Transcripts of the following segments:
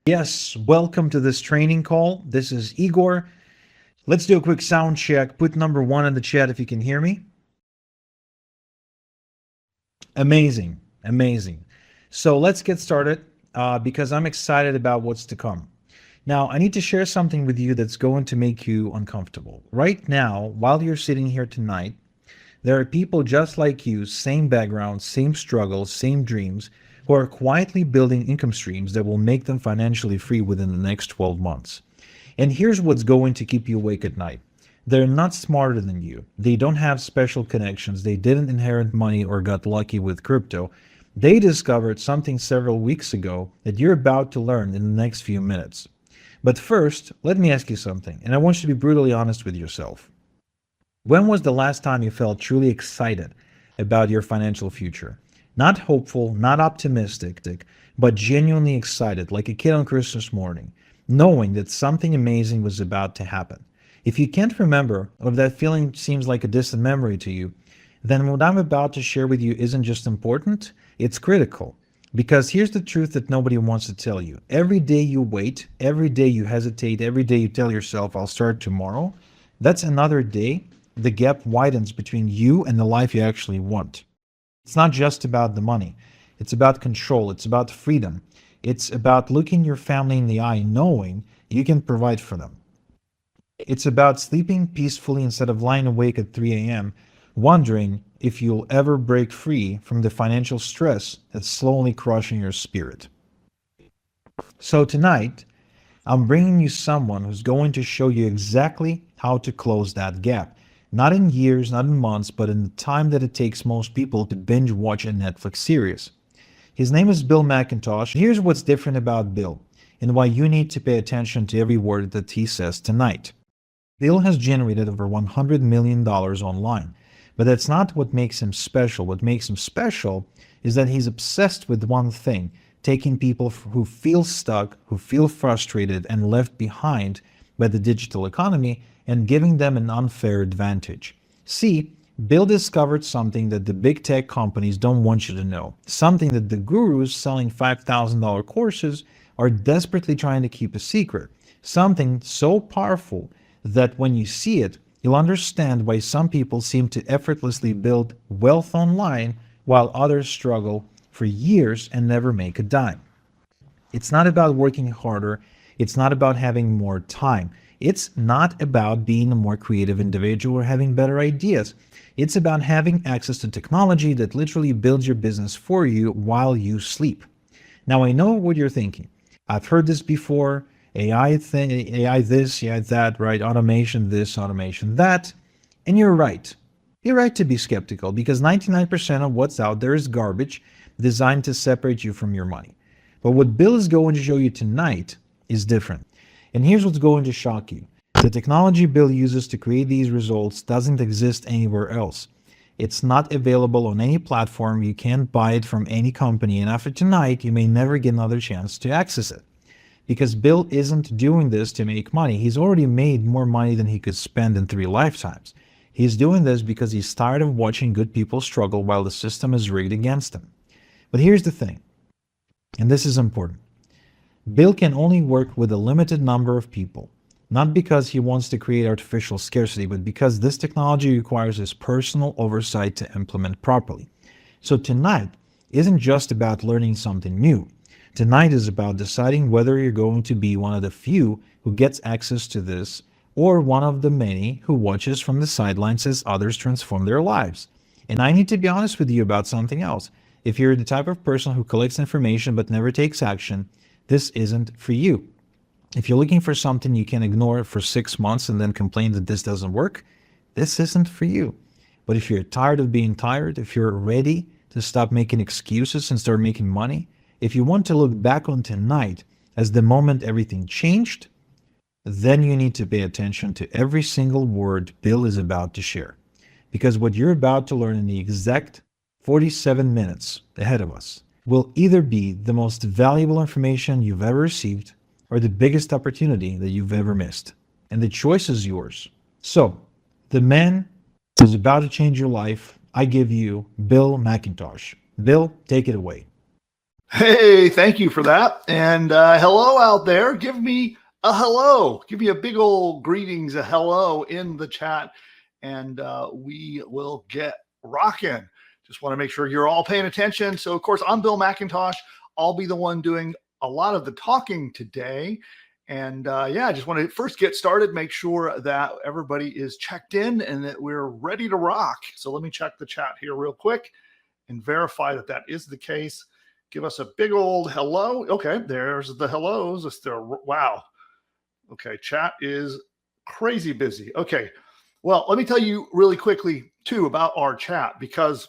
Yes, welcome to this training call. This is Igor. Let's do a quick sound check. Put number one in the chat if you can hear me. Amazing, amazing. So let's get started because I'm excited about what's to come. Now, I need to share something with you that's going to make you uncomfortable. Right now, while you're sitting here tonight, there are people just like you, same background, same struggles, same dreams, who are quietly building income streams that will make them financially free within the next 12 months. And here's what's going to keep you awake at night. They're not smarter than you. They don't have special connections. They didn't inherit money or got lucky with crypto. They discovered something several weeks ago that you're about to learn in the next few minutes. But first, let me ask you something, and I want you to be brutally honest with yourself. When was the last time you felt truly excited about your financial future? Not hopeful, not optimistic, but genuinely excited, like a kid on Christmas morning, knowing that something amazing was about to happen. If you can't remember, or if that feeling seems like a distant memory to you, then what I'm about to share with you isn't just important, it's critical. Because here's the truth that nobody wants to tell you. Every day you wait, every day you hesitate, every day you tell yourself, I'll start tomorrow, that's another day the gap widens between you and the life you actually want. It's not just about the money. It's about control. It's about freedom. It's about looking your family in the eye, knowing you can provide for them. It's about sleeping peacefully instead of lying awake at 3 a.m., wondering if you'll ever break free from the financial stress that's slowly crushing your spirit. So tonight, I'm bringing you someone who's going to show you exactly how to close that gap. Not in years, not in months, but in the time that it takes most people to binge watch a Netflix series. His name is Bill McIntosh. Here's what's different about Bill and why you need to pay attention to every word that he says tonight. Bill has generated over $100 million online, but that's not what makes him special. What makes him special is that he's obsessed with one thing, taking people who feel stuck, who feel frustrated and left behind by the digital economy and giving them an unfair advantage. See, Bill discovered something that the big tech companies don't want you to know, something that the gurus selling $5,000 courses are desperately trying to keep a secret, something so powerful that when you see it, you'll understand why some people seem to effortlessly build wealth online while others struggle for years and never make a dime. It's not about working harder. It's not about having more time. It's not about being a more creative individual or having better ideas. It's about having access to technology that literally builds your business for you while you sleep. Now, I know what you're thinking. I've heard this before. AI this, AI that, right? Automation this, automation that. And you're right. You're right to be skeptical because 99% of what's out there is garbage designed to separate you from your money. But what Bill is going to show you tonight is different. And here's what's going to shock you. The technology Bill uses to create these results doesn't exist anywhere else. It's not available on any platform. You can't buy it from any company. And after tonight, you may never get another chance to access it. Because Bill isn't doing this to make money. He's already made more money than he could spend in 3 lifetimes. He's doing this because he's tired of watching good people struggle while the system is rigged against them. But here's the thing, and this is important. Bill can only work with a limited number of people, not because he wants to create artificial scarcity, but because this technology requires his personal oversight to implement properly. So tonight isn't just about learning something new. Tonight is about deciding whether you're going to be one of the few who gets access to this or one of the many who watches from the sidelines as others transform their lives. And I need to be honest with you about something else. If you're the type of person who collects information but never takes action, this isn't for you. If you're looking for something you can ignore for 6 months and then complain that this doesn't work, this isn't for you. But if you're tired of being tired, if you're ready to stop making excuses and start making money, if you want to look back on tonight as the moment everything changed, then you need to pay attention to every single word Bill is about to share. Because what you're about to learn in the exact 47 minutes ahead of us will either be the most valuable information you've ever received or the biggest opportunity that you've ever missed. And the choice is yours. So, the man who's about to change your life, I give you Bill McIntosh. Bill, take it away. Hey, thank you for that. And hello out there. Give me a hello. Give me a big old greetings, a hello in the chat, and we will get rocking. Just want to make sure you're all paying attention. So, of course, I'm Bill McIntosh. I'll be the one doing a lot of the talking today. And yeah, I just want to first get started, make sure that everybody is checked in and that we're ready to rock. So let me check the chat here real quick and verify that that is the case. Give us a big old hello. Okay, there's the hellos. Wow. Okay, chat is crazy busy. Okay, well, let me tell you really quickly too about our chat, because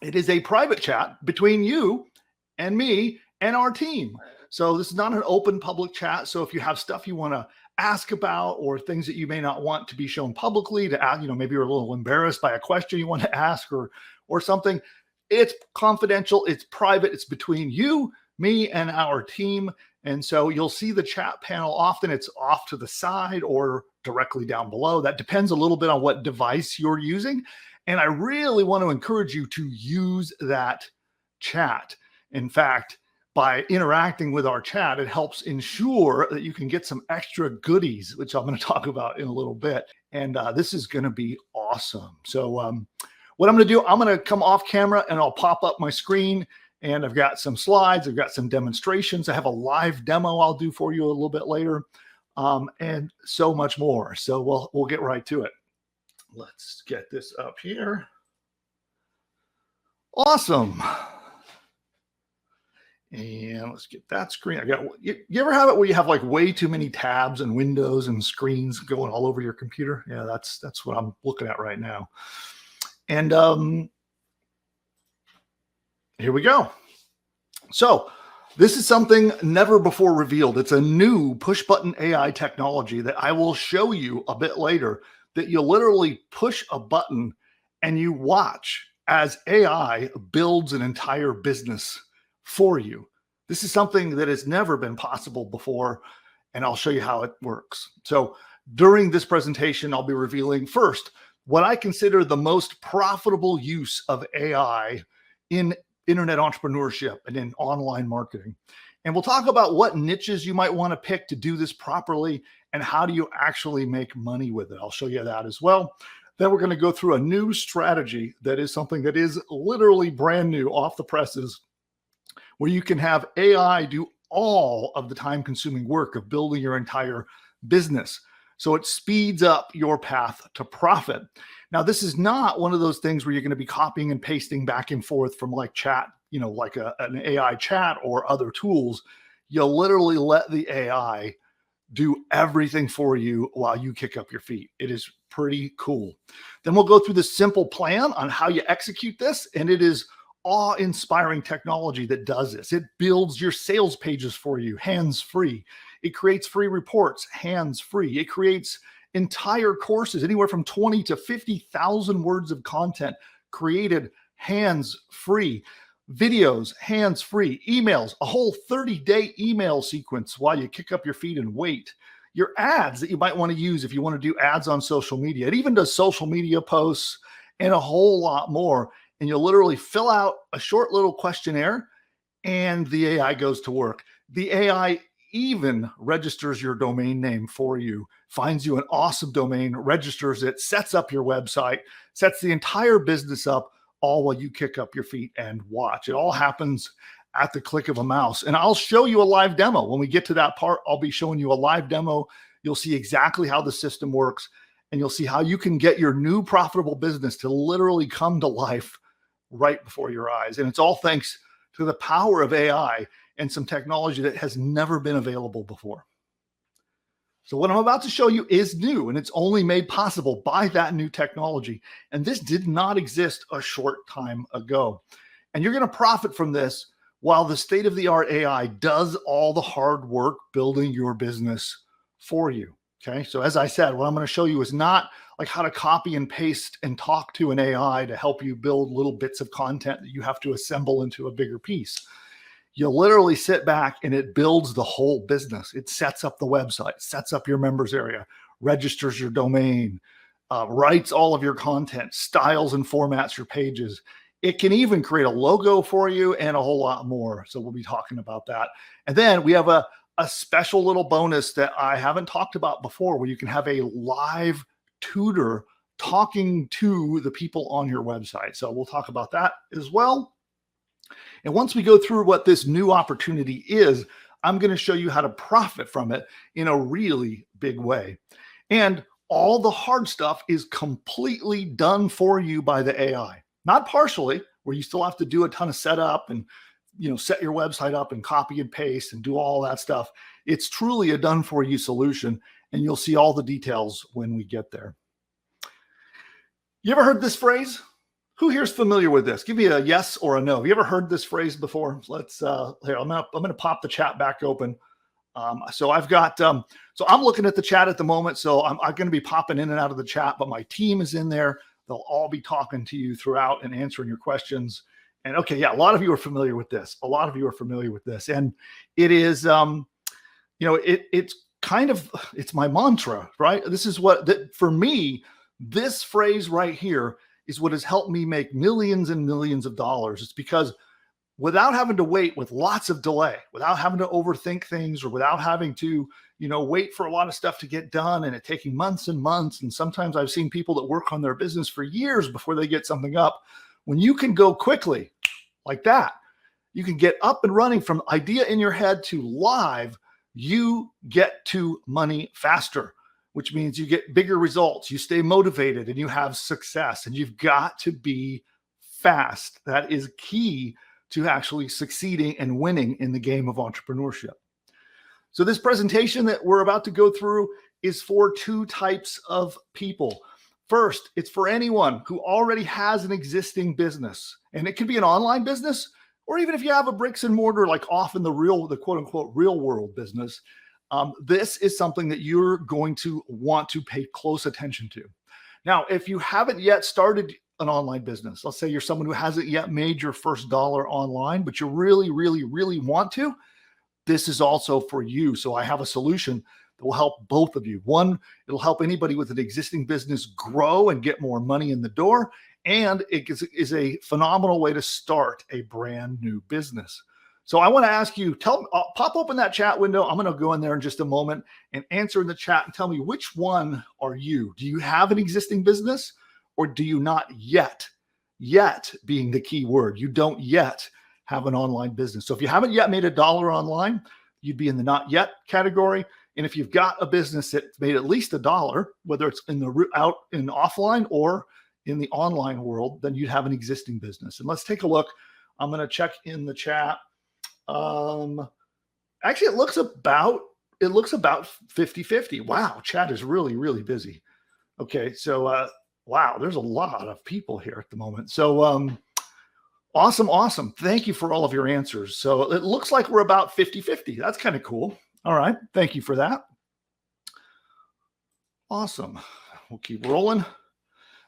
it is a private chat between you and me and our team. So this is not an open public chat. So if you have stuff you want to ask about or things that you may not want to be shown publicly to ask, maybe you're a little embarrassed by a question you want to ask or something, it's confidential, it's private, it's between you, me, and our team. And so you'll see the chat panel often. It's off to the side or directly down below. That depends a little bit on what device you're using. And I really want to encourage you to use that chat. In fact, by interacting with our chat, it helps ensure that you can get some extra goodies, which I'm going to talk about in a little bit. And this is going to be awesome. So what I'm going to do, I'm going to come off camera and I'll pop up my screen, and I've got some slides. I've got some demonstrations. I have a live demo I'll do for you a little bit later, and so much more. So we'll get right to it. Let's get this up here. Awesome. And let's get that screen. You ever have it where you have like way too many tabs and windows and screens going all over your computer? Yeah, that's what I'm looking at right now. And here we go. So this is something never before revealed. It's a new push button AI technology that I will show you a bit later, that you literally push a button and you watch as AI builds an entire business for you. This is something that has never been possible before, and I'll show you how it works. So during this presentation, I'll be revealing first what I consider the most profitable use of AI in internet entrepreneurship and in online marketing. And we'll talk about what niches you might want to pick to do this properly and how do you actually make money with it. I'll show you that as well. Then we're going to go through a new strategy that is something that is literally brand new off the presses, where you can have AI do all of the time-consuming work of building your entire business. So it speeds up your path to profit. Now, this is not one of those things where you're going to be copying and pasting back and forth from like chat, like an AI chat or other tools. You'll literally let the AI do everything for you while you kick up your feet. It is pretty cool. Then we'll go through the simple plan on how you execute this, and it is awe-inspiring technology that does this. It builds your sales pages for you, hands-free. It creates free reports, hands-free. It creates entire courses, anywhere from 20 to 50,000 words of content created hands-free. Videos, hands-free. Emails, a whole 30-day email sequence while you kick up your feet and wait. Your ads that you might want to use if you want to do ads on social media. It even does social media posts and a whole lot more. And you'll literally fill out a short little questionnaire and the AI goes to work. The AI even registers your domain name for you, finds you an awesome domain, registers it, sets up your website, sets the entire business up, all while you kick up your feet and watch. It all happens at the click of a mouse. And I'll show you a live demo. When we get to that part, I'll be showing you a live demo. You'll see exactly how the system works, and you'll see how you can get your new profitable business to literally come to life right before your eyes. And it's all thanks to the power of AI and some technology that has never been available before. So what I'm about to show you is new, and it's only made possible by that new technology. And this did not exist a short time ago. And you're going to profit from this while the state-of-the-art AI does all the hard work building your business for you. Okay, so as I said, what I'm going to show you is not like how to copy and paste and talk to an AI to help you build little bits of content that you have to assemble into a bigger piece. You literally sit back and it builds the whole business. It sets up the website, sets up your members area, registers your domain, writes all of your content, styles and formats your pages. It can even create a logo for you and a whole lot more. So we'll be talking about that. And then we have a special little bonus that I haven't talked about before, where you can have a live tutor talking to the people on your website. So we'll talk about that as well. And once we go through what this new opportunity is, I'm going to show you how to profit from it in a really big way. And all the hard stuff is completely done for you by the AI, not partially, where you still have to do a ton of setup and set your website up and copy and paste and do all that stuff. It's truly a done for you solution, and you'll see all the details when we get there. You ever heard this phrase? Who here's familiar with this? Give me a yes or a no. Have you ever heard this phrase before? Let's here. I'm gonna pop the chat back open. So I've got so I'm looking at the chat at the moment. So I'm going to be popping in and out of the chat, but my team is in there. They'll all be talking to you throughout and answering your questions. And okay, yeah, a lot of you are familiar with this. And it is it's my mantra, right? This is for me. This phrase right here is what has helped me make millions and millions of dollars. It's because without having to wait with lots of delay, without having to overthink things, or without having to, wait for a lot of stuff to get done and it taking months and months. And sometimes I've seen people that work on their business for years before they get something up. When you can go quickly like that, you can get up and running from idea in your head to live, you get to money faster, which means you get bigger results, you stay motivated, and you have success. And you've got to be fast. That is key to actually succeeding and winning in the game of entrepreneurship. So this presentation that we're about to go through is for two types of people. First, it's for anyone who already has an existing business, and it can be an online business, or even if you have a bricks and mortar, like off in the quote unquote real world business. This is something that you're going to want to pay close attention to. Now, if you haven't yet started an online business, let's say you're someone who hasn't yet made your first dollar online, but you really, really, really want to, this is also for you. So I have a solution that will help both of you. One, it'll help anybody with an existing business grow and get more money in the door. And it is a phenomenal way to start a brand new business. So I want to ask you, pop open that chat window. I'm going to go in there in just a moment and answer in the chat and tell me, which one are you? Do you have an existing business, or do you not yet? Yet being the key word. You don't yet have an online business. So if you haven't yet made a dollar online, you'd be in the not yet category. And if you've got a business that made at least $1, whether it's out in offline or in the online world, then you'd have an existing business. And let's take a look. I'm going to check in the chat. Actually, it looks about 50-50. Wow, chat is really, really busy. Okay, so wow, there's a lot of people here at the moment. So awesome. Thank you for all of your answers. So it looks like we're about 50-50. That's kind of cool. All right, thank you for that. Awesome. We'll keep rolling.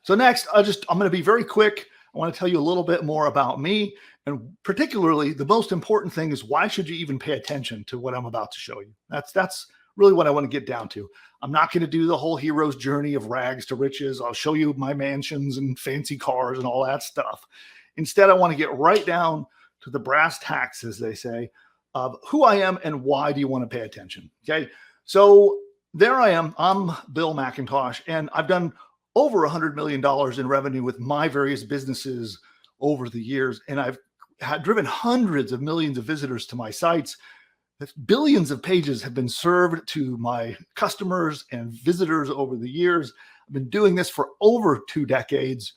So next, I'm going to be very quick. I want to tell you a little bit more about me, and particularly the most important thing is, why should you even pay attention to what I'm about to show you? That's really what I want to get down to. I'm not going to do the whole hero's journey of rags to riches. I'll show you my mansions and fancy cars and all that stuff. Instead, I want to get right down to the brass tacks, as they say, of who I am and why do you want to pay attention. Okay, so there I am. I'm Bill McIntosh, and I've done over $100 million in revenue with my various businesses over the years. And I've driven hundreds of millions of visitors to my sites. Billions of pages have been served to my customers and visitors over the years. I've been doing this for over 2 decades.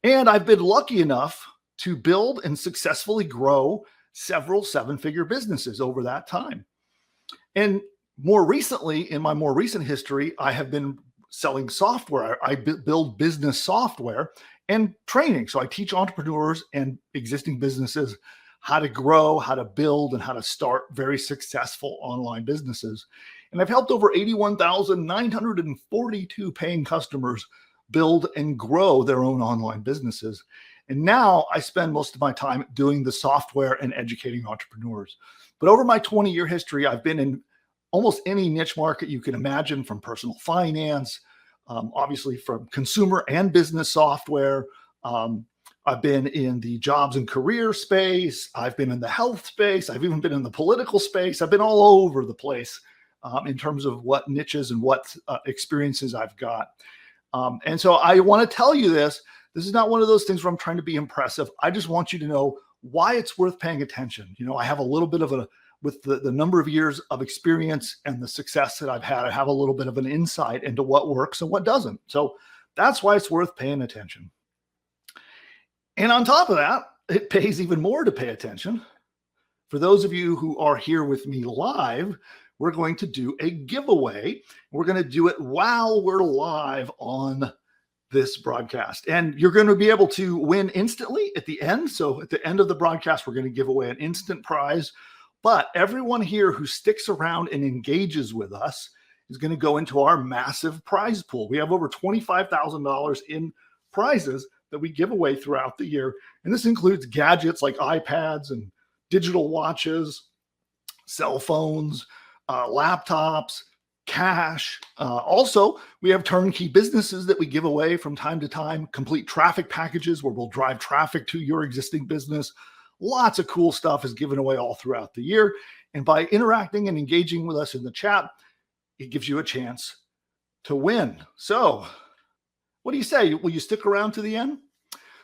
And I've been lucky enough to build and successfully grow several 7-figure businesses over that time. And more recently, in my more recent history, I have been selling software. I build business software and training. So I teach entrepreneurs and existing businesses how to grow, how to build, and how to start very successful online businesses. And I've helped over 81,942 paying customers build and grow their own online businesses. And now I spend most of my time doing the software and educating entrepreneurs. But over my 20-year history, I've been in almost any niche market you can imagine, from personal finance, obviously from consumer and business software, I've been in the jobs and career space. I've been in the health space. I've even been in the political space. I've been all over the place in terms of what niches and what experiences I've got. And so I want to tell you this. This is not one of those things where I'm trying to be impressive. I just want you to know why it's worth paying attention. I have a little bit of with the number of years of experience and the success that I've had, I have a little bit of an insight into what works and what doesn't. So that's why it's worth paying attention. And on top of that, it pays even more to pay attention. For those of you who are here with me live, we're going to do a giveaway. We're going to do it while we're live on this broadcast. And you're going to be able to win instantly at the end. So at the end of the broadcast, we're going to give away an instant prize. But everyone here who sticks around and engages with us is going to go into our massive prize pool. We have over $25,000 in prizes that we give away throughout the year. And this includes gadgets like iPads and digital watches, cell phones, laptops, cash. Also, we have turnkey businesses that we give away from time to time, complete traffic packages where we'll drive traffic to your existing business. Lots of cool stuff is given away all throughout the year. And by interacting and engaging with us in the chat, it gives you a chance to win. So what do you say? Will you stick around to the end?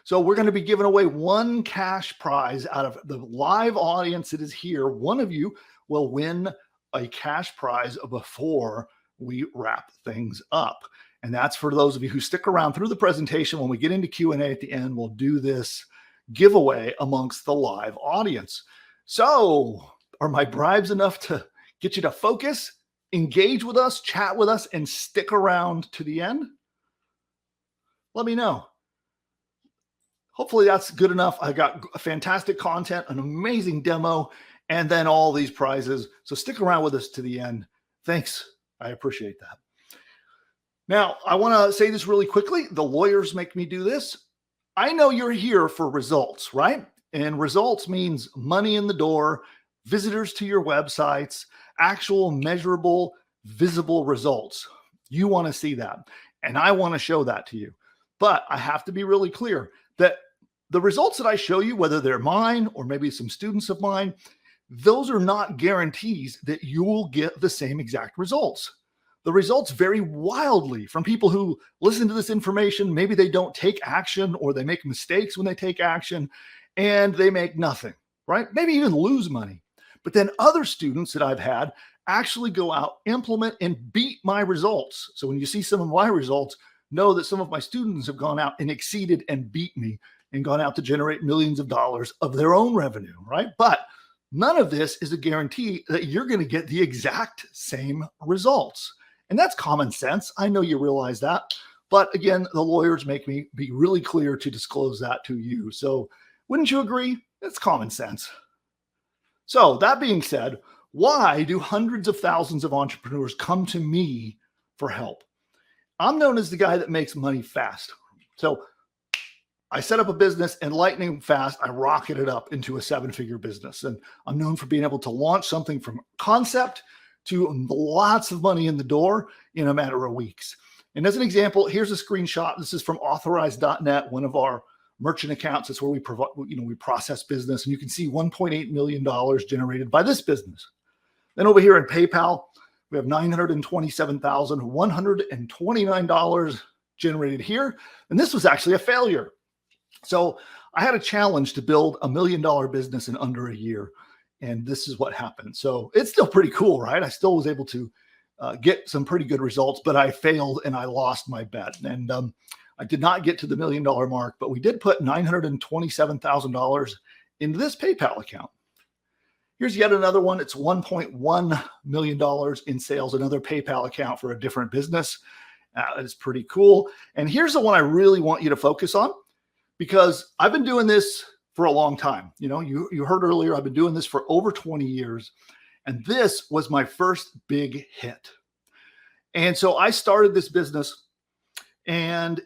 So we're going to be giving away one cash prize out of the live audience that is here. One of you will win a cash prize before we wrap things up. And that's for those of you who stick around through the presentation. When we get into Q&A at the end, we'll do this giveaway amongst the live audience. So are my bribes enough to get you to focus, engage with us, chat with us, and stick around to the end? Let me know. Hopefully that's good enough. I got fantastic content, an amazing demo, and then all these prizes. So stick around with us to the end. Thanks. I appreciate that. Now, I want to say this really quickly. The lawyers make me do this. I know you're here for results, right? And results means money in the door, visitors to your websites, actual measurable, visible results. You want to see that. And I want to show that to you. But I have to be really clear that the results that I show you, whether they're mine or maybe some students of mine, those are not guarantees that you will get the same exact results. The results vary wildly from people who listen to this information. Maybe they don't take action, or they make mistakes when they take action and they make nothing, right? Maybe even lose money. But then other students that I've had actually go out, implement, and beat my results. So when you see some of my results, know that some of my students have gone out and exceeded and beat me and gone out to generate millions of dollars of their own revenue, right? But none of this is a guarantee that you're going to get the exact same results. And that's common sense. I know you realize that. But again, the lawyers make me be really clear to disclose that to you. So wouldn't you agree? It's common sense. So that being said, why do hundreds of thousands of entrepreneurs come to me for help? I'm known as the guy that makes money fast. So I set up a business, and lightning fast, I rocketed up into a 7-figure business. And I'm known for being able to launch something from concept to lots of money in the door in a matter of weeks. And as an example, here's a screenshot. This is from authorize.net, one of our merchant accounts. That's where we provide, we process business. And you can see $1.8 million generated by this business. Then over here in PayPal, we have $927,129 generated here. And this was actually a failure. So I had a challenge to build $1 million business in under a year. And this is what happened. So it's still pretty cool, right? I still was able to get some pretty good results, but I failed and I lost my bet. And I did not get to the $1 million mark, but we did put $927,000 into this PayPal account. Here's yet another one. It's $1.1 million in sales, another PayPal account for a different business. It's pretty cool. And here's the one I really want you to focus on, because I've been doing this for a long time. You heard earlier, I've been doing this for over 20 years. And this was my first big hit. And so I started this business, and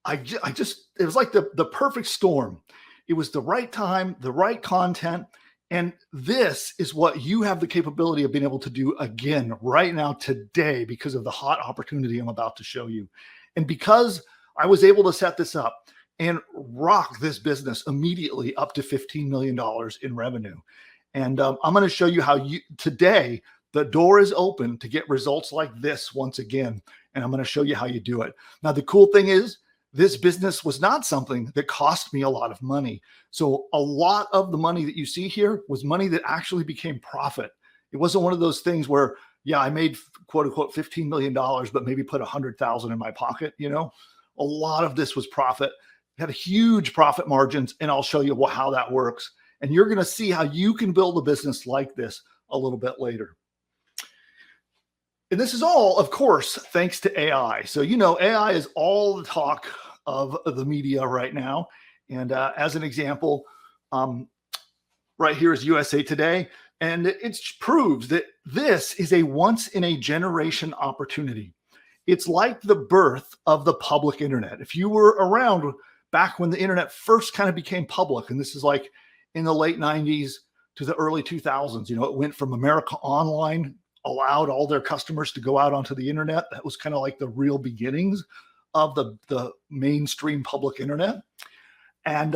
it was like the perfect storm. It was the right time, the right content. And this is what you have the capability of being able to do again right now today, because of the hot opportunity I'm about to show you. And because I was able to set this up, and rock this business immediately up to $15 million in revenue. And I'm going to show you how today the door is open to get results like this once again. And I'm going to show you how you do it. Now, the cool thing is this business was not something that cost me a lot of money. So a lot of the money that you see here was money that actually became profit. It wasn't one of those things where, yeah, I made quote unquote $15 million, but maybe put 100,000 in my pocket. A lot of this was profit. It had huge profit margins, and I'll show you how that works. And you're going to see how you can build a business like this a little bit later. And this is all, of course, thanks to AI. So, AI is all the talk of the media right now. And as an example, right here is USA Today. And it proves that this is a once in a generation opportunity. It's like the birth of the public internet. If you were around back when the internet first kind of became public, and this is like in the late 90s to the early 2000s, it went from America Online, allowed all their customers to go out onto the internet. That was kind of like the real beginnings of the mainstream public internet. And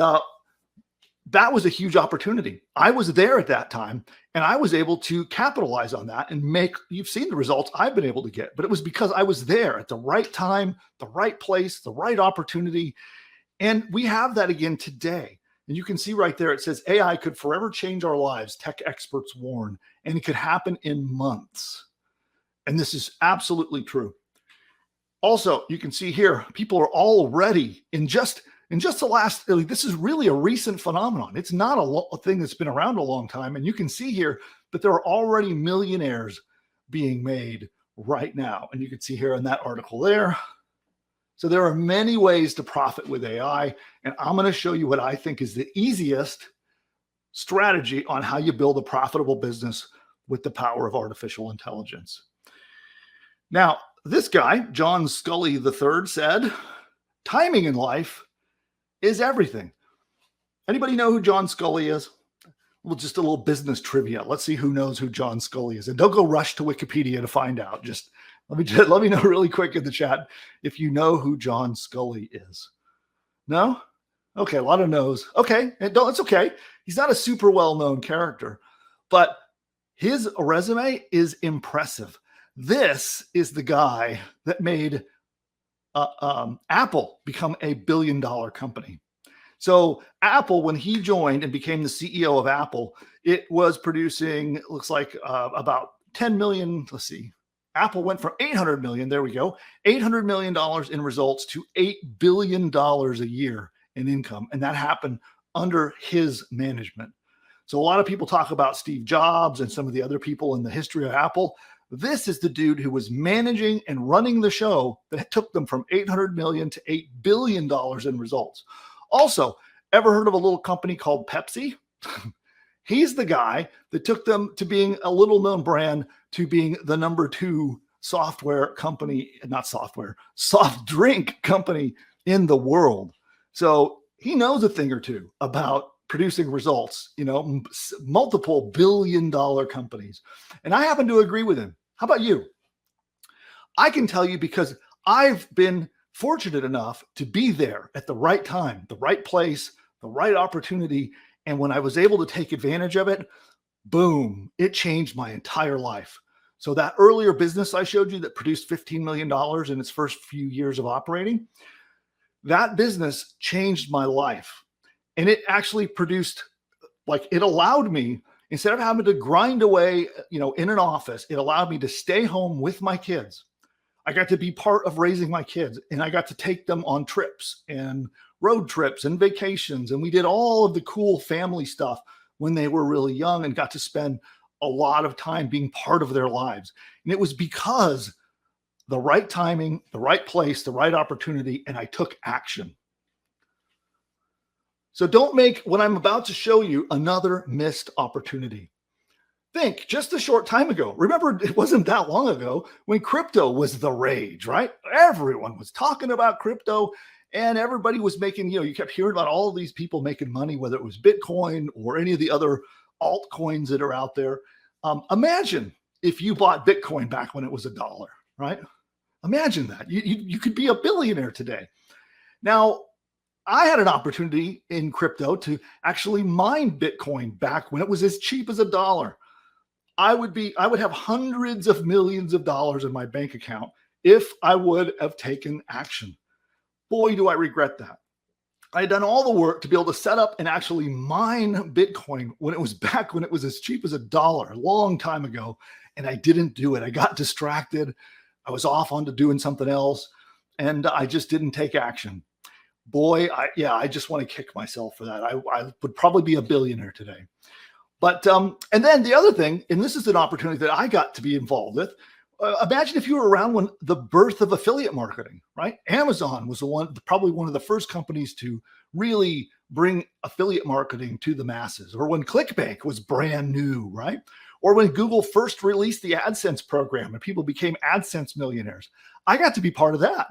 that was a huge opportunity. I was there at that time, and I was able to capitalize on that and you've seen the results I've been able to get, but it was because I was there at the right time, the right place, the right opportunity. And we have that again today. And you can see right there, it says AI could forever change our lives, tech experts warn, and it could happen in months. And this is absolutely true. Also, you can see here, people are already in just the last, this is really a recent phenomenon. It's not a thing that's been around a long time. And you can see here that there are already millionaires being made right now. And you can see here in that article there. So there are many ways to profit with AI. And I'm going to show you what I think is the easiest strategy on how you build a profitable business with the power of artificial intelligence. Now, this guy, John Scully III, said, timing in life is everything. Anybody know who John Scully is? Well, just a little business trivia. Let's see who knows who John Scully is. And don't go rush to Wikipedia to find out. Just let me know really quick in the chat if you know who John Scully is. No? Okay, a lot of no's. Okay, it's okay. He's not a super well-known character, but his resume is impressive. This is the guy that made Apple become a billion-dollar company. So Apple, when he joined and became the CEO of Apple, it was producing, it looks like about 10 million. Let's see. Apple went from 800 million. There we go. $800 million in results to $8 billion a year in income. And that happened under his management. So a lot of people talk about Steve Jobs and some of the other people in the history of Apple. This is the dude who was managing and running the show that took them from 800 million to $8 billion in results. Also, ever heard of a little company called Pepsi? He's the guy that took them to being a little known brand to being the number 2 soft drink company in the world. So he knows a thing or two about producing results, multiple billion-dollar companies. And I happen to agree with him. How about you? I can tell you because I've been fortunate enough to be there at the right time, the right place, the right opportunity. And when I was able to take advantage of it, boom, it changed my entire life. So that earlier business I showed you that produced $15 million in its first few years of operating, that business changed my life. And it actually produced, it allowed me, instead of having to grind away, in an office, it allowed me to stay home with my kids. I got to be part of raising my kids, and I got to take them on trips and road trips and vacations. And we did all of the cool family stuff when they were really young and got to spend a lot of time being part of their lives. And it was because the right timing, the right place, the right opportunity, and I took action. So don't make what I'm about to show you another missed opportunity. Think just a short time ago. Remember, it wasn't that long ago when crypto was the rage, right? Everyone was talking about crypto and everybody was making, you kept hearing about all of these people making money, whether it was Bitcoin or any of the other altcoins that are out there. Imagine if you bought Bitcoin back when it was $1, right? Imagine that. You could be a billionaire today. Now, I had an opportunity in crypto to actually mine Bitcoin back when it was as cheap as $1. I would have hundreds of millions of dollars in my bank account if I would have taken action. Boy, do I regret that. I had done all the work to be able to set up and actually mine Bitcoin when it was as cheap as $1 a long time ago. And I didn't do it. I got distracted. I was off onto doing something else. And I just didn't take action. Boy, I just want to kick myself for that. I would probably be a billionaire today. But, and then the other thing, and this is an opportunity that I got to be involved with. Imagine if you were around when the birth of affiliate marketing, right? Amazon was probably one of the first companies to really bring affiliate marketing to the masses, or when ClickBank was brand new, right? Or when Google first released the AdSense program and people became AdSense millionaires. I got to be part of that.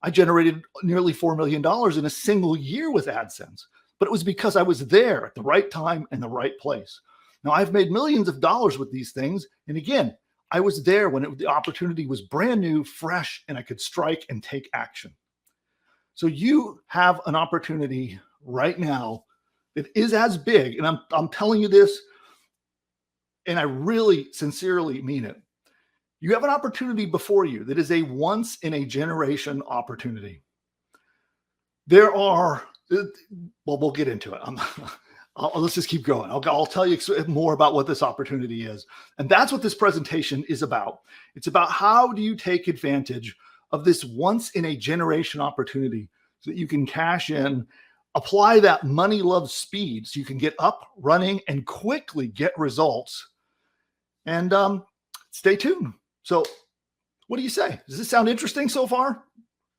I generated nearly $4 million in a single year with AdSense, but it was because I was there at the right time and the right place. Now, I've made millions of dollars with these things. And again, I was there when the opportunity was brand new, fresh, and I could strike and take action. So you have an opportunity right now that is as big, and I'm telling you this, and I really sincerely mean it. You have an opportunity before you that is a once in a generation opportunity. There are, well, we'll get into it. Let's just keep going. I'll tell you more about what this opportunity is. And that's what this presentation is about. It's about how do you take advantage of this once in a generation opportunity so that you can cash in, apply that money loves speed so you can get up, running, and quickly get results. And stay tuned. So what do you say? Does this sound interesting so far?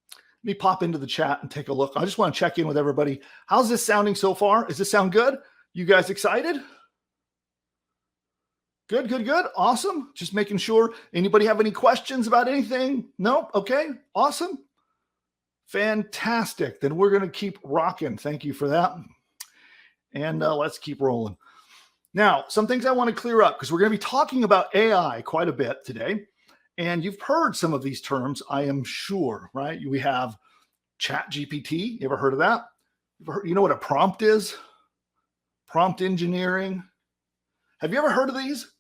Let me pop into the chat and take a look. I just want to check in with everybody. How's this sounding so far? Does this sound good? You guys excited? Good, good, good. Awesome. Just making sure. Anybody have any questions about anything? No? Okay. Awesome. Fantastic. Then we're going to keep rocking. Thank you for that. And let's keep rolling. Now, some things I want to clear up because we're going to be talking about AI quite a bit today. And you've heard some of these terms, I am sure, right? We have ChatGPT. You ever heard of that? You know what a prompt is? Prompt engineering. Have you ever heard of these?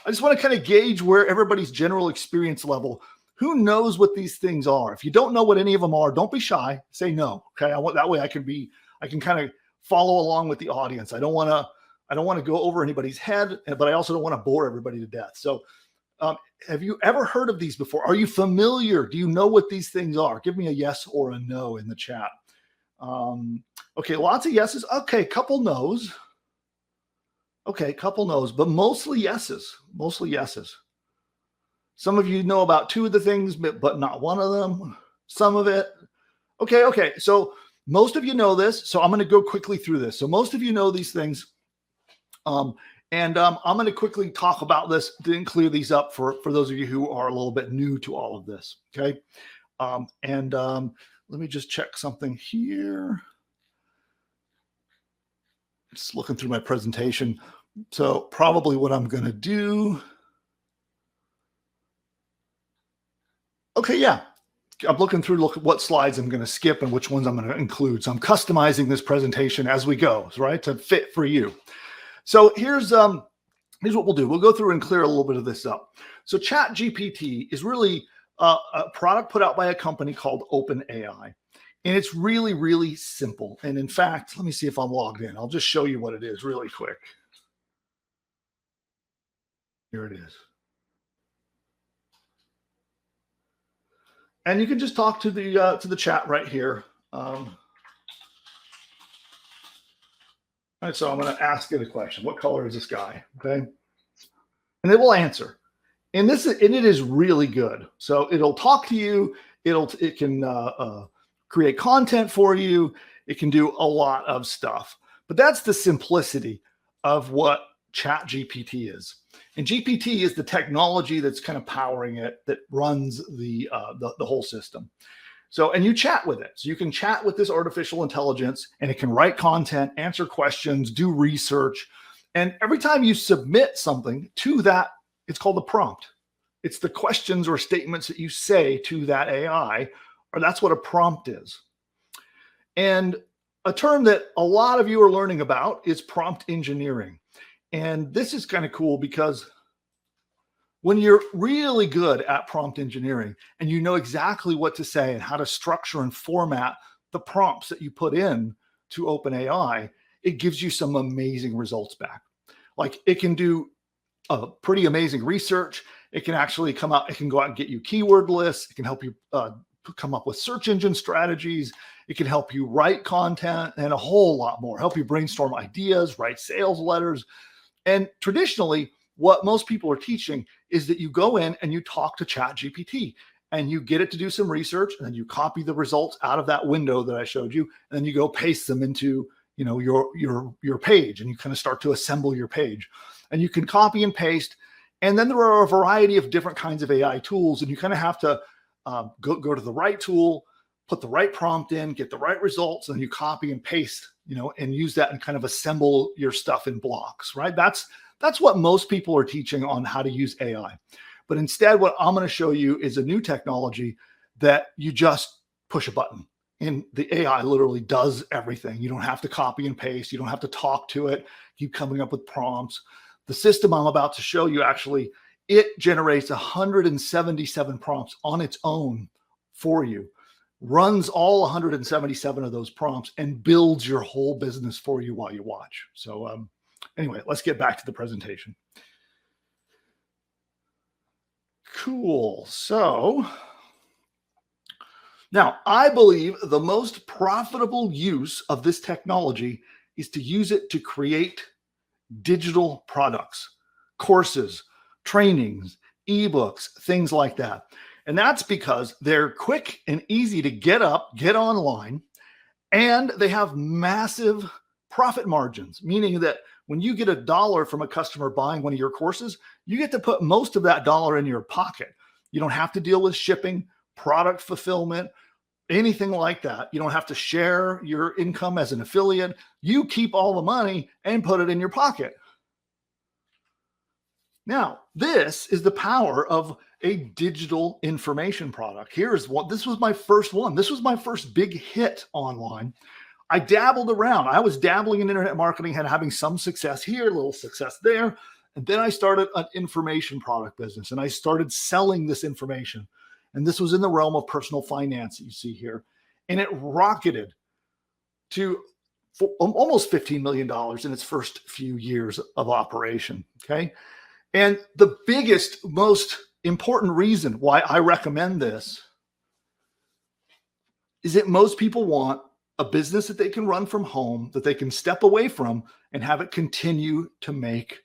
I just want to kind of gauge where everybody's general experience level. Who knows what these things are? If you don't know what any of them are, don't be shy. Say no. Okay. That way I can kind of follow along with the audience. I don't want to go over anybody's head, but I also don't want to bore everybody to death. So have you ever heard of these before? Are you familiar? Do you know what these things are? Give me a yes or a no in the chat. Okay, lots of yeses. Okay, couple no's. Okay, couple no's, but mostly yeses. Mostly yeses. Some of you know about two of the things, but not one of them. Some of it. Okay. So most of you know this. So I'm going to go quickly through this. So most of you know these things. I'm going to quickly talk about this, then clear these up for those of you who are a little bit new to all of this. Okay. Let me just check something here. Just looking through my presentation. So probably what I'm going to do. Okay. Yeah. I'm looking through, look at what slides I'm going to skip and which ones I'm going to include. So I'm customizing this presentation as we go, right? To fit for you. So here's what we'll do. We'll go through and clear a little bit of this up. So ChatGPT is really a product put out by a company called OpenAI. And it's really, really simple. And in fact, let me see if I'm logged in. I'll just show you what it is really quick. Here it is. And you can just talk to the chat right here. All right, so I'm going to ask it a question. What color is this guy? Okay. And it will answer. And it is really good. So it'll talk to you. It can create content for you. It can do a lot of stuff. But that's the simplicity of what ChatGPT is. And GPT is the technology that's kind of powering it, that runs the whole system. So, and you chat with it. So you can chat with this artificial intelligence and it can write content, answer questions, do research. And every time you submit something to that, it's called a prompt. It's the questions or statements that you say to that AI, or that's what a prompt is. And a term that a lot of you are learning about is prompt engineering. And this is kind of cool because when you're really good at prompt engineering and you know exactly what to say and how to structure and format the prompts that you put in to OpenAI, it gives you some amazing results back. Like it can do a pretty amazing research. It can actually come out, it can go out and get you keyword lists. It can help you come up with search engine strategies. It can help you write content and a whole lot more, help you brainstorm ideas, write sales letters. And traditionally, what most people are teaching is that you go in and you talk to ChatGPT and you get it to do some research, and then you copy the results out of that window that I showed you, and then you go paste them into your page, and you kind of start to assemble your page. And you can copy and paste. And then there are a variety of different kinds of AI tools, and you kind of have to go to the right tool, put the right prompt in, get the right results, and you copy and paste, and use that and kind of assemble your stuff in blocks, right? That's what most people are teaching on how to use AI. But instead, what I'm going to show you is a new technology that you just push a button and the AI literally does everything. You don't have to copy and paste. You don't have to talk to it, keep coming up with prompts. The system I'm about to show you, actually, it generates 177 prompts on its own for you, runs all 177 of those prompts, and builds your whole business for you while you watch. So anyway, let's get back to the presentation. Cool. So now I believe the most profitable use of this technology is to use it to create digital products, courses, trainings, ebooks, things like that. And that's because they're quick and easy to get up, get online, and they have massive profit margins, meaning that when you get $1 from a customer buying one of your courses, you get to put most of that dollar in your pocket. You don't have to deal with shipping, product fulfillment, anything like that. You don't have to share your income as an affiliate. You keep all the money and put it in your pocket. Now, this is the power of a digital information product. Here's what, this was my first one. This was my first big hit online. I dabbled around. I was dabbling in internet marketing and having some success here, a little success there. And then I started an information product business and I started selling this information. And this was in the realm of personal finance that you see here. And it rocketed to almost $15 million in its first few years of operation. Okay. And the biggest, most important reason why I recommend this is that most people want a business that they can run from home, that they can step away from and have it continue to make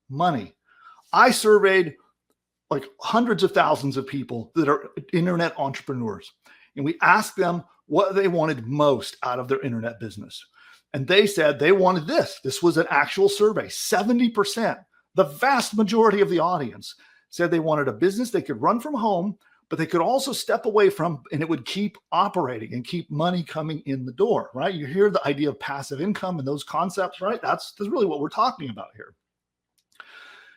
money. I surveyed like hundreds of thousands of people that are internet entrepreneurs, and we asked them what they wanted most out of their internet business. And they said they wanted this. This was an actual survey. 70%, the vast majority of the audience, said they wanted a business they could run from home, but they could also step away from, and it would keep operating and keep money coming in the door, right? You hear the idea of passive income and those concepts, right? That's really what we're talking about here.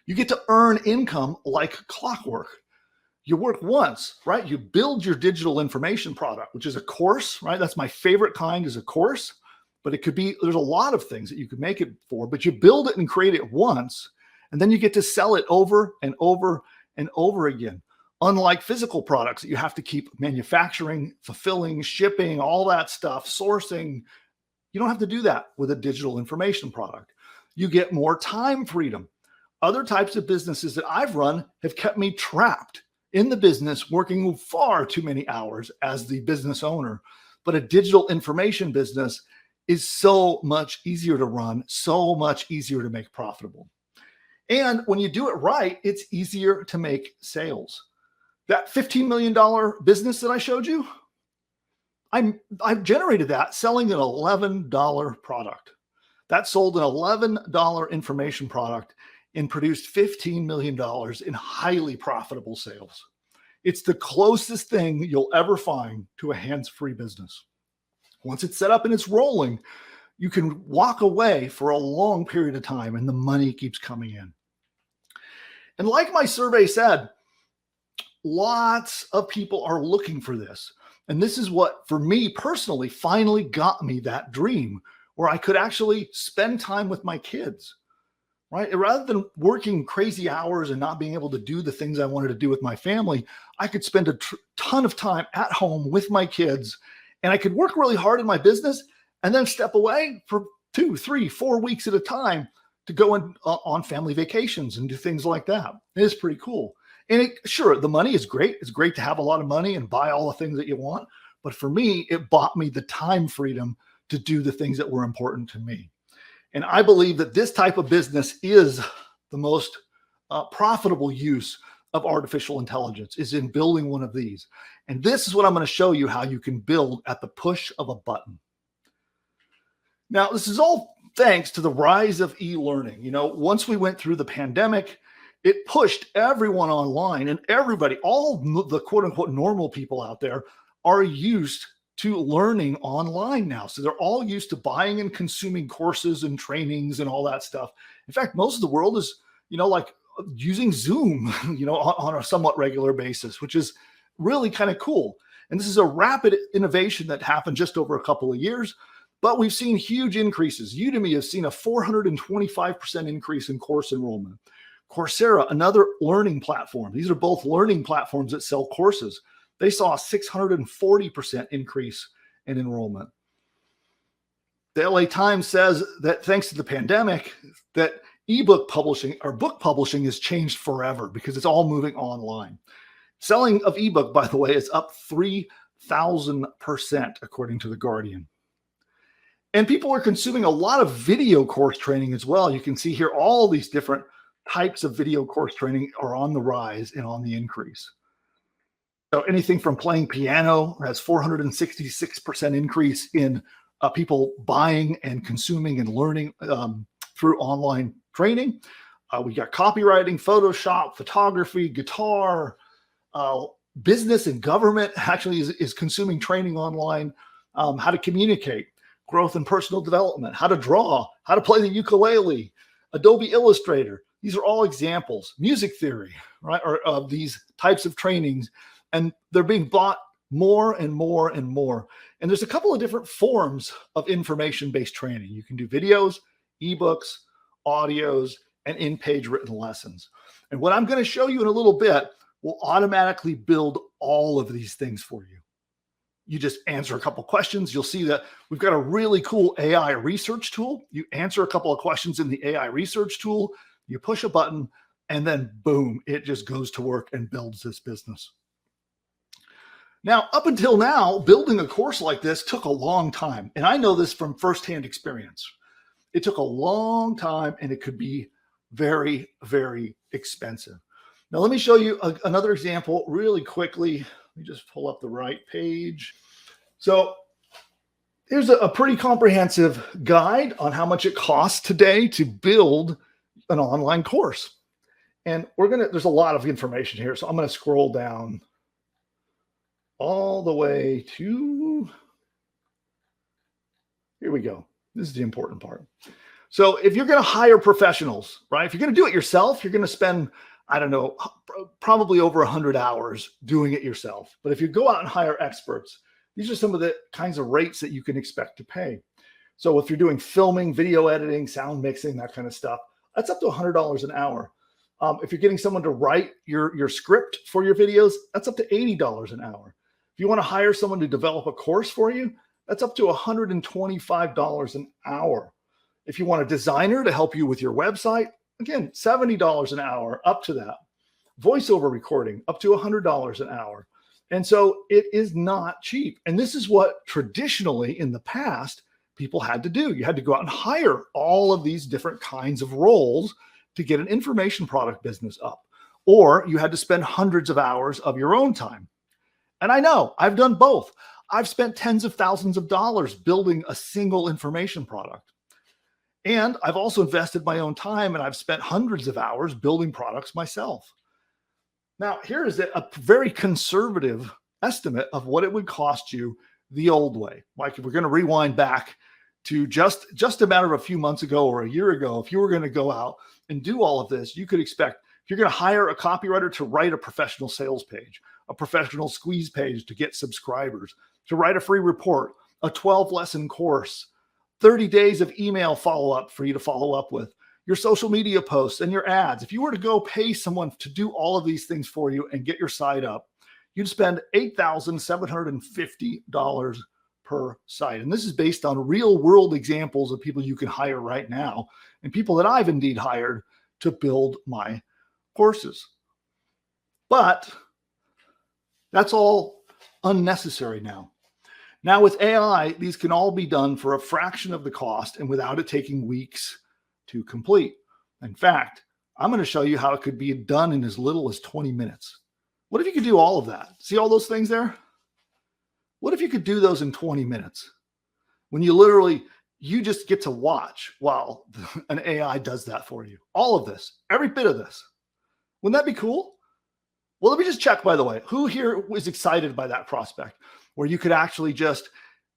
You get to earn income like clockwork. You work once, right? You build your digital information product, which is a course, right? That's my favorite kind, is a course, but it could be, there's a lot of things that you could make it for, but you build it and create it once, and then you get to sell it over and over and over again. Unlike physical products that you have to keep manufacturing, fulfilling, shipping, all that stuff, sourcing, you don't have to do that with a digital information product. You get more time freedom. Other types of businesses that I've run have kept me trapped in the business, working far too many hours as the business owner. But a digital information business is so much easier to run, so much easier to make profitable. And when you do it right, it's easier to make sales. That $15 million business that I showed you, I've generated that selling an $11 product. That sold an $11 information product and produced $15 million in highly profitable sales. It's the closest thing you'll ever find to a hands-free business. Once it's set up and it's rolling, you can walk away for a long period of time and the money keeps coming in. And like my survey said, lots of people are looking for this. And this is what, for me personally, finally got me that dream where I could actually spend time with my kids, right? Rather than working crazy hours and not being able to do the things I wanted to do with my family, I could spend a ton of time at home with my kids, and I could work really hard in my business and then step away for 2, 3, 4 weeks at a time to go on family vacations and do things like that. It is pretty cool. And sure, the money is great. It's great to have a lot of money and buy all the things that you want. But for me, it bought me the time freedom to do the things that were important to me. And I believe that this type of business is the most profitable use of artificial intelligence, is in building one of these. And this is what I'm going to show you how you can build at the push of a button. Now, this is all thanks to the rise of e-learning. You know, once we went through the pandemic, it pushed everyone online, and everybody, all the quote unquote normal people out there, are used to learning online now. So they're all used to buying and consuming courses and trainings and all that stuff. In fact, most of the world is, you know, like using Zoom, you know, on a somewhat regular basis, which is really kind of cool. And this is a rapid innovation that happened just over a couple of years, but we've seen huge increases. Udemy has seen a 425% increase in course enrollment. Coursera, another learning platform. These are both learning platforms that sell courses. They saw a 640% increase in enrollment. The LA Times says that thanks to the pandemic, that ebook publishing or book publishing has changed forever because it's all moving online. Selling of ebook, by the way, is up 3,000%, according to The Guardian. And people are consuming a lot of video course training as well. You can see here all these different types of video course training are on the rise and on the increase. So anything from playing piano has 466% increase in people buying and consuming and learning through online training. We got copywriting, Photoshop, photography, guitar, business and government actually is consuming training online, how to communicate, growth and personal development, how to draw, how to play the ukulele, Adobe Illustrator. These are all examples. Music theory, right, or of these types of trainings, and they're being bought more and more and more. And there's a couple of different forms of information-based training. You can do videos, ebooks, audios, and in-page written lessons. And what I'm going to show you in a little bit will automatically build all of these things for you. You just answer a couple questions. You'll see that we've got a really cool AI research tool. You answer a couple of questions in the AI research tool, you push a button, and then boom, it just goes to work and builds this business. Now, up until now, building a course like this took a long time. And I know this from firsthand experience. It took a long time, and it could be very, very expensive. Now, let me show you another example really quickly. Let me just pull up the right page. So here's a pretty comprehensive guide on how much it costs today to build an online course. And there's a lot of information here. So I'm going to scroll down all the way to, here we go. This is the important part. So if you're going to hire professionals, right? If you're going to do it yourself, you're going to spend, I don't know, probably over 100 hours doing it yourself. But if you go out and hire experts, these are some of the kinds of rates that you can expect to pay. So if you're doing filming, video editing, sound mixing, that kind of stuff, that's up to $100 an hour. If you're getting someone to write your script for your videos, that's up to $80 an hour. If you want to hire someone to develop a course for you, that's up to $125 an hour. If you want a designer to help you with your website, again, $70 an hour, up to that. Voiceover recording, up to $100 an hour. And so it is not cheap. And this is what traditionally in the past people had to do. You had to go out and hire all of these different kinds of roles to get an information product business up, or you had to spend hundreds of hours of your own time. And I know I've done both. I've spent tens of thousands of dollars building a single information product. And I've also invested my own time, and I've spent hundreds of hours building products myself. Now, here is a very conservative estimate of what it would cost you the old way. Like if we're going to rewind back to just a matter of a few months ago or a year ago, if you were going to go out and do all of this, you could expect, if you're going to hire a copywriter to write a professional sales page, a professional squeeze page to get subscribers, to write a free report, a 12-lesson course, 30 days of email follow-up for you to follow up with, your social media posts and your ads. If you were to go pay someone to do all of these things for you and get your site up, you'd spend $8,750 per site. And this is based on real world examples of people you can hire right now and people that I've indeed hired to build my courses. But that's all unnecessary now. Now with AI, these can all be done for a fraction of the cost and without it taking weeks to complete. In fact, I'm going to show you how it could be done in as little as 20 minutes. What if you could do all of that? See all those things there? What if you could do those in 20 minutes? When you just get to watch while an AI does that for you. All of this, every bit of this. Wouldn't that be cool? Well, let me just check, by the way, who here was excited by that prospect where you could actually just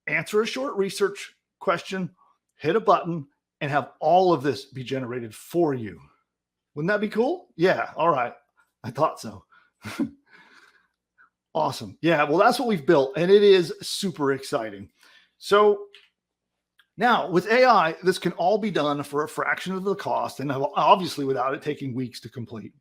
answer a short research question, hit a button, and have all of this be generated for you. Wouldn't that be cool? Yeah. All right. I thought so. Awesome. Yeah. Well, that's what we've built, and it is super exciting. So now with AI, this can all be done for a fraction of the cost and obviously without it taking weeks to complete.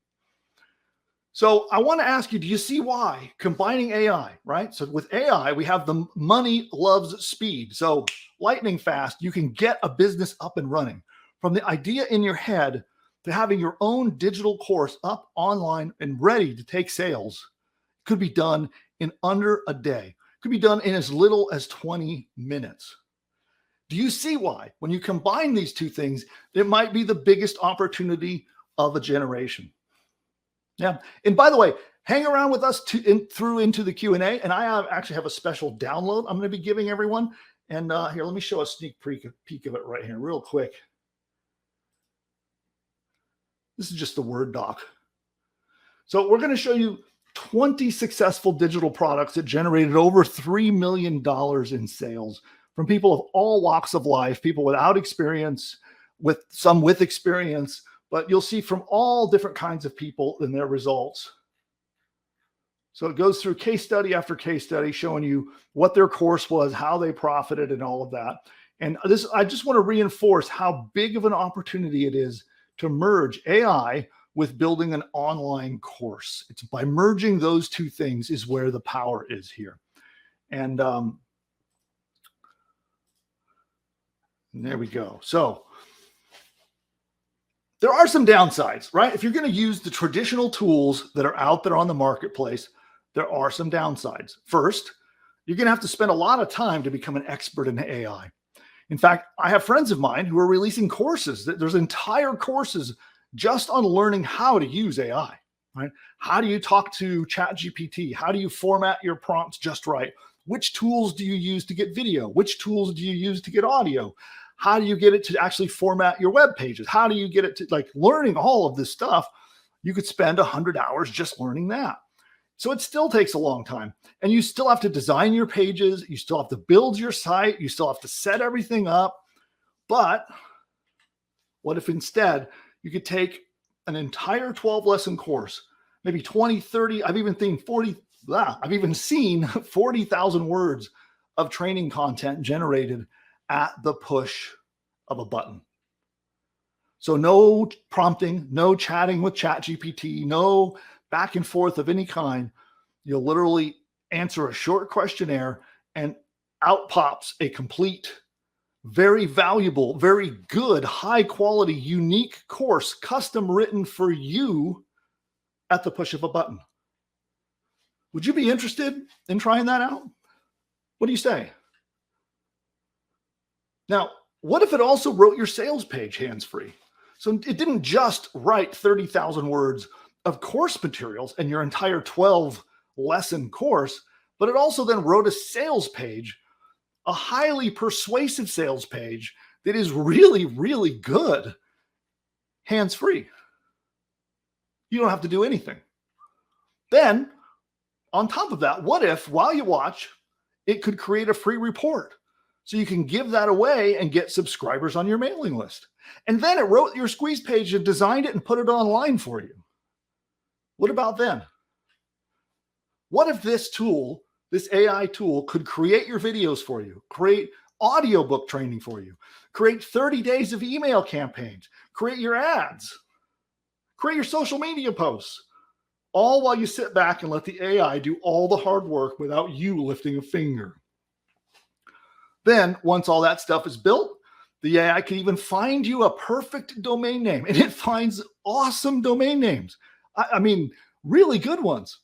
So I want to ask you, do you see why combining AI, right? So with AI, we have the money loves speed. So lightning fast, you can get a business up and running from the idea in your head to having your own digital course up online and ready to take sales. Could be done in under a day. Could be done in as little as 20 minutes. Do you see why? When you combine these two things, it might be the biggest opportunity of a generation. Yeah. And by the way, hang around with us through into the Q&A. And I actually have a special download I'm going to be giving everyone. And here, let me show a sneak peek of it right here real quick. This is just the Word doc. So we're going to show you 20 successful digital products that generated over $3 million in sales from people of all walks of life, people without experience, with some with experience, but you'll see from all different kinds of people in their results. So it goes through case study after case study, showing you what their course was, how they profited, and all of that. And this, I just want to reinforce how big of an opportunity it is to merge AI with building an online course. It's by merging those two things is where the power is here. And there we go. So there are some downsides, right? If you're going to use the traditional tools that are out there on the marketplace, there are some downsides. First, you're going to have to spend a lot of time to become an expert in AI. In fact, I have friends of mine who are releasing courses. There's entire courses just on learning how to use AI, right? How do you talk to ChatGPT? How do you format your prompts just right? Which tools do you use to get video? Which tools do you use to get audio? How do you get it to actually format your web pages? How do you get it to, like, learning all of this stuff? You could spend 100 hours just learning that. So it still takes a long time. And you still have to design your pages. You still have to build your site. You still have to set everything up. But what if instead you could take an entire 12-lesson course, maybe 20, 30, I've even seen 40,000 words of training content generated at the push of a button. So no prompting, no chatting with ChatGPT, no back and forth of any kind. You'll literally answer a short questionnaire and out pops a complete, very valuable, very good, high quality, unique course, custom written for you at the push of a button. Would you be interested in trying that out? What do you say? Now, what if it also wrote your sales page hands-free? So it didn't just write 30,000 words of course materials and your entire 12-lesson course, but it also then wrote a sales page, a highly persuasive sales page that is really, really good, hands-free. You don't have to do anything. Then, on top of that, what if, while you watch, it could create a free report? So you can give that away and get subscribers on your mailing list. And then it wrote your squeeze page and designed it and put it online for you. What about then? What if this tool, this AI tool, could create your videos for you, create audiobook training for you, create 30 days of email campaigns, create your ads, create your social media posts, all while you sit back and let the AI do all the hard work without you lifting a finger. Then once all that stuff is built, the AI can even find you a perfect domain name, and it finds awesome domain names. I mean, really good ones.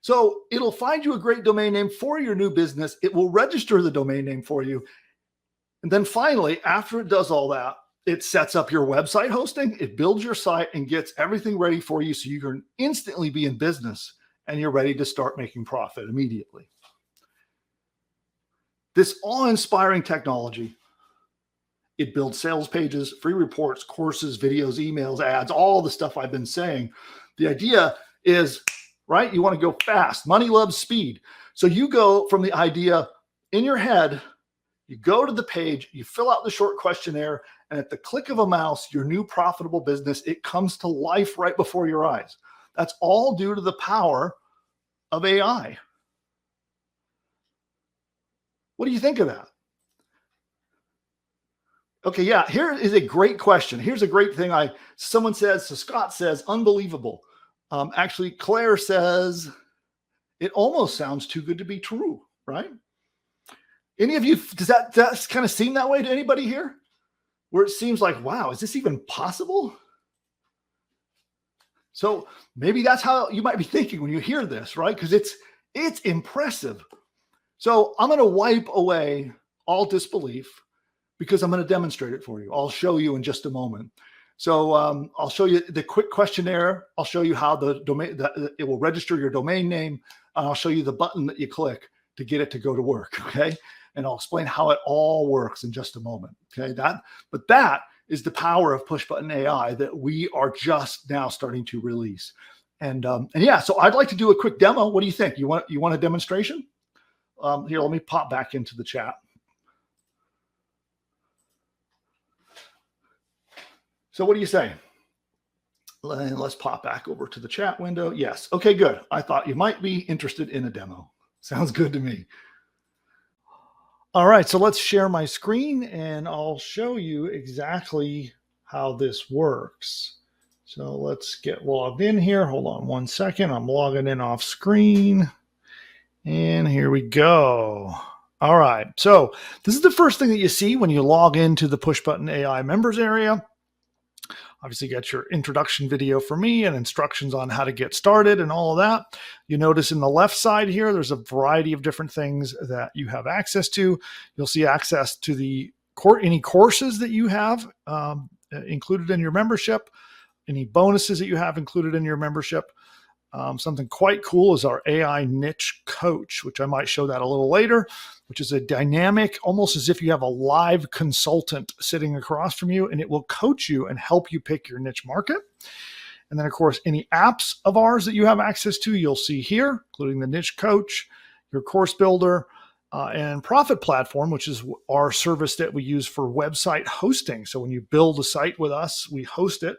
So it'll find you a great domain name for your new business. It will register the domain name for you. And then finally, after it does all that, it sets up your website hosting, it builds your site and gets everything ready for you so you can instantly be in business and you're ready to start making profit immediately. This awe-inspiring technology, it builds sales pages, free reports, courses, videos, emails, ads, all the stuff I've been saying. The idea is, right, you want to go fast. Money loves speed. So you go from the idea in your head, you go to the page, you fill out the short questionnaire, and at the click of a mouse, your new profitable business, it comes to life right before your eyes. That's all due to the power of AI. What do you think of that? Okay, yeah, here is a great question. Here's a great thing. Someone says, so Scott says, unbelievable. Actually, Claire says, it almost sounds too good to be true, right? Any of you, does that kind of seem that way to anybody here? Where it seems like, wow, is this even possible? So maybe that's how you might be thinking when you hear this, right? Because it's impressive. So I'm going to wipe away all disbelief because I'm going to demonstrate it for you. I'll show you in just a moment. So I'll show you the quick questionnaire. I'll show you how the domain, it will register your domain name. And I'll show you the button that you click to get it to go to work, okay? And I'll explain how it all works in just a moment, okay? But that is the power of Pushbutton AI that we are just now starting to release. And yeah, so I'd like to do a quick demo. What do you think? You want a demonstration? Here, let me pop back into the chat. So what do you say? Let's pop back over to the chat window. Yes. Okay, good. I thought you might be interested in a demo. Sounds good to me. All right, so let's share my screen and I'll show you exactly how this works. So let's get logged in here. Hold on one second. I'm logging in off screen. And here we go. All right, so this is the first thing that you see when you log into the Pushbutton AI members area. Obviously, you got your introduction video for me and instructions on how to get started and all of that. You notice in the left side here, there's a variety of different things that you have access to. You'll see access to any courses that you have included in your membership, any bonuses that you have included in your membership. Something quite cool is our AI niche coach, which I might show that a little later, which is a dynamic, almost as if you have a live consultant sitting across from you, and it will coach you and help you pick your niche market. And then, of course, any apps of ours that you have access to, you'll see here, including the niche coach, your course builder, and profit platform, which is our service that we use for website hosting. So when you build a site with us, we host it.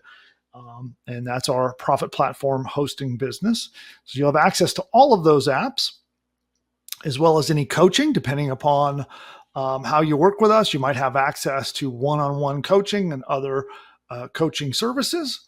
And that's our profit platform hosting business. So you'll have access to all of those apps, as well as any coaching, depending upon how you work with us. You might have access to one-on-one coaching and other coaching services.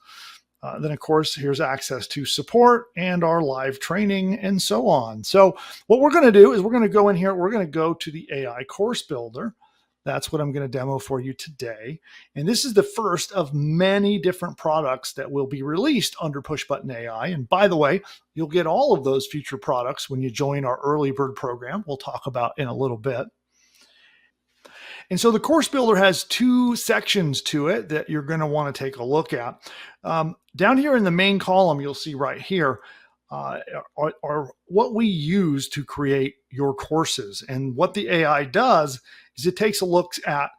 Then, of course, here's access to support and our live training and so on. So what we're going to do is we're going to go in here. We're going to go to the AI course builder. That's what I'm going to demo for you today. And this is the first of many different products that will be released under Pushbutton AI. And by the way, you'll get all of those future products when you join our early bird program. We'll talk about in a little bit. And so the course builder has two sections to it that you're going to want to take a look at. Down here in the main column, you'll see right here, are what we use to create your courses. And what the AI does is it takes a look at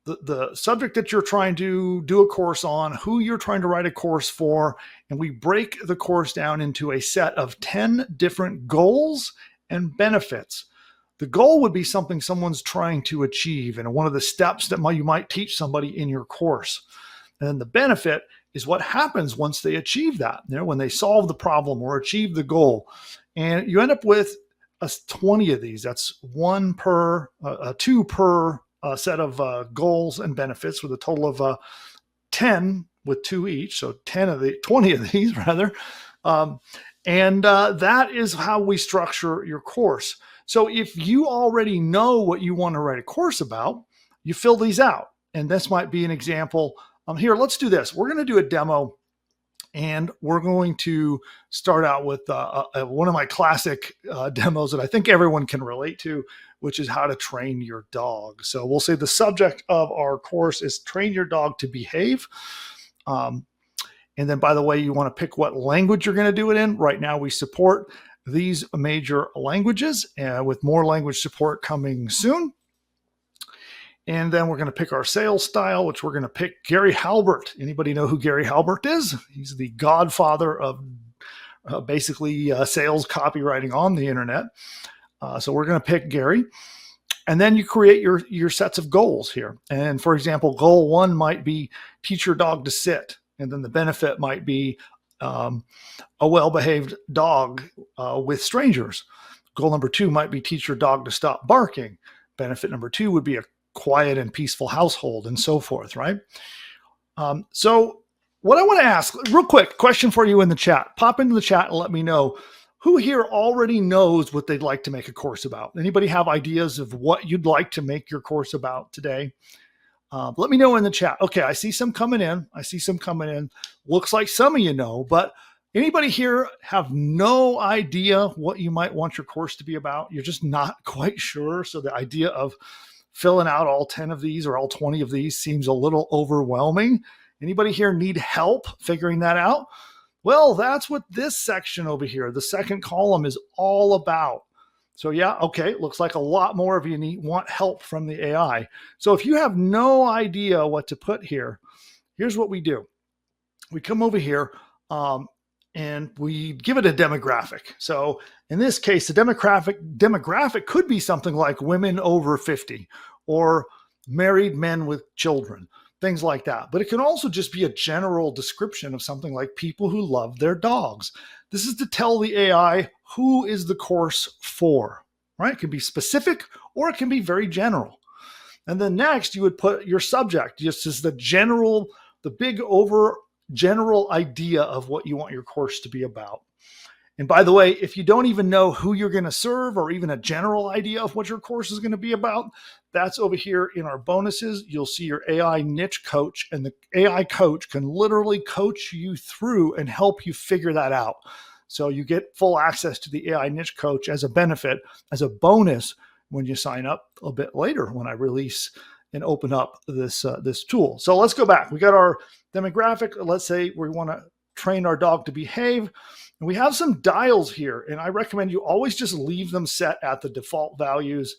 the subject that you're trying to do a course on, who you're trying to write a course for, and we break the course down into a set of 10 different goals and benefits. The goal would be something someone's trying to achieve, and one of the steps that you might teach somebody in your course. And then the benefit is what happens once they achieve that, when they solve the problem or achieve the goal. And you end up with 20 of these. That's two per set of goals and benefits, with a total of 10 with 2 each. So 20 of these rather. That is how we structure your course. So if you already know what you want to write a course about, you fill these out. And this might be an example. Here, let's do this. We're going to do a demo, and we're going to start out with one of my classic demos that I think everyone can relate to, which is how to train your dog. So we'll say the subject of our course is train your dog to behave. And then, by the way, you want to pick what language you're going to do it in. Right now, we support these major languages, with more language support coming soon. And then we're going to pick our sales style, which we're going to pick Gary Halbert. Anybody know who Gary Halbert is? He's the godfather of basically sales copywriting on the internet. So we're going to pick Gary. And then you create your sets of goals here. And for example, goal 1 might be teach your dog to sit. And then the benefit might be a well-behaved dog with strangers. Goal number 2 might be teach your dog to stop barking. Benefit number 2 would be a quiet and peaceful household, and so forth, right? So what I want to ask, real quick, question for you in the chat. Pop into the chat and let me know who here already knows what they'd like to make a course about. Anybody have ideas of what you'd like to make your course about today? Let me know in the chat. Okay, I see some coming in. Looks like some of you know, but anybody here have no idea what you might want your course to be about? You're just not quite sure. So the idea of filling out all 10 of these or all 20 of these seems a little overwhelming. Anybody here need help figuring that out? Well, that's what this section over here, the second column, is all about. So yeah, okay, looks like a lot more of you want help from the AI. So if you have no idea what to put here, here's what we do. We come over here and we give it a demographic. So in this case, the demographic could be something like women over 50 or married men with children, things like that. But it can also just be a general description of something like people who love their dogs. This is to tell the AI who is the course for, right? It can be specific or it can be very general. And then next you would put your subject, just as the big general idea of what you want your course to be about. And by the way, if you don't even know who you're going to serve or even a general idea of what your course is going to be about, that's over here in our bonuses. You'll see your AI niche coach, and the AI coach can literally coach you through and help you figure that out. So you get full access to the AI niche coach as a benefit, as a bonus when you sign up a bit later when I release and open up this tool. So let's go back. We got our demographic. Let's say we want to train our dog to behave. And we have some dials here, and I recommend you always just leave them set at the default values.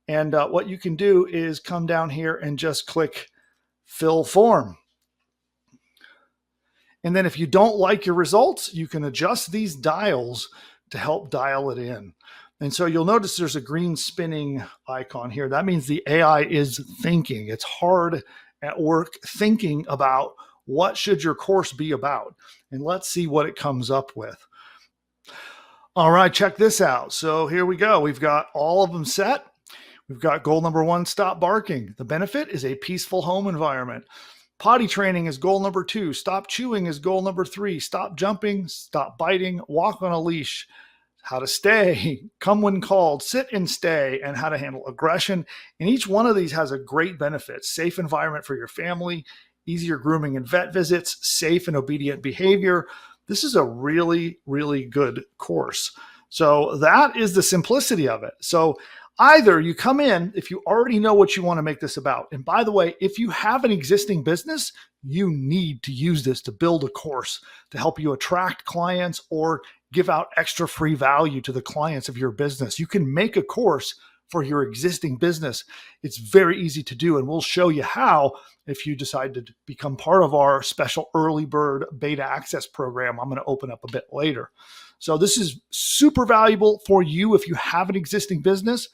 And what you can do is come down here and just click fill form. And then if you don't like your results, you can adjust these dials to help dial it in. And so you'll notice there's a green spinning icon here. That means the AI is thinking. It's hard at work thinking about what should your course be about. And let's see what it comes up with. All right, check this out. So here we go. We've got all of them set. We've got goal number 1, stop barking. The benefit is a peaceful home environment. Potty training is goal number 2. Stop chewing is goal number 3. Stop jumping, stop biting, walk on a leash. How to stay, come when called, sit and stay, and how to handle aggression. And each one of these has a great benefit. Safe environment for your family, easier grooming and vet visits, safe and obedient behavior. This is a really, really good course. So that is the simplicity of it. So either you come in if you already know what you want to make this about. And by the way, if you have an existing business, you need to use this to build a course to help you attract clients or give out extra free value to the clients of your business. You can make a course for your existing business. It's very easy to do, and we'll show you how if you decide to become part of our special early bird beta access program I'm going to open up a bit later. So this is super valuable for you if you have an existing business.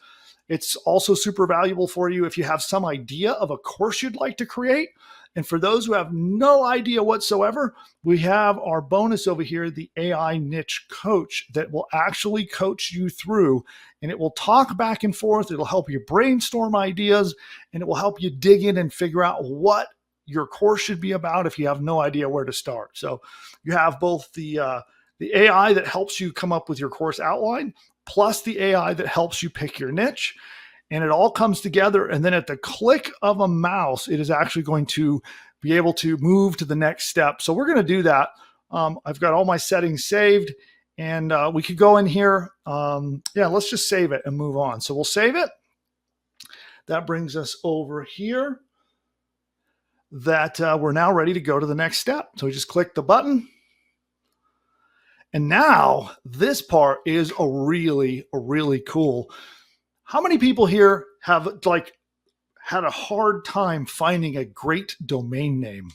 It's also super valuable for you if you have some idea of a course you'd like to create. And for those who have no idea whatsoever, we have our bonus over here, the AI Niche Coach, that will actually coach you through, and it will talk back and forth. It'll help you brainstorm ideas, and it will help you dig in and figure out what your course should be about if you have no idea where to start. So you have both the AI that helps you come up with your course outline, plus the AI that helps you pick your niche. And it all comes together. And then at the click of a mouse, it is actually going to be able to move to the next step. So we're going to do that. I've got all my settings saved, and we could go in here. Yeah, let's just save it and move on. So we'll save it. That brings us over here that we're now ready to go to the next step. So we just click the button. And now this part is really cool. How many people here have had a hard time finding a great domain name?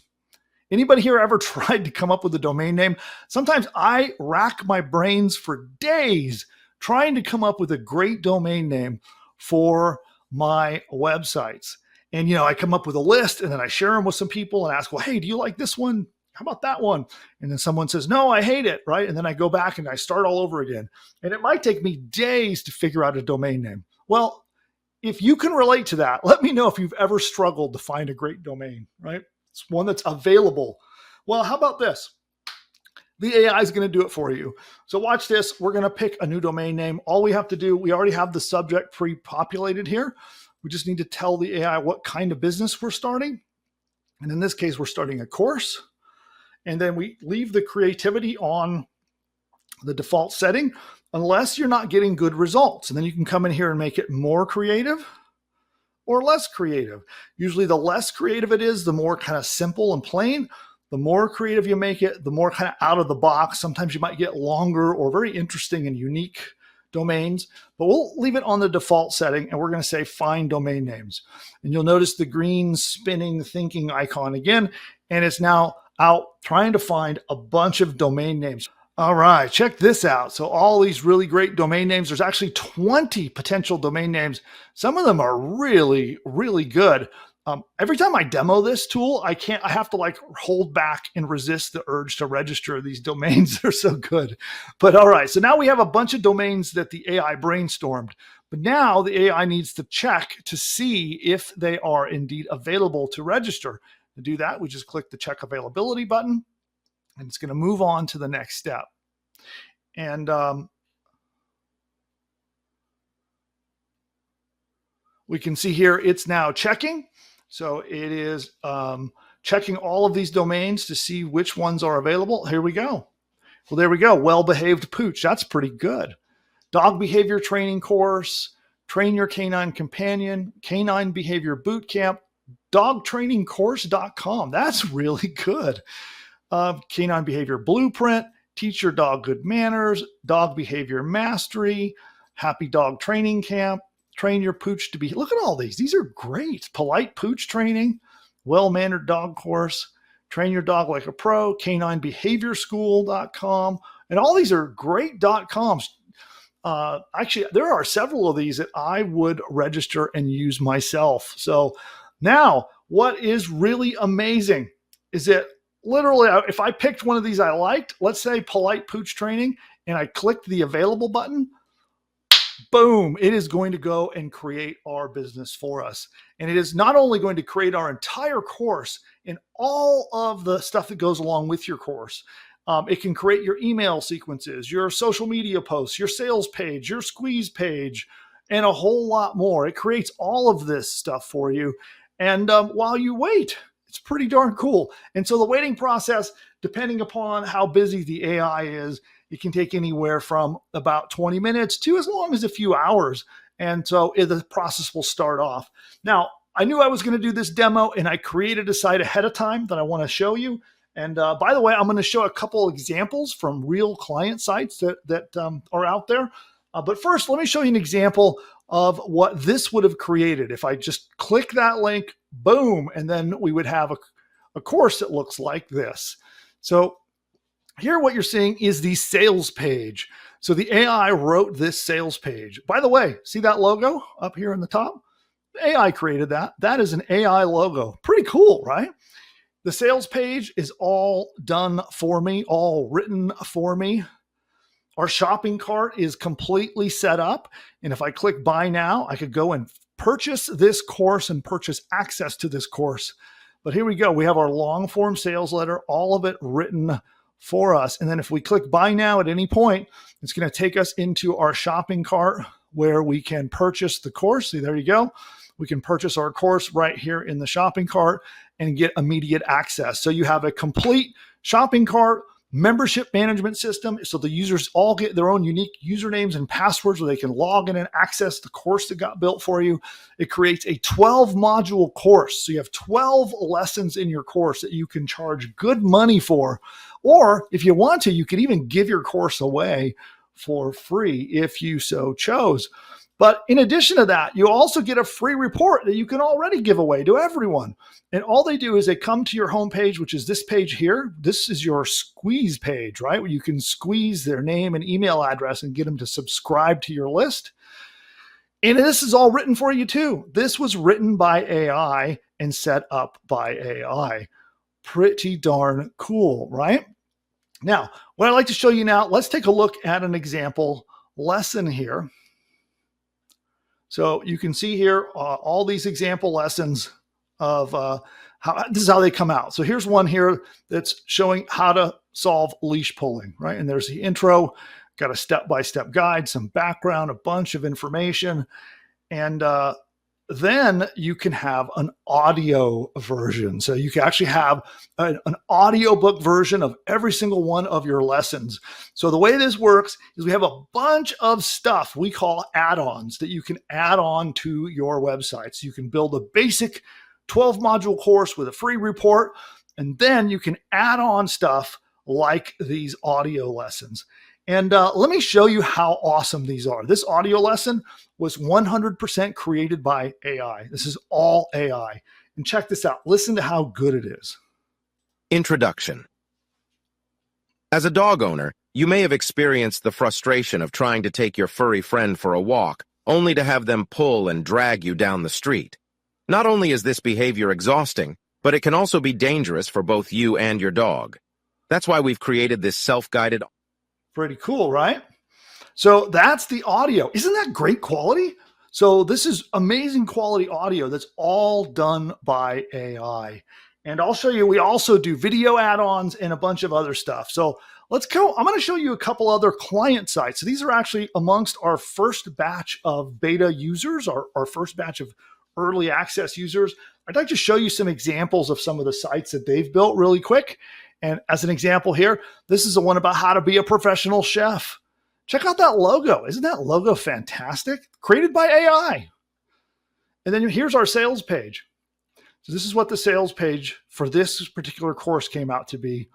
Anybody here ever tried to come up with a domain name? Sometimes I rack my brains for days trying to come up with a great domain name for my websites. And, I come up with a list, and then I share them with some people and ask, well, hey, do you like this one? How about that one? And then someone says, no, I hate it, right? And then I go back and I start all over again. And it might take me days to figure out a domain name. Well, if you can relate to that, let me know if you've ever struggled to find a great domain, right? It's one that's available. Well, how about this? The AI is going to do it for you. So watch this. We're going to pick a new domain name. All we have to do, we already have the subject pre-populated here. We just need to tell the AI what kind of business we're starting. And in this case, we're starting a course. And then we leave the creativity on the default setting unless you're not getting good results. And then you can come in here and make it more creative or less creative. Usually the less creative it is, the more kind of simple and plain. The more creative you make it, the more kind of out of the box. Sometimes you might get longer or very interesting and unique domains, but we'll leave it on the default setting, and we're going to say find domain names. And you'll notice the green spinning thinking icon again, and it's now out trying to find a bunch of domain names. All right, check this out. So all these really great domain names, there's actually 20 potential domain names. Some of them are really good. Every time I demo this tool, I have to hold back and resist the urge to register these domains. They're so good. But all right, so now we have a bunch of domains that the AI brainstormed. But now the AI needs to check to see if they are indeed available to register. To do that, we just click the check availability button, and it's going to move on to the next step. And we can see here it's now checking. So it is checking all of these domains to see which ones are available. Here we go. Well, there we go. Well-behaved pooch. That's pretty good. Dog behavior training course, train your canine companion, canine behavior boot camp, dogtrainingcourse.com. That's really good. Canine behavior blueprint, teach your dog good manners, dog behavior mastery, happy dog training camp, train your pooch to be, look at all these. These are great. Polite pooch training, well-mannered dog course, train your dog like a pro, caninebehaviorschool.com. And all these are great .coms. Actually, there are several of these that I would register and use myself. So now what is really amazing is that literally, if I picked one of these I liked, let's say polite pooch training, and I clicked the available button, boom, it is going to go and create our business for us. And it is not only going to create our entire course and all of the stuff that goes along with your course. It can create your email sequences, your social media posts, your sales page, your squeeze page, and a whole lot more. It creates all of this stuff for you. And while you wait, it's pretty darn cool. And so the waiting process, depending upon how busy the AI is, it can take anywhere from about 20 minutes to as long as a few hours. And so the process will start off. Now, I knew I was going to do this demo, and I created a site ahead of time that I want to show you. And by the way, I'm going to show a couple examples from real client sites that are out there. But first, let me show you an example of what this would have created. If I just click that link, boom, and then we would have a course that looks like this. So here what you're seeing is the sales page. So the AI wrote this sales page. By the way, see that logo up here in the top? The AI created that. That is an AI logo. Pretty cool, right? The sales page is all done for me, all written for me. Our shopping cart is completely set up. And if I click buy now, I could go and purchase this course and purchase access to this course. But here we go. We have our long form sales letter, all of it written for us. And then if we click buy now at any point, it's going to take us into our shopping cart where we can purchase the course. See, there you go. We can purchase our course right here in the shopping cart and get immediate access. So you have a complete shopping cart membership management system. So the users all get their own unique usernames and passwords where they can log in and access the course that got built for you. It creates a 12 module course. So you have 12 lessons in your course that you can charge good money for. Or if you want to, you could even give your course away for free if you so chose. But in addition to that, you also get a free report that you can already give away to everyone. And all they do is they come to your homepage, which is this page here. This is your squeeze page, right? Where you can squeeze their name and email address and get them to subscribe to your list. And this is all written for you too. This was written by AI and set up by AI. Pretty darn cool, right? Now, what I'd like to show you now, let's take a look at an example lesson here. So you can see here all these example lessons of how this is how they come out. So here's one here that's showing how to solve leash pulling, right? And there's the intro, got a step-by-step guide, some background, a bunch of information, and then you can have an audio version. So you can actually have an audiobook version of every single one of your lessons. So the way this works is we have a bunch of stuff we call add-ons that you can add on to your website. So you can build a basic 12 module course with a free report, and then you can add on stuff like these audio lessons. And let me show you how awesome these are. This audio lesson was 100% created by AI. This is all AI. And check this out. Listen to how good it is. Introduction. As a dog owner, you may have experienced the frustration of trying to take your furry friend for a walk, only to have them pull and drag you down the street. Not only is this behavior exhausting, but it can also be dangerous for both you and your dog. That's why we've created this self-guided. Pretty cool, right? So that's the audio. Isn't that great quality? So this is amazing quality audio that's all done by AI. And I'll show you, we also do video add-ons and a bunch of other stuff. So let's go. I'm going to show you a couple other client sites. So these are actually amongst our first batch of beta users, our first batch of early access users. I'd like to show you some examples of some of the sites that they've built really quick. And as an example here, this is the one about how to be a professional chef. Check out that logo. Isn't that logo fantastic? Created by AI. And then here's our sales page. So this is what the sales page for this particular course came out to be.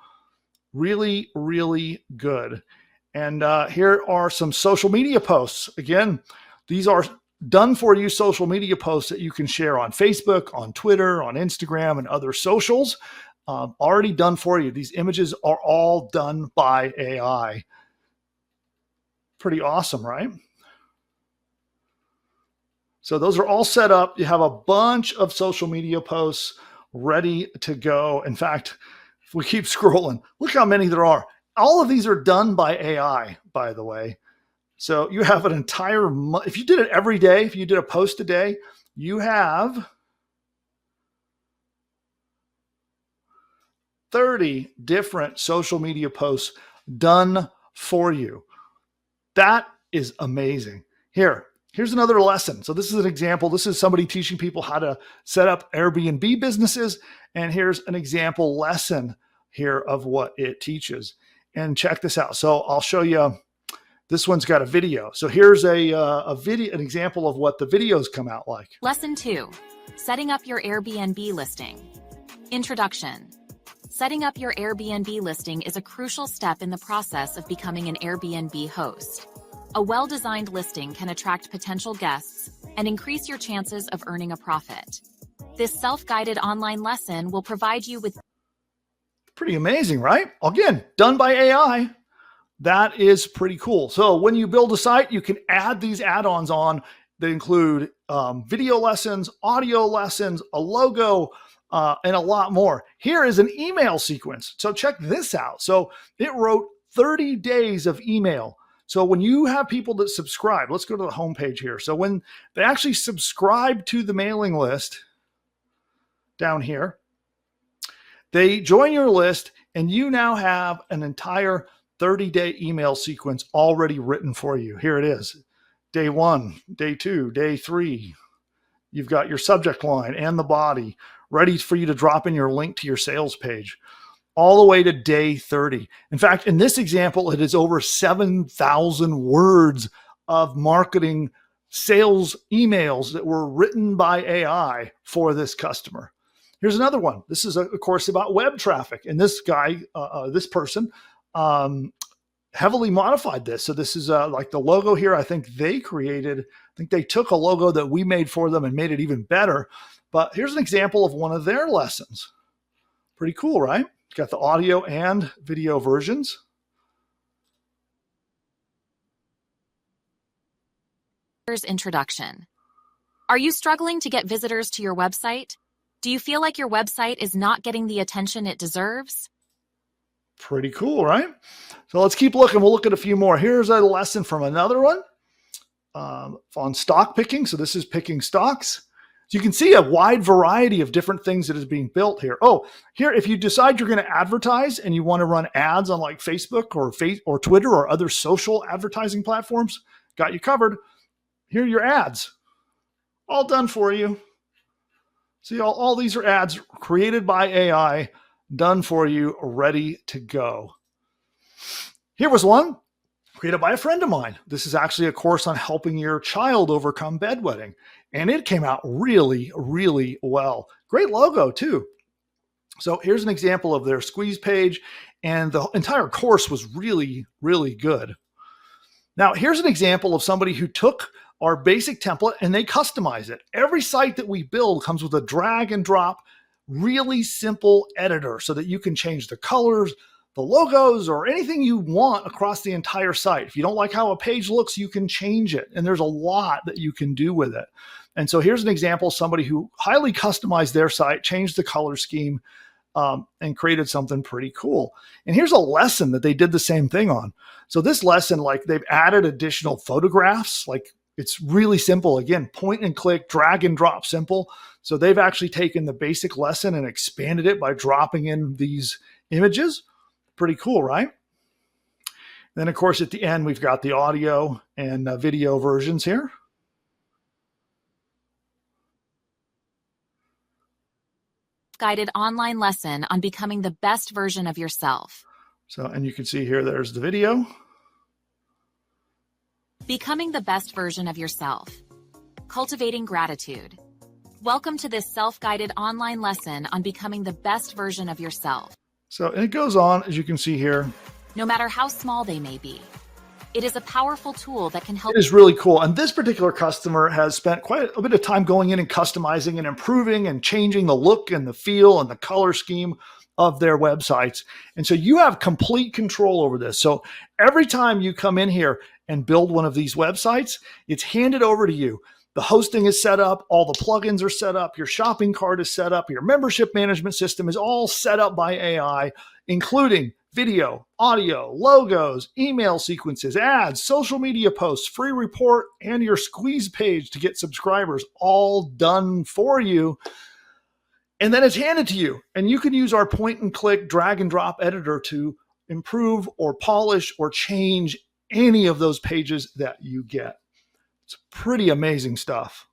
Really, really good. And here are some social media posts. Again, these are done for you social media posts that you can share on Facebook, on Twitter, on Instagram, and other socials. Already done for you. These images are all done by AI. Pretty awesome, right? So those are all set up. You have a bunch of social media posts ready to go. In fact, if we keep scrolling, look how many there are. All of these are done by AI, by the way. So you have an entire month. If you did it every day, if you did a post a day, you have 30 different social media posts done for you. That is amazing. Here's another lesson. So this is an example. This is somebody teaching people how to set up Airbnb businesses. And here's an example lesson here of what it teaches. And check this out. So I'll show you. This one's got a video. So here's a video, an example of what the videos come out like. Lesson 2, setting up your Airbnb listing. Introduction. Setting up your Airbnb listing is a crucial step in the process of becoming an Airbnb host. A well-designed listing can attract potential guests and increase your chances of earning a profit. This self-guided online lesson will provide you with... Pretty amazing, right? Again, done by AI. That is pretty cool. So when you build a site, you can add these add-ons on that include video lessons, audio lessons, a logo, and a lot more. Here is an email sequence. So check this out. So it wrote 30 days of email. So when you have people that subscribe, let's go to the homepage here. So when they actually subscribe to the mailing list down here, they join your list and you now have an entire 30-day email sequence already written for you. Here it is. Day 1, day 2, day 3. You've got your subject line and the body ready for you to drop in your link to your sales page, all the way to day 30. In fact, in this example, it is over 7,000 words of marketing sales emails that were written by AI for this customer. Here's another one. This is a course about web traffic. And this guy, this person, heavily modified this. So this is like the logo here. I think they created, I think they took a logo that we made for them and made it even better. But here's an example of one of their lessons. Pretty cool, right? Got the audio and video versions. Introduction. Are you struggling to get visitors to your website? Do you feel like your website is not getting the attention it deserves? Pretty cool, right? So let's keep looking. We'll look at a few more. Here's a lesson from another one on stock picking. So this is picking stocks. So you can see a wide variety of different things that is being built here. Oh, here, if you decide you're going to advertise and you want to run ads on like Facebook or Twitter or other social advertising platforms, got you covered. Here are your ads, all done for you. See, all these are ads created by AI, done for you, ready to go. Here was one created by a friend of mine. This is actually a course on helping your child overcome bedwetting. And it came out really, really well. Great logo too. So here's an example of their squeeze page, and the entire course was really, really good. Now here's an example of somebody who took our basic template and they customize it. Every site that we build comes with a drag and drop, really simple editor so that you can change the colors, the logos, or anything you want across the entire site. If you don't like how a page looks, you can change it. And there's a lot that you can do with it. And so here's an example of somebody who highly customized their site, changed the color scheme, and created something pretty cool. And here's a lesson that they did the same thing on. So this lesson, like they've added additional photographs, like it's really simple. Again, point and click, drag and drop simple. So they've actually taken the basic lesson and expanded it by dropping in these images. Pretty cool, right? Then of course, at the end, we've got the audio and video versions here. Guided online lesson on becoming the best version of yourself. So, and you can see here, there's the video. Becoming the best version of yourself. Cultivating gratitude. Welcome to this self-guided online lesson on becoming the best version of yourself. So, and it goes on, as you can see here. No matter how small they may be. It is a powerful tool that can help. It is really cool. And this particular customer has spent quite a bit of time going in and customizing and improving and changing the look and the feel and the color scheme of their websites. And so you have complete control over this. So every time you come in here and build one of these websites, it's handed over to you. The hosting is set up, all the plugins are set up, your shopping cart is set up, your membership management system is all set up by AI, including video, audio, logos, email sequences, ads, social media posts, free report, and your squeeze page to get subscribers, all done for you. And then it's handed to you. And you can use our point and click, drag and drop editor to improve or polish or change any of those pages that you get. It's pretty amazing stuff.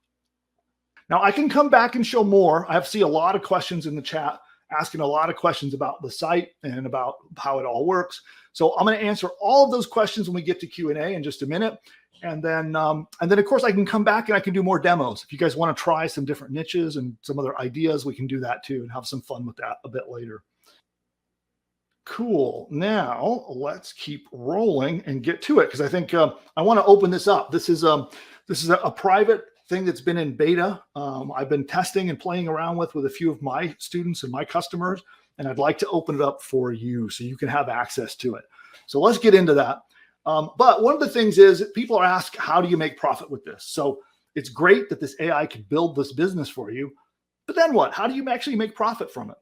Now I can come back and show more. I see a lot of questions in the chat, asking a lot of questions about the site and about how it all works. So I'm going to answer all of those questions when we get to Q&A in just a minute. And then of course I can come back and I can do more demos. If you guys want to try some different niches and some other ideas, we can do that too and have some fun with that a bit later. Cool. Now let's keep rolling and get to it, because I think I want to open this up. This is a private thing that's been in beta. I've been testing and playing around with a few of my students and my customers, and I'd like to open it up for you so you can have access to it. So let's get into that. But one of the things is people are asked, how do you make profit with this? So it's great that this AI can build this business for you. But then what? How do you actually make profit from it?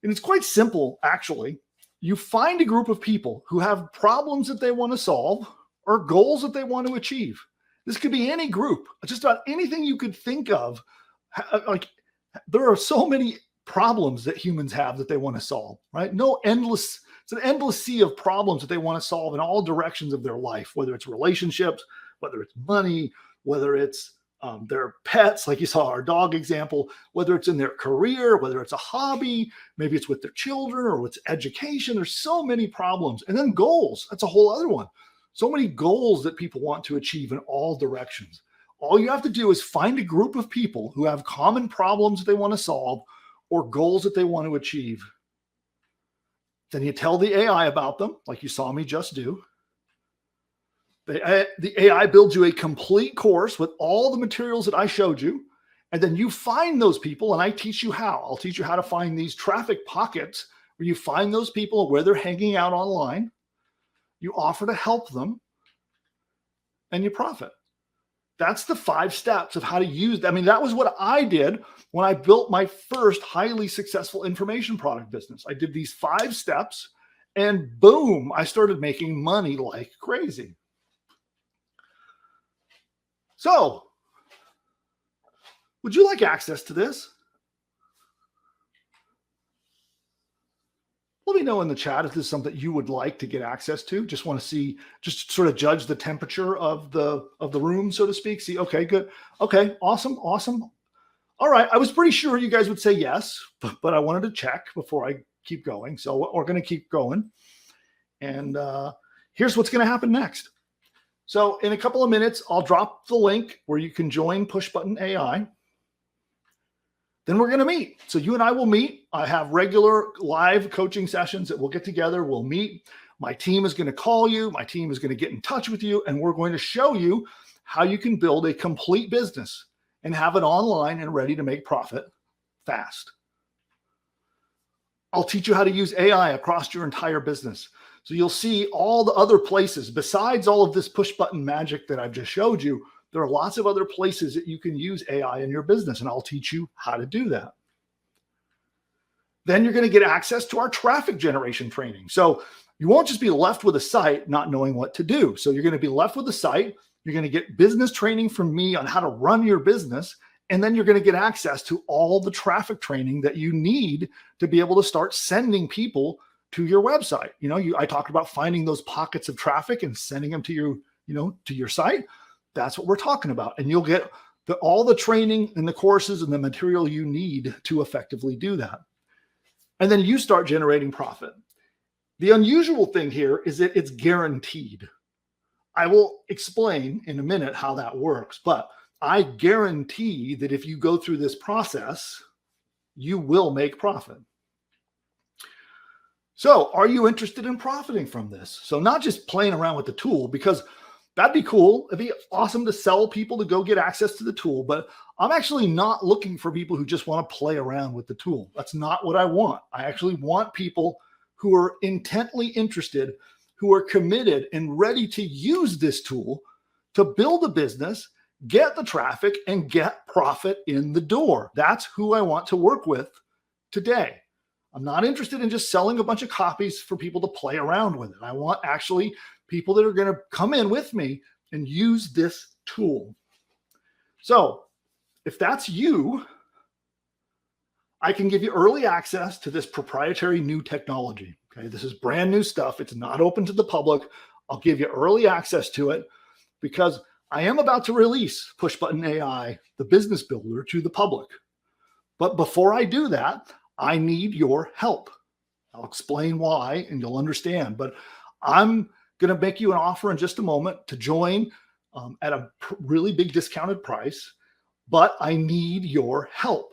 And it's quite simple, actually. You find a group of people who have problems that they want to solve or goals that they want to achieve. This could be any group, just about anything you could think of. Like, there are so many problems that humans have that they want to solve, right? It's an endless sea of problems that they want to solve in all directions of their life, whether it's relationships, whether it's money, whether it's their pets, like you saw our dog example, whether it's in their career, whether it's a hobby, maybe it's with their children or with education. There's so many problems. And then goals, that's a whole other one. So many goals that people want to achieve in all directions. All you have to do is find a group of people who have common problems that they want to solve or goals that they want to achieve. Then you tell the AI about them, like you saw me just do. The AI builds you a complete course with all the materials that I showed you. And then you find those people, and I teach you how. I'll teach you how to find these traffic pockets where you find those people where they're hanging out online. You offer to help them, and you profit. That's the 5 steps of how to use. I mean, that was what I did when I built my first highly successful information product business. I did these 5 steps, and boom, I started making money like crazy. So, would you like access to this? Let me know in the chat if this is something you would like to get access to. Just want to see, just sort of judge the temperature of the room, so to speak. See, okay, good. Okay, awesome. All right, I was pretty sure you guys would say yes, but I wanted to check before I keep going. So we're going to keep going. And here's what's going to happen next. So in a couple of minutes, I'll drop the link where you can join Pushbuttonai. Then we're going to meet. So you and I will meet. I have regular live coaching sessions that we'll get together. We'll meet. My team is going to call you. My team is going to get in touch with you. And we're going to show you how you can build a complete business and have it online and ready to make profit fast. I'll teach you how to use AI across your entire business. So you'll see all the other places besides all of this push button magic that I've just showed you. There are lots of other places that you can use AI in your business, and I'll teach you how to do that. Then you're going to get access to our traffic generation training. So you won't just be left with a site not knowing what to do. So you're going to be left with a site. You're going to get business training from me on how to run your business. And then you're going to get access to all the traffic training that you need to be able to start sending people to your website. I talked about finding those pockets of traffic and sending them to your site. That's what we're talking about. And you'll get all the training and the courses and the material you need to effectively do that. And then you start generating profit. The unusual thing here is that it's guaranteed. I will explain in a minute how that works, but I guarantee that if you go through this process, you will make profit. So are you interested in profiting from this? So not just playing around with the tool, because that'd be cool. It'd be awesome to sell people to go get access to the tool, but I'm actually not looking for people who just want to play around with the tool. That's not what I want. I actually want people who are intently interested, who are committed and ready to use this tool to build a business, get the traffic, and get profit in the door. That's who I want to work with today. I'm not interested in just selling a bunch of copies for people to play around with it. I want actually people that are going to come in with me and use this tool. So if that's you, I can give you early access to this proprietary new technology. Okay, this is brand new stuff. It's not open to the public. I'll give you early access to it because I am about to release Pushbuttonai, the business builder, to the public. But before I do that, I need your help. I'll explain why and you'll understand. But I'm going to make you an offer in just a moment to join at a really big discounted price. But I need your help.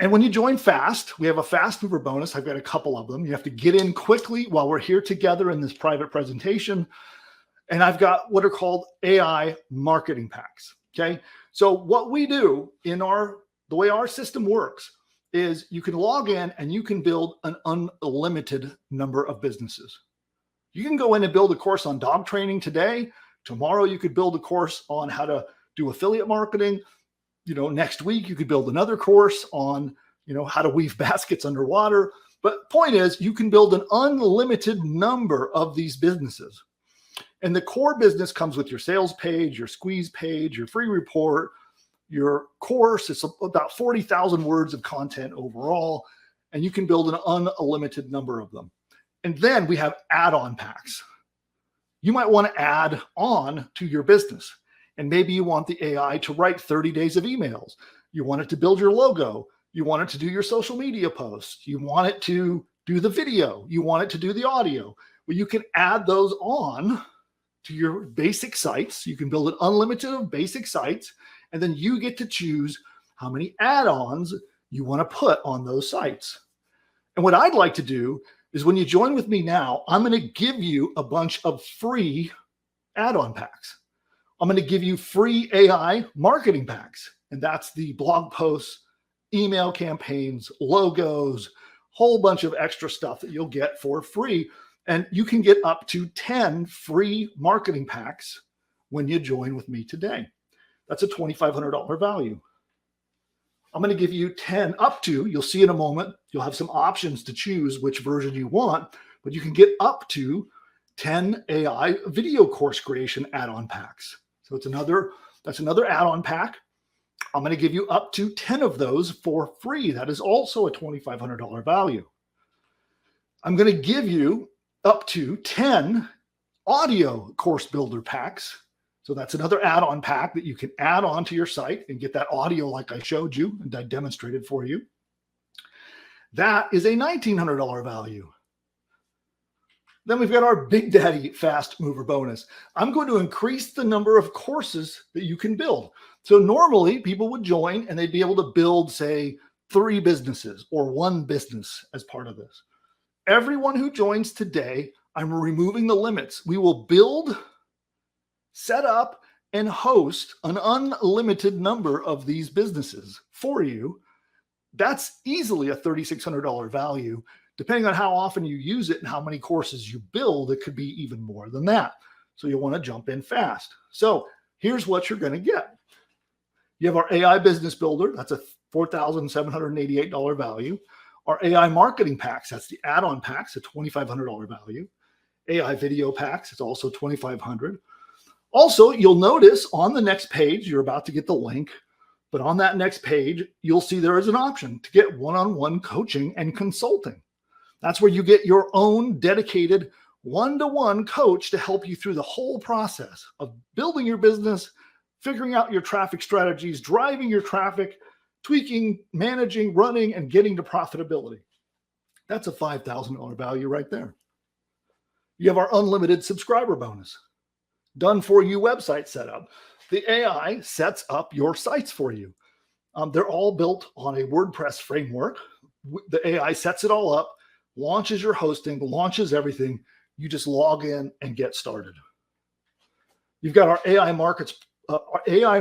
And when you join fast, we have a fast mover bonus. I've got a couple of them. You have to get in quickly while we're here together in this private presentation. And I've got what are called AI marketing packs. Okay. So what we do in the way our system works is you can log in and you can build an unlimited number of businesses. You can go in and build a course on dog training today. Tomorrow, you could build a course on how to do affiliate marketing. next week you could build another course on, how to weave baskets underwater. But point is, you can build an unlimited number of these businesses. And the core business comes with your sales page, your squeeze page, your free report, your course. It's about 40,000 words of content overall, and you can build an unlimited number of them. And then we have add-on packs. You might want to add on to your business. And maybe you want the AI to write 30 days of emails. You want it to build your logo. You want it to do your social media posts. You want it to do the video. You want it to do the audio. Well, you can add those on to your basic sites. You can build an unlimited of basic sites, and then you get to choose how many add-ons you want to put on those sites. And what I'd like to do is, when you join with me now, I'm going to give you a bunch of free add-on packs. I'm going to give you free AI marketing packs. And that's the blog posts, email campaigns, logos, whole bunch of extra stuff that you'll get for free. And you can get up to 10 free marketing packs when you join with me today. That's a $2,500 value. I'm going to give you 10 up to, you'll see in a moment, you'll have some options to choose which version you want, but you can get up to 10 AI video course creation add-on packs. So that's another add-on pack. I'm going to give you up to 10 of those for free. That is also a $2,500 value. I'm going to give you up to 10 audio course builder packs. So that's another add-on pack that you can add on to your site and get that audio like I showed you and I demonstrated for you. That is a $1,900 value. Then we've got our Big Daddy Fast Mover bonus. I'm going to increase the number of courses that you can build. So normally people would join and they'd be able to build, say, 3 businesses or 1 business as part of this. Everyone who joins today, I'm removing the limits. We will build, set up, and host an unlimited number of these businesses for you. That's easily a $3,600 value. Depending on how often you use it and how many courses you build, it could be even more than that. So you'll want to jump in fast. So here's what you're going to get. You have our AI Business Builder. That's a $4,788 value. Our AI Marketing Packs, that's the add-on packs, a $2,500 value. AI Video Packs, it's also $2,500. Also, you'll notice on the next page, you're about to get the link, but on that next page, you'll see there is an option to get one-on-one coaching and consulting. That's where you get your own dedicated one-to-one coach to help you through the whole process of building your business, figuring out your traffic strategies, driving your traffic, tweaking, managing, running, and getting to profitability. That's a $5,000 value right there. You have our unlimited subscriber bonus. Done for you website setup. The AI sets up your sites for you. They're all built on a WordPress framework. The AI sets it all up, launches your hosting, launches everything. You just log in and get started. You've got our AI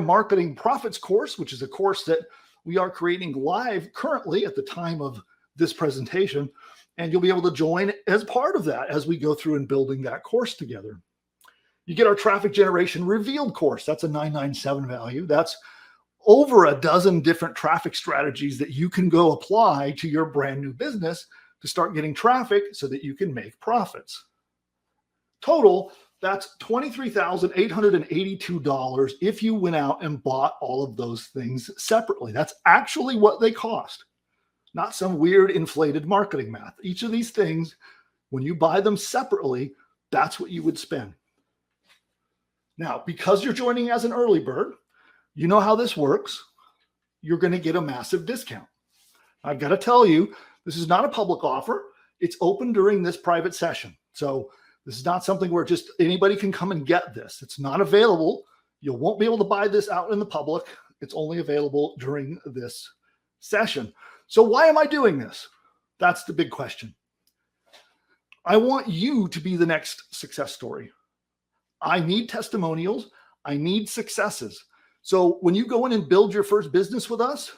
Marketing Profits course, which is a course that we are creating live currently at the time of this presentation. And you'll be able to join as part of that as we go through and building that course together. You get our Traffic Generation Revealed course. That's a $997 value. That's over a dozen different traffic strategies that you can go apply to your brand new business to start getting traffic so that you can make profits. Total, that's $23,882 if you went out and bought all of those things separately. That's actually what they cost, not some weird inflated marketing math. Each of these things, when you buy them separately, that's what you would spend. Now, because you're joining as an early bird, you know how this works. You're going to get a massive discount. I've got to tell you, this is not a public offer. It's open during this private session. So this is not something where just anybody can come and get this. It's not available. You won't be able to buy this out in the public. It's only available during this session. So why am I doing this? That's the big question. I want you to be the next success story. I need testimonials. I need successes. So when you go in and build your first business with us,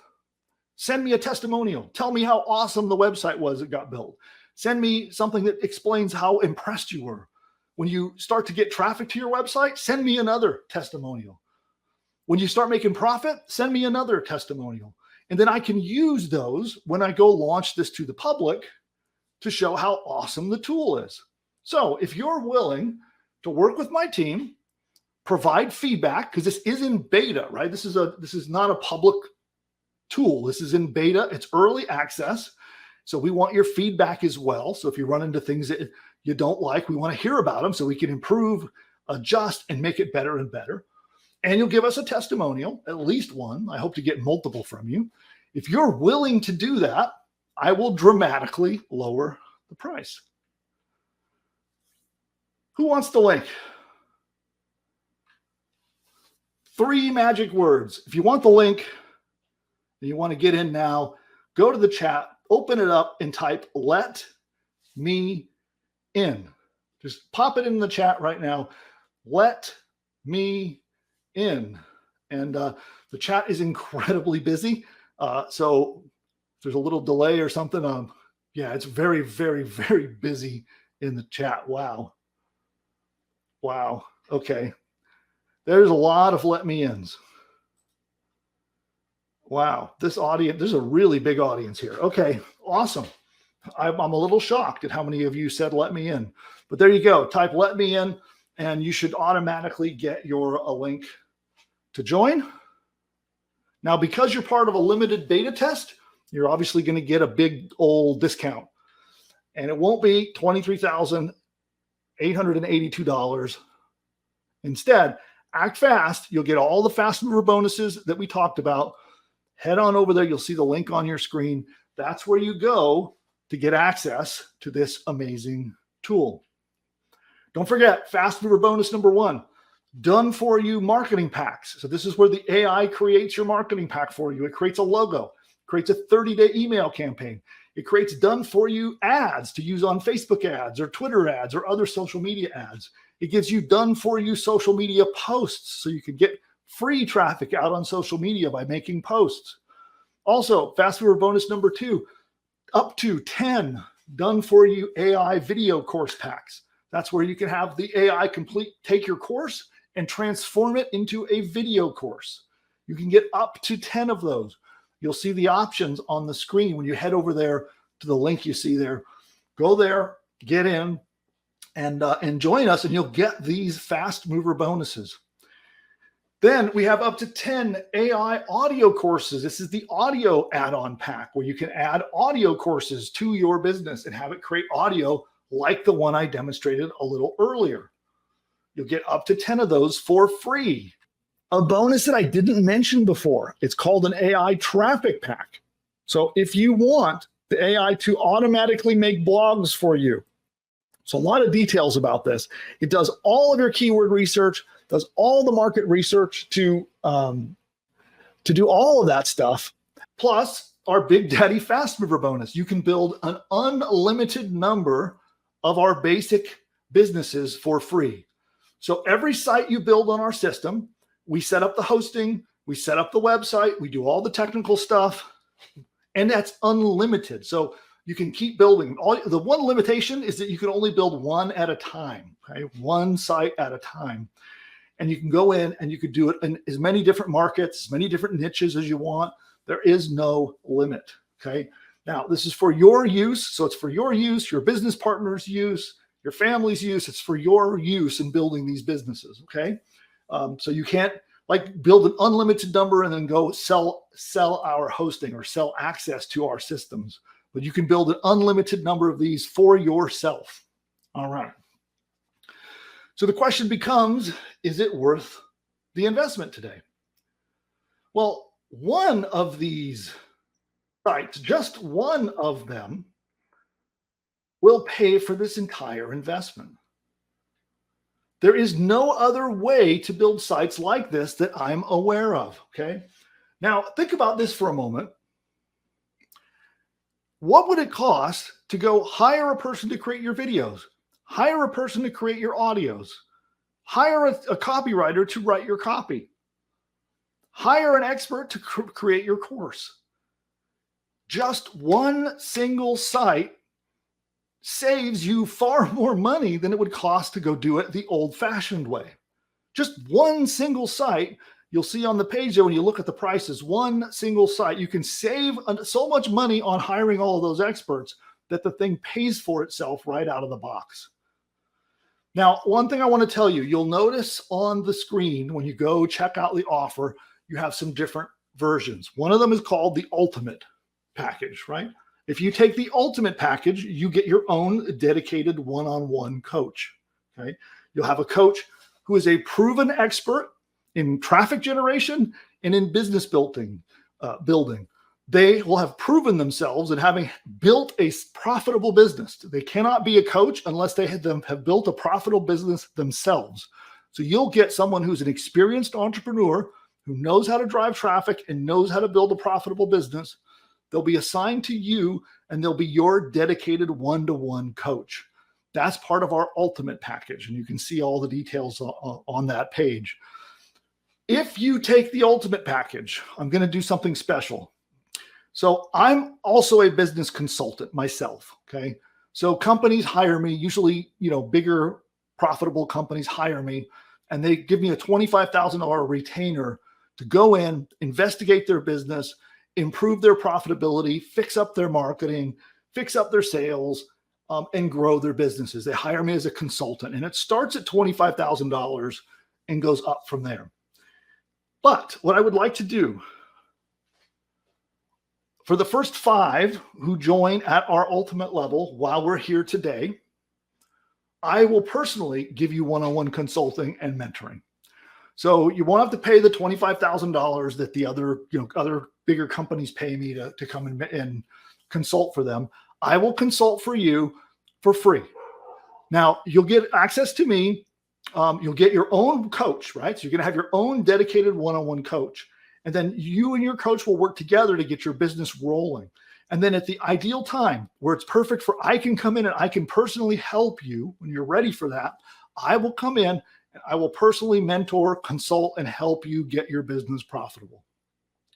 send me a testimonial. Tell me how awesome the website was that got built. Send me something that explains how impressed you were. When you start to get traffic to your website, send me another testimonial. When you start making profit, send me another testimonial. And then I can use those when I go launch this to the public to show how awesome the tool is. So if you're willing to work with my team, provide feedback, because this is in beta, right? This is not a public tool. This is in beta. It's early access. So we want your feedback as well. So if you run into things that you don't like, we want to hear about them so we can improve, adjust, and make it better and better. And you'll give us a testimonial, at least one. I hope to get multiple from you. If you're willing to do that, I will dramatically lower the price. Who wants the link? 3 magic words. If you want the link and you want to get in now, go to the chat, open it up, and type "let me in." Just pop it in the chat right now. Let me in. And the chat is incredibly busy. So if there's a little delay or something, yeah, it's very, very, very busy in the chat. Wow. Wow. Okay. There's a lot of let me ins. Wow. This audience, there's a really big audience here. Okay. Awesome. I'm a little shocked at how many of you said let me in, but there you go. Type let me in and you should automatically get a link to join. Now, because you're part of a limited beta test, you're obviously going to get a big old discount, and it won't be $23,882. Instead, act fast. You'll get all the fast mover bonuses that we talked about. Head on over there. You'll see the link on your screen. That's where you go to get access to this amazing tool. Don't forget, fast mover bonus number 1, done for you marketing packs. So this is where the AI creates your marketing pack for you. It creates a logo, creates a 30-day email campaign. It creates done for you ads to use on Facebook ads or Twitter ads or other social media ads. It gives you done for you social media posts so you can get free traffic out on social media by making posts. Also, fast mover bonus number 2, up to 10 done for you AI video course packs. That's where you can have the AI take your course and transform it into a video course. You can get up to 10 of those. You'll see the options on the screen when you head over there to the link you see there. Go there, get in, and join us, and you'll get these fast mover bonuses. Then we have up to 10 AI audio courses. This is the audio add-on pack where you can add audio courses to your business and have it create audio like the one I demonstrated a little earlier. You'll get up to 10 of those for free. A bonus that I didn't mention before, it's called an AI traffic pack. So if you want the AI to automatically make blogs for you, so a lot of details about this. It does all of your keyword research, does all the market research to do all of that stuff. Plus our Big Daddy Fast Mover bonus. You can build an unlimited number of our basic businesses for free. So every site you build on our system, we set up the hosting, we set up the website, we do all the technical stuff, and that's unlimited. So you can keep building. The one limitation is that you can only build one at a time, okay? One site at a time. And you can go in and you could do it in as many different markets, as many different niches as you want. There is no limit, okay? Now, this is for your use. So it's for your use, your business partner's use, your family's use. It's for your use in building these businesses, okay? So you can't like build an unlimited number and then go sell our hosting or sell access to our systems. But you can build an unlimited number of these for yourself. All right. So the question becomes, is it worth the investment today? Well, one of these sites, just one of them, will pay for this entire investment. There is no other way to build sites like this that I'm aware of, okay? Now, think about this for a moment. What would it cost to go hire a person to create your videos, hire a person to create your audios, hire a copywriter to write your copy, hire an expert to create your course? Just one single site saves you far more money than it would cost to go do it the old-fashioned way. Just one single site you'll see on the page there when you look at the prices, one single site, you can save so much money on hiring all of those experts that the thing pays for itself right out of the box. Now, one thing I want to tell you, you'll notice on the screen when you go check out the offer, you have some different versions. One of them is called the Ultimate package, right? If you take the Ultimate package, you get your own dedicated one-on-one coach, okay? You'll have a coach who is a proven expert in traffic generation and in business building. They will have proven themselves in having built a profitable business. They cannot be a coach unless they have built a profitable business themselves. So you'll get someone who's an experienced entrepreneur who knows how to drive traffic and knows how to build a profitable business. They'll be assigned to you and they'll be your dedicated one-to-one coach. That's part of our Ultimate package. And you can see all the details on that page. If you take the Ultimate package, I'm going to do something special. So I'm also a business consultant myself. Okay. So companies hire me, usually, bigger profitable companies hire me, and they give me a $25,000 retainer to go in, investigate their business, improve their profitability, fix up their marketing, fix up their sales, and grow their businesses. They hire me as a consultant, and it starts at $25,000 and goes up from there. But what I would like to do for the first 5 who join at our Ultimate level while we're here today, I will personally give you one-on-one consulting and mentoring. So you won't have to pay the $25,000 that the other bigger companies pay me to come and consult for them. I will consult for you for free. Now, you'll get access to me. You'll get your own coach, right? So you're going to have your own dedicated one-on-one coach. And then you and your coach will work together to get your business rolling. And then at the ideal time where it's perfect for, I can come in and I can personally help you when you're ready for that. I will come in and I will personally mentor, consult, and help you get your business profitable.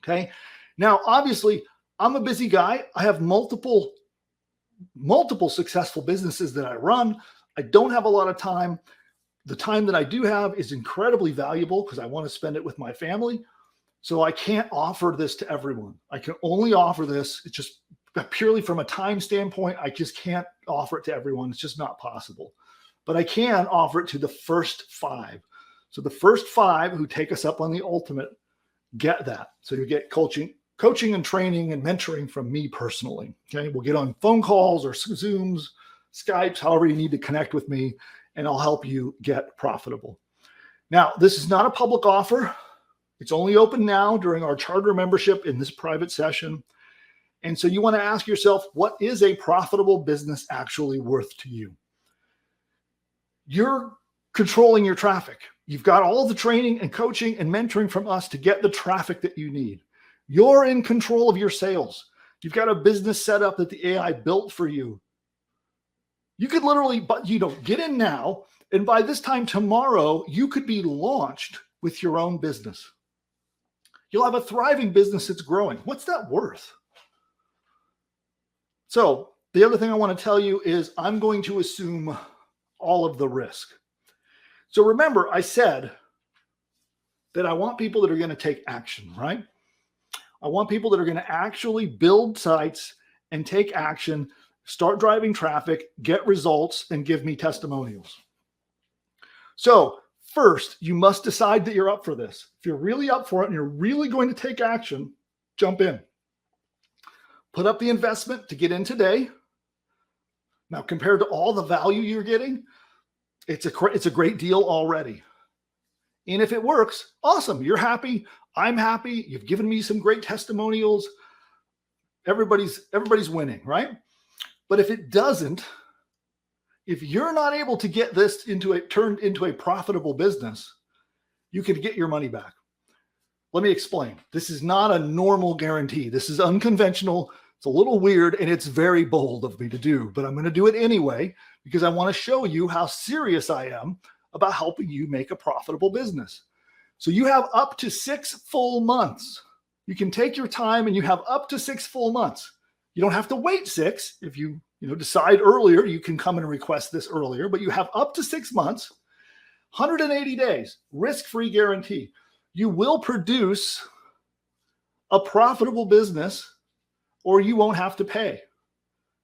Okay. Now, obviously, I'm a busy guy. I have multiple successful businesses that I run. I don't have a lot of time. The time that I do have is incredibly valuable because I want to spend it with my family. So I can't offer this to everyone. I can only offer this. It's just purely from a time standpoint. I just can't offer it to everyone. It's just not possible. But I can offer it to the first 5. So the first 5 who take us up on the Ultimate get that. So you get coaching and training and mentoring from me personally. Okay. We'll get on phone calls or Zooms, Skypes, however you need to connect with me, and I'll help you get profitable. Now, this is not a public offer. It's only open now during our charter membership in this private session. And so you want to ask yourself, what is a profitable business actually worth to you? You're controlling your traffic. You've got all the training and coaching and mentoring from us to get the traffic that you need. You're in control of your sales. You've got a business set up that the AI built for you. You could literally, get in now. And by this time tomorrow, you could be launched with your own business. You'll have a thriving business that's growing. What's that worth? So the other thing I want to tell you is I'm going to assume all of the risk. So remember, I said that I want people that are going to take action, right? I want people that are going to actually build sites and take action, start driving traffic, get results, and give me testimonials. So first, you must decide that you're up for this. If you're really up for it and you're really going to take action, jump in. Put up the investment to get in today. Now, compared to all the value you're getting, it's a great deal already. And if it works, awesome. You're happy. I'm happy. You've given me some great testimonials. Everybody's winning, right? But if it doesn't, if you're not able to get this turned into a profitable business, you could get your money back. Let me explain. This is not a normal guarantee. This is unconventional. It's a little weird, and it's very bold of me to do, but I'm going to do it anyway because I want to show you how serious I am about helping you make a profitable business. So you have up to 6 full months. You can take your time and you have up to 6 full months. You don't have to wait 6. If you decide earlier, you can come and request this earlier, but you have up to 6 months, 180 days, risk-free guarantee. you will produce a profitable business, or you won't have to pay.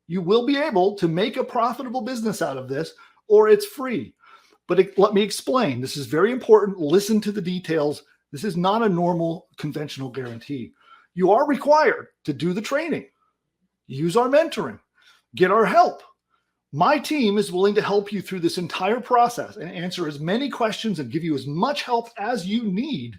You will be able to make a profitable business out of this, or it's free. But let me explain. This is very important. Listen to the details. This is not a normal conventional guarantee. You are required to do the training, use our mentoring, get our help. My team is willing to help you through this entire process and answer as many questions and give you as much help as you need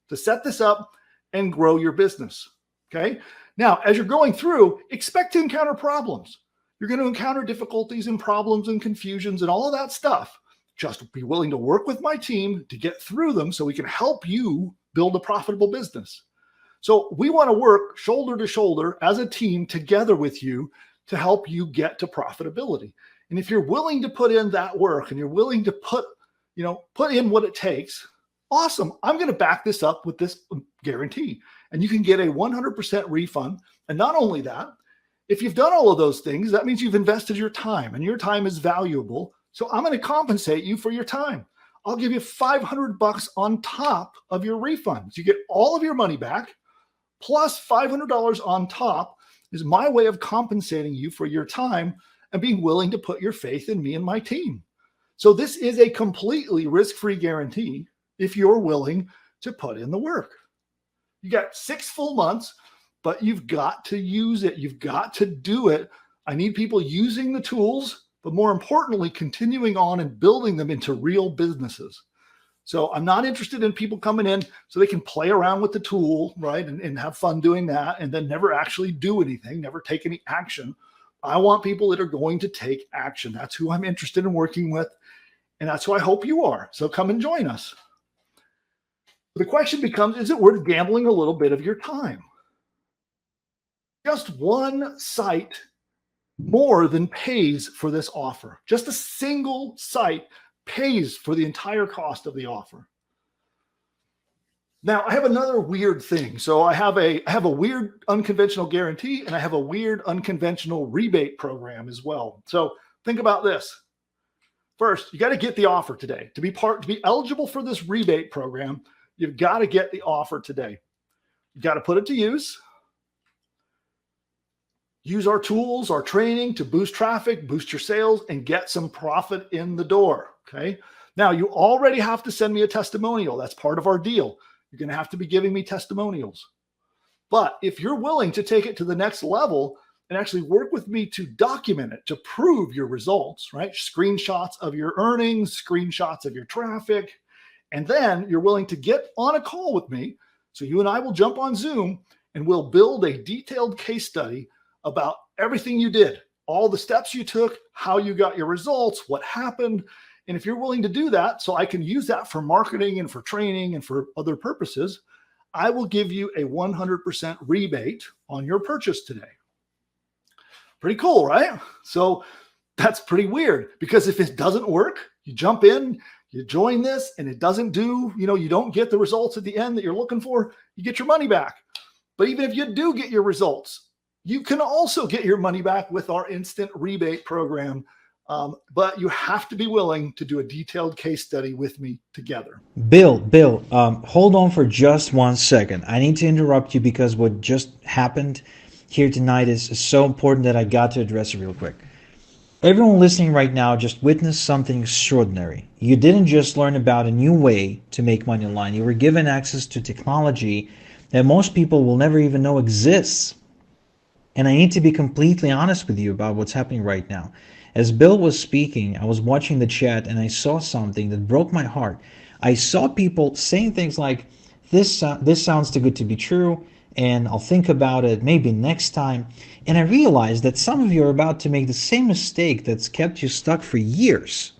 to set this up and grow your business. Okay. Now, as you're going through, expect to encounter problems. You're going to encounter difficulties and problems and confusions and all of that stuff. Just be willing to work with my team to get through them so we can help you build a profitable business. So we want to work shoulder to shoulder as a team together with you to help you get to profitability. And if you're willing to put in that work and you're willing to put in what it takes, awesome. I'm going to back this up with this guarantee. And you can get a 100% refund. And not only that, if you've done all of those things, that means you've invested your time, and your time is valuable. So I'm going to compensate you for your time. I'll give you $500 on top of your refunds. You get all of your money back, plus $500 on top is my way of compensating you for your time and being willing to put your faith in me and my team. So this is a completely risk-free guarantee if you're willing to put in the work. You got 6 full months, but you've got to use it. You've got to do it. I need people using the tools, but more importantly, continuing on and building them into real businesses. So I'm not interested in people coming in so they can play around with the tool, right? And have fun doing that and then never actually do anything, never take any action. I want people that are going to take action. That's who I'm interested in working with. And that's who I hope you are. So come and join us. The question becomes, is it worth gambling a little bit of your time? Just one site more than pays for this offer. Just a single site pays for the entire cost of the offer. Now, I have another weird thing. So I have a weird unconventional guarantee, and I have a weird unconventional rebate program as well. So think about this. First, you got to get the offer today. To be eligible for this rebate program, you've got to get the offer today. You've got to put it to use. Use our tools, our training to boost traffic, boost your sales, and get some profit in the door. Okay. Now, you already have to send me a testimonial. That's part of our deal. You're going to have to be giving me testimonials. But if you're willing to take it to the next level and actually work with me to document it, to prove your results, right? Screenshots of your earnings, screenshots of your traffic, and then you're willing to get on a call with me. So you and I will jump on Zoom and we'll build a detailed case study about everything you did, all the steps you took, how you got your results, what happened. And if you're willing to do that, so I can use that for marketing and for training and for other purposes, I will give you a 100% rebate on your purchase today. Pretty cool, right? So that's pretty weird, because if it doesn't work, you jump in, you join this, and it doesn't do, you don't get the results at the end that you're looking for, you get your money back. But even if you do get your results, you can also get your money back with our instant rebate program. But you have to be willing to do a detailed case study with me together. Bill, hold on for just 1 second. I need to interrupt you because what just happened here tonight is so important that I got to address it real quick. Everyone listening right now just witnessed something extraordinary. You didn't just learn about a new way to make money online. You were given access to technology that most people will never even know exists. And I need to be completely honest with you about what's happening right now. As Bill was speaking, I was watching the chat and I saw something that broke my heart. I saw people saying things like, this sounds too good to be true, and I'll think about it maybe next time. And I realized that some of you are about to make the same mistake that's kept you stuck for years.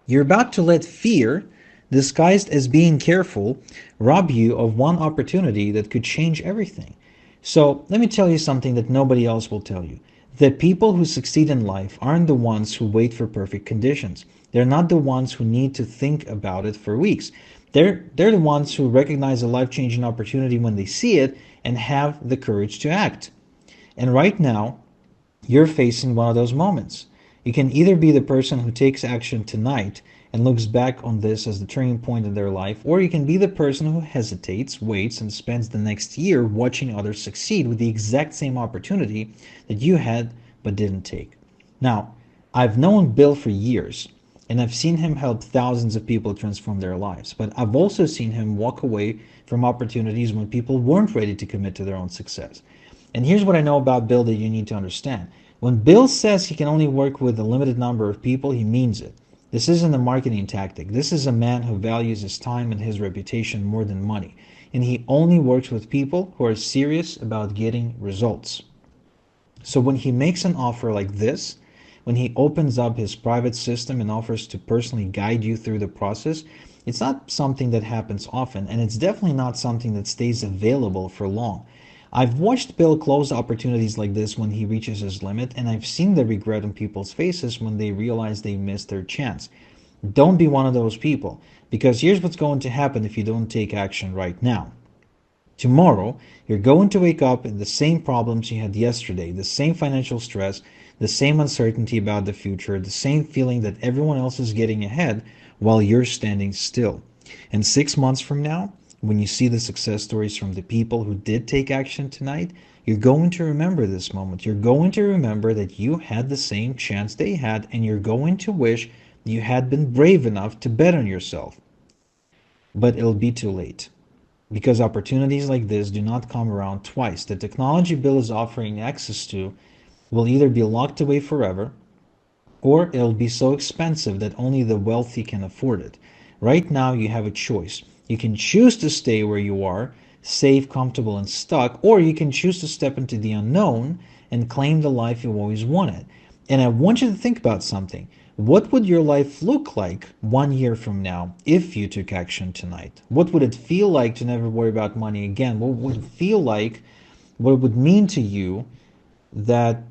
You're about to let fear, disguised as being careful, rob you of one opportunity that could change everything. So let me tell you something that nobody else will tell you. The people who succeed in life aren't the ones who wait for perfect conditions. They're not the ones who need to think about it for weeks. They're the ones who recognize a life-changing opportunity when they see it and have the courage to act. And right now, you're facing one of those moments. You can either be the person who takes action tonight and looks back on this as the turning point in their life, or you can be the person who hesitates, waits, and spends the next year watching others succeed with the exact same opportunity that you had but didn't take. Now, I've known Bill for years, and I've seen him help thousands of people transform their lives, but I've also seen him walk away from opportunities when people weren't ready to commit to their own success. And here's what I know about Bill that you need to understand. When Bill says he can only work with a limited number of people, he means it. This isn't a marketing tactic. This is a man who values his time and his reputation more than money. And he only works with people who are serious about getting results. So when he makes an offer like this, when he opens up his private system and offers to personally guide you through the process, it's not something that happens often, and it's definitely not something that stays available for long. I've watched Bill close opportunities like this when he reaches his limit, and I've seen the regret on people's faces when they realize they missed their chance. Don't be one of those people, because here's what's going to happen if you don't take action right now. Tomorrow, you're going to wake up in the same problems you had yesterday, the same financial stress, the same uncertainty about the future, the same feeling that everyone else is getting ahead while you're standing still. And 6 months from now, when you see the success stories from the people who did take action tonight, you're going to remember this moment. You're going to remember that you had the same chance they had, and you're going to wish you had been brave enough to bet on yourself. But it'll be too late, because opportunities like this do not come around twice. The technology Bill is offering access to will either be locked away forever, or it'll be so expensive that only the wealthy can afford it. Right now, you have a choice. You can choose to stay where you are, safe, comfortable, and stuck, or you can choose to step into the unknown and claim the life you always wanted. And I want you to think about something. What would your life look like 1 year from now if you took action tonight? What would it feel like to never worry about money again? What would it feel like, what it would mean to you that,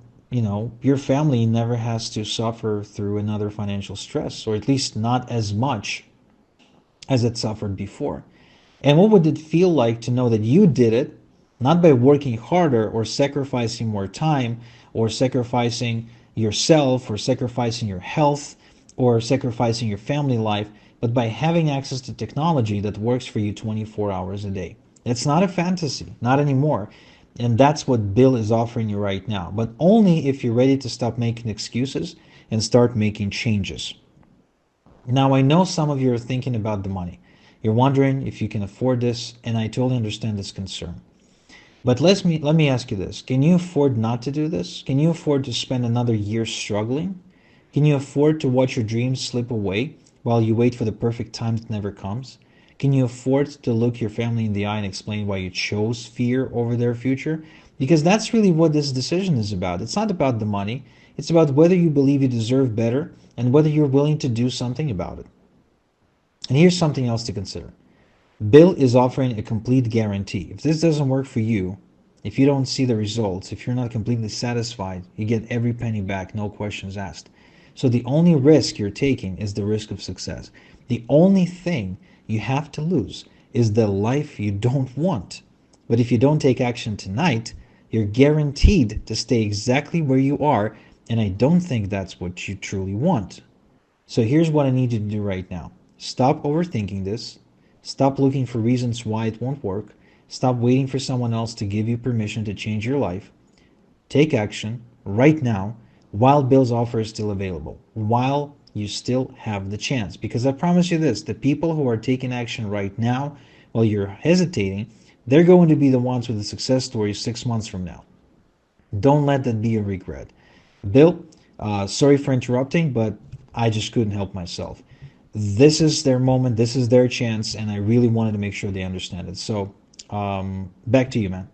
your family never has to suffer through another financial stress, or at least not as much as it suffered before? And what would it feel like to know that you did it, not by working harder or sacrificing more time or sacrificing yourself or sacrificing your health or sacrificing your family life, but by having access to technology that works for you 24 hours a day? It's not a fantasy, not anymore. And that's what Bill is offering you right now, but only if you're ready to stop making excuses and start making changes. Now, I know some of you are thinking about the money. You're wondering if you can afford this, and I totally understand this concern. But let me ask you this. Can you afford not to do this? Can you afford to spend another year struggling? Can you afford to watch your dreams slip away while you wait for the perfect time that never comes? Can you afford to look your family in the eye and explain why you chose fear over their future? Because that's really what this decision is about. It's not about the money. It's about whether you believe you deserve better and whether you're willing to do something about it. And here's something else to consider. Bill is offering a complete guarantee. If this doesn't work for you, if you don't see the results, if you're not completely satisfied, you get every penny back, no questions asked. So the only risk you're taking is the risk of success. The only thing you have to lose is the life you don't want. But if you don't take action tonight, you're guaranteed to stay exactly where you are, and I don't think that's what you truly want. So here's what I need you to do right now. Stop overthinking this. Stop looking for reasons why it won't work. Stop waiting for someone else to give you permission to change your life. Take action right now while Bill's offer is still available, while you still have the chance. Because I promise you this, the people who are taking action right now while you're hesitating, they're going to be the ones with the success stories 6 months from now. Don't let that be a regret. Bill, sorry for interrupting, but I just couldn't help myself. This is their moment, this is their chance, and I really wanted to make sure they understand it. So back to you, man.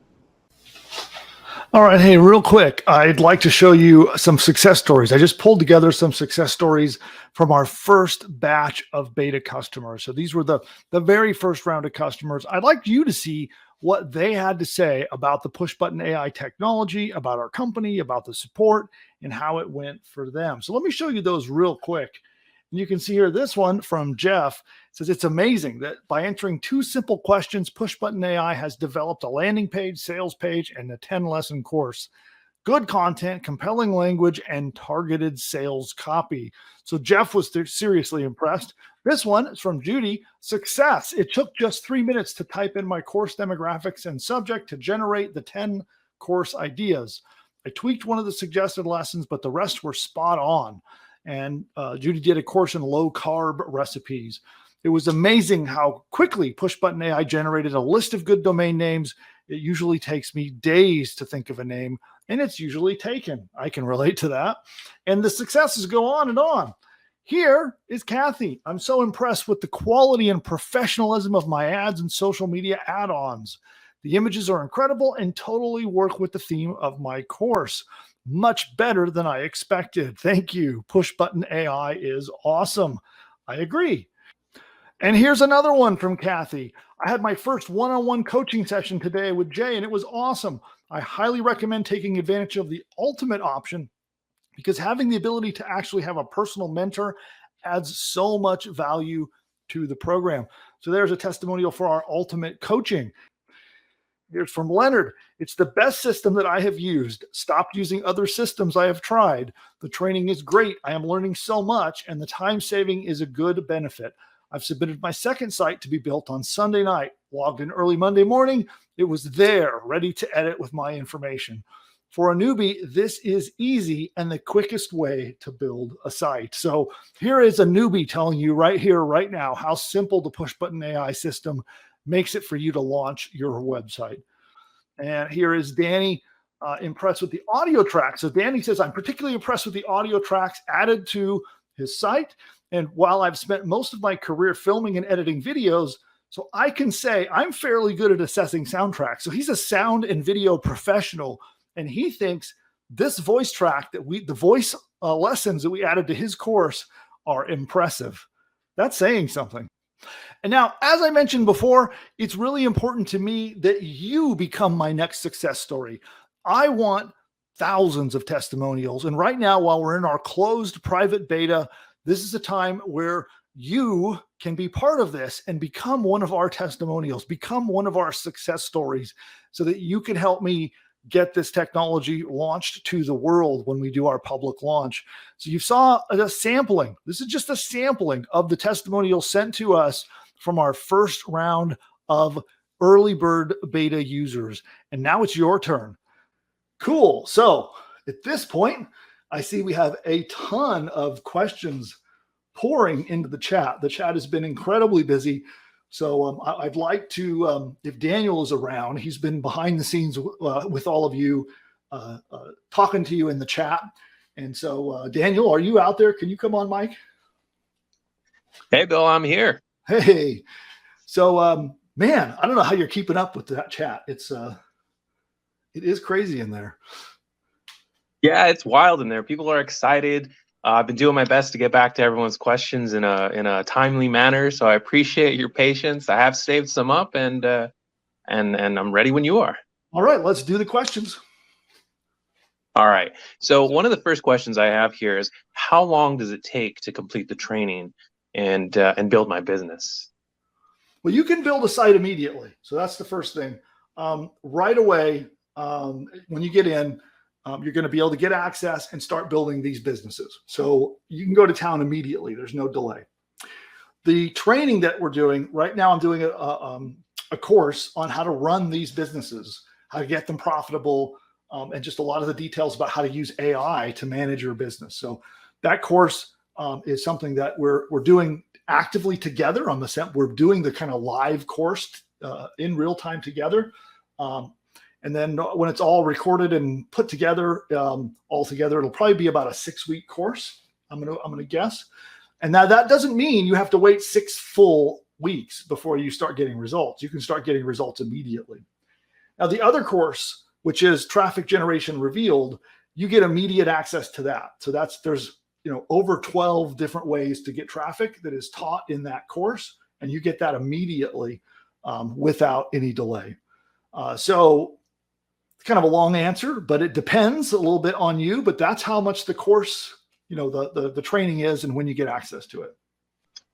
All right. Hey, real quick, I'd like to show you some success stories. I just pulled together some success stories from our first batch of beta customers. So these were the very first round of customers. I'd like you to see what they had to say about the Pushbutton AI technology, about our company, about the support, and how it went for them. So let me show you those real quick. And you can see here this one from Jeff. It says, it's amazing that by answering 2 simple questions, Pushbutton AI has developed a landing page, sales page, and a 10-lesson course. good content, compelling language, and targeted sales copy. So Jeff was seriously impressed. This one is from Judy. Success. It took just 3 minutes to type in my course demographics and subject to generate the 10 course ideas. I tweaked one of the suggested lessons, but the rest were spot on. And Judy did a course in low carb recipes. It was amazing how quickly Pushbuttonai generated a list of good domain names. It usually takes me days to think of a name, and it's usually taken. I can relate to that. And the successes go on and on. Here is Kathy. I'm so impressed with the quality and professionalism of my ads and social media add-ons. The images are incredible and totally work with the theme of my course. Much better than I expected. Thank you. Pushbuttonai is awesome. I agree. And here's another one from Kathy. I had my first one-on-one coaching session today with Jay, and it was awesome. I highly recommend taking advantage of the ultimate option because having the ability to actually have a personal mentor adds so much value to the program. So there's a testimonial for our ultimate coaching. Here's from Leonard. It's the best system that I have used. Stopped using other systems I have tried. The training is great. I am learning so much, and the time saving is a good benefit. I've submitted my second site to be built on Sunday night. Logged in early Monday morning. It was there, ready to edit with my information. For a newbie, this is easy and the quickest way to build a site. So here is a newbie telling you right here, right now, how simple the Pushbuttonai system makes it for you to launch your website. And here is Danny, impressed with the audio tracks. So Danny says, I'm particularly impressed with the audio tracks added to his site. And while I've spent most of my career filming and editing videos, so I can say I'm fairly good at assessing soundtracks. So he's a sound and video professional, and he thinks this voice track the voice lessons that we added to his course are impressive. That's saying something. And now, as I mentioned before, it's really important to me that you become my next success story. I want thousands of testimonials. And right now, while we're in our closed private beta, this is a time where you can be part of this and become one of our testimonials, become one of our success stories so that you can help me get this technology launched to the world when we do our public launch. So you saw a sampling. This is just a sampling of the testimonials sent to us from our first round of early bird beta users. And now it's your turn. Cool. So at this point, I see we have a ton of questions pouring into the chat. The chat has been incredibly busy. So I'd like to, if Daniel is around, he's been behind the scenes with all of you, talking to you in the chat. And so, Daniel, are you out there? Can you come on, Mike? Hey, Bill, I'm here. Hey. So, man, I don't know how you're keeping up with that chat. It is crazy in there. Yeah, it's wild in there. People are excited. I've been doing my best to get back to everyone's questions in a timely manner. So I appreciate your patience. I have saved some up, and I'm ready when you are. All right, let's do the questions. All right. So one of the first questions I have here is, how long does it take to complete the training and build my business? Well, you can build a site immediately. So that's the first thing. Right away, when you get in, you're going to be able to get access and start building these businesses. So you can go to town immediately. There's no delay. The training that we're doing right now, I'm doing a course on how to run these businesses, how to get them profitable, and just a lot of the details about how to use AI to manage your business. So that course is something that we're doing actively together. We're doing the kind of live course in real time together. And then when it's all recorded and put together, all together, it'll probably be about a 6-week course. I'm gonna guess. And now that doesn't mean you have to wait 6 full weeks before you start getting results. You can start getting results immediately. Now the other course, which is Traffic Generation Revealed, you get immediate access to that. So there's over 12 different ways to get traffic that is taught in that course, and you get that immediately without any delay. So it's kind of a long answer, but it depends a little bit on you. But that's how much the course, the training is and when you get access to it.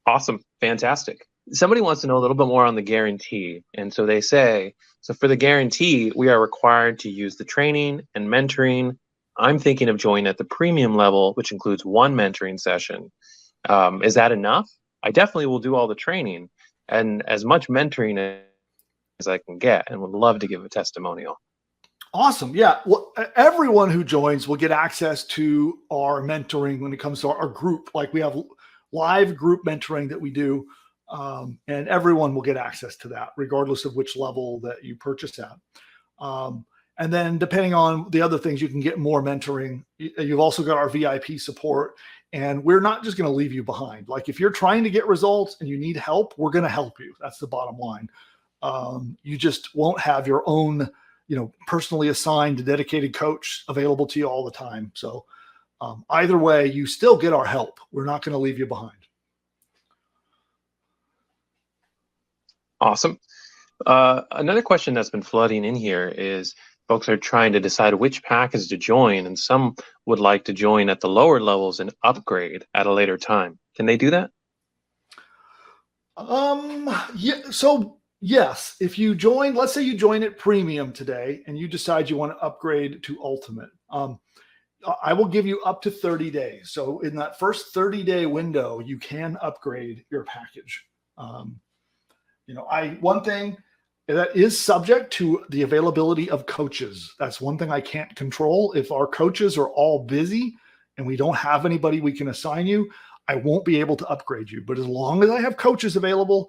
Awesome. Fantastic. somebody wants to know a little bit more on the guarantee. And so they say, so for the guarantee, we are required to use the training and mentoring. I'm thinking of joining at the premium level, which includes one mentoring session. Is that enough? I definitely will do all the training and as much mentoring as I can get, and would love to give a testimonial. Awesome. Yeah. Well, everyone who joins will get access to our mentoring when it comes to our group. Like we have live group mentoring that we do, and everyone will get access to that, regardless of which level that you purchase at. And then depending on the other things, you can get more mentoring. You've also got our VIP support, and we're not just going to leave you behind. Like if you're trying to get results and you need help, we're going to help you. That's the bottom line. You just won't have your own, personally assigned dedicated coach available to you all the time. So either way, you still get our help. We're not going to leave you behind. Awesome. Another question that's been flooding in here is folks are trying to decide which package to join, and some would like to join at the lower levels and upgrade at a later time. Can they do that? Yeah. So yes, if you join, let's say you join at premium today and you decide you want to upgrade to ultimate, I will give you up to 30 days. So in that first 30-day window, you can upgrade your package. One thing that is subject to the availability of coaches. That's one thing I can't control. If our coaches are all busy and we don't have anybody we can assign you, I won't be able to upgrade you. But as long as I have coaches available,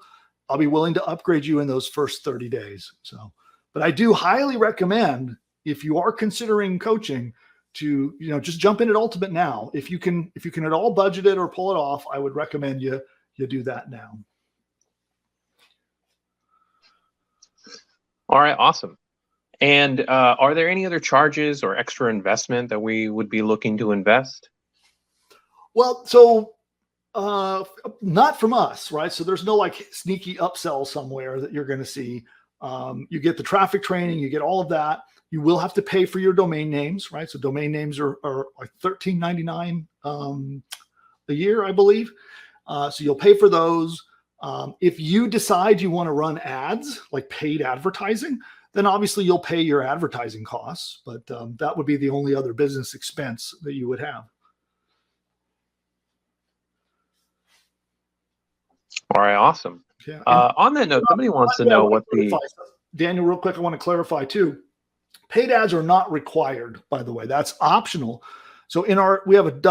I'll be willing to upgrade you in those first 30 days. So, but I do highly recommend, if you are considering coaching, to, just jump in at Ultimate now. If you can at all budget it or pull it off, I would recommend you do that now. All right, awesome. And are there any other charges or extra investment that we would be looking to invest? Well, so not from us, right? So there's no like sneaky upsell somewhere that you're going to see. You get the traffic training, you get all of that. You will have to pay for your domain names, right? So domain names are like $13.99 a year, I believe. So you'll pay for those. If you decide you want to run ads, like paid advertising, then obviously you'll pay your advertising costs, but that would be the only other business expense that you would have. All right, awesome. Yeah. On that note, somebody wants to know what the... Daniel, real quick, I want to clarify too. Paid ads are not required, by the way. That's optional. So we have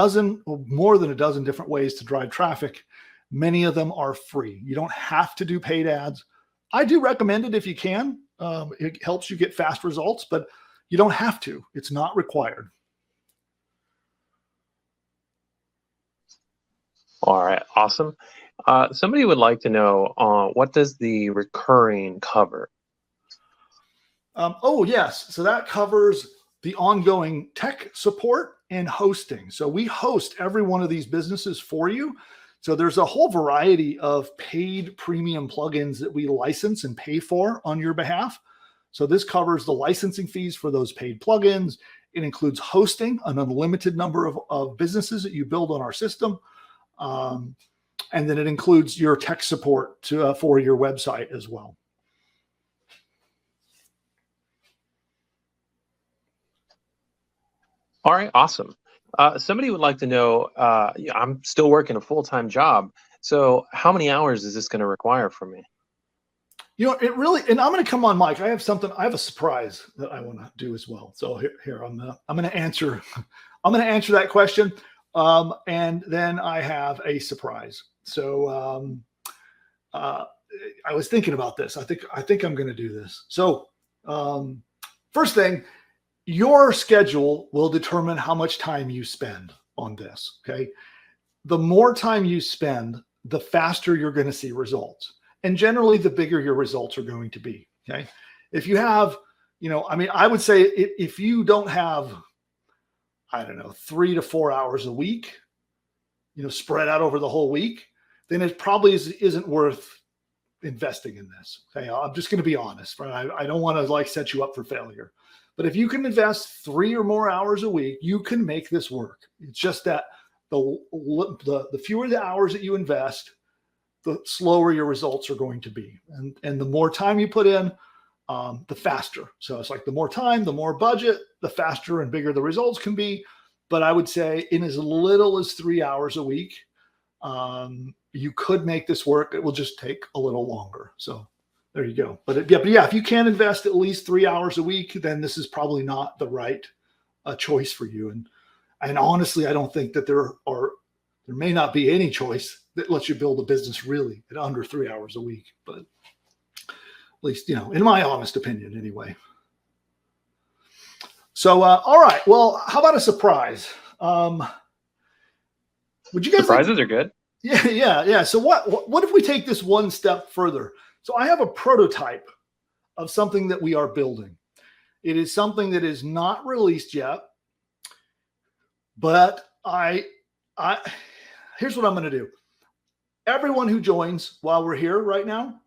more than a dozen different ways to drive traffic. Many of them are free. You don't have to do paid ads. I do recommend it if you can. It helps you get fast results, but you don't have to. It's not required. All right, awesome. Somebody would like to know, what does the recurring cover? Oh, yes. So that covers the ongoing tech support and hosting. So we host every one of these businesses for you. So there's a whole variety of paid premium plugins that we license and pay for on your behalf. So this covers the licensing fees for those paid plugins. It includes hosting an unlimited number of businesses that you build on our system. And then it includes your tech support for your website as well. All right, awesome. Somebody would like to know, I'm still working a full-time job, so how many hours is this going to require from me? It really, and I'm going to come on, Mike. I have a surprise that I want to do as well. So here I'm going to answer that question. And then I have a surprise. So I was thinking about this. I think I'm going to do this. So first thing, your schedule will determine how much time you spend on this. Okay. The more time you spend, the faster you're going to see results. And generally the bigger your results are going to be. Okay. If you have, I would say if you don't have, 3 to 4 hours a week, spread out over the whole week, then it probably isn't worth investing in this. Okay. I'm just going to be honest, right? I don't want to set you up for failure. But if you can invest 3 or more hours a week, you can make this work. It's just that the fewer the hours that you invest, the slower your results are going to be. And the more time you put in, the faster. So it's like the more time, the more budget, the faster and bigger the results can be. But I would say in as little as 3 hours a week, you could make this work. It will just take a little longer. So there you go. But yeah, if you can invest at least 3 hours a week, then this is probably not the right choice for you. And honestly, I don't think that there may not be any choice that lets you build a business really at under 3 hours a week. But at least, in my honest opinion, anyway. So, all right. Well, how about a surprise? Would you guys Surprises are good. Yeah. So what if we take this one step further? So I have a prototype of something that we are building. It is something that is not released yet, but here's what I'm going to do. Everyone who joins while we're here right now,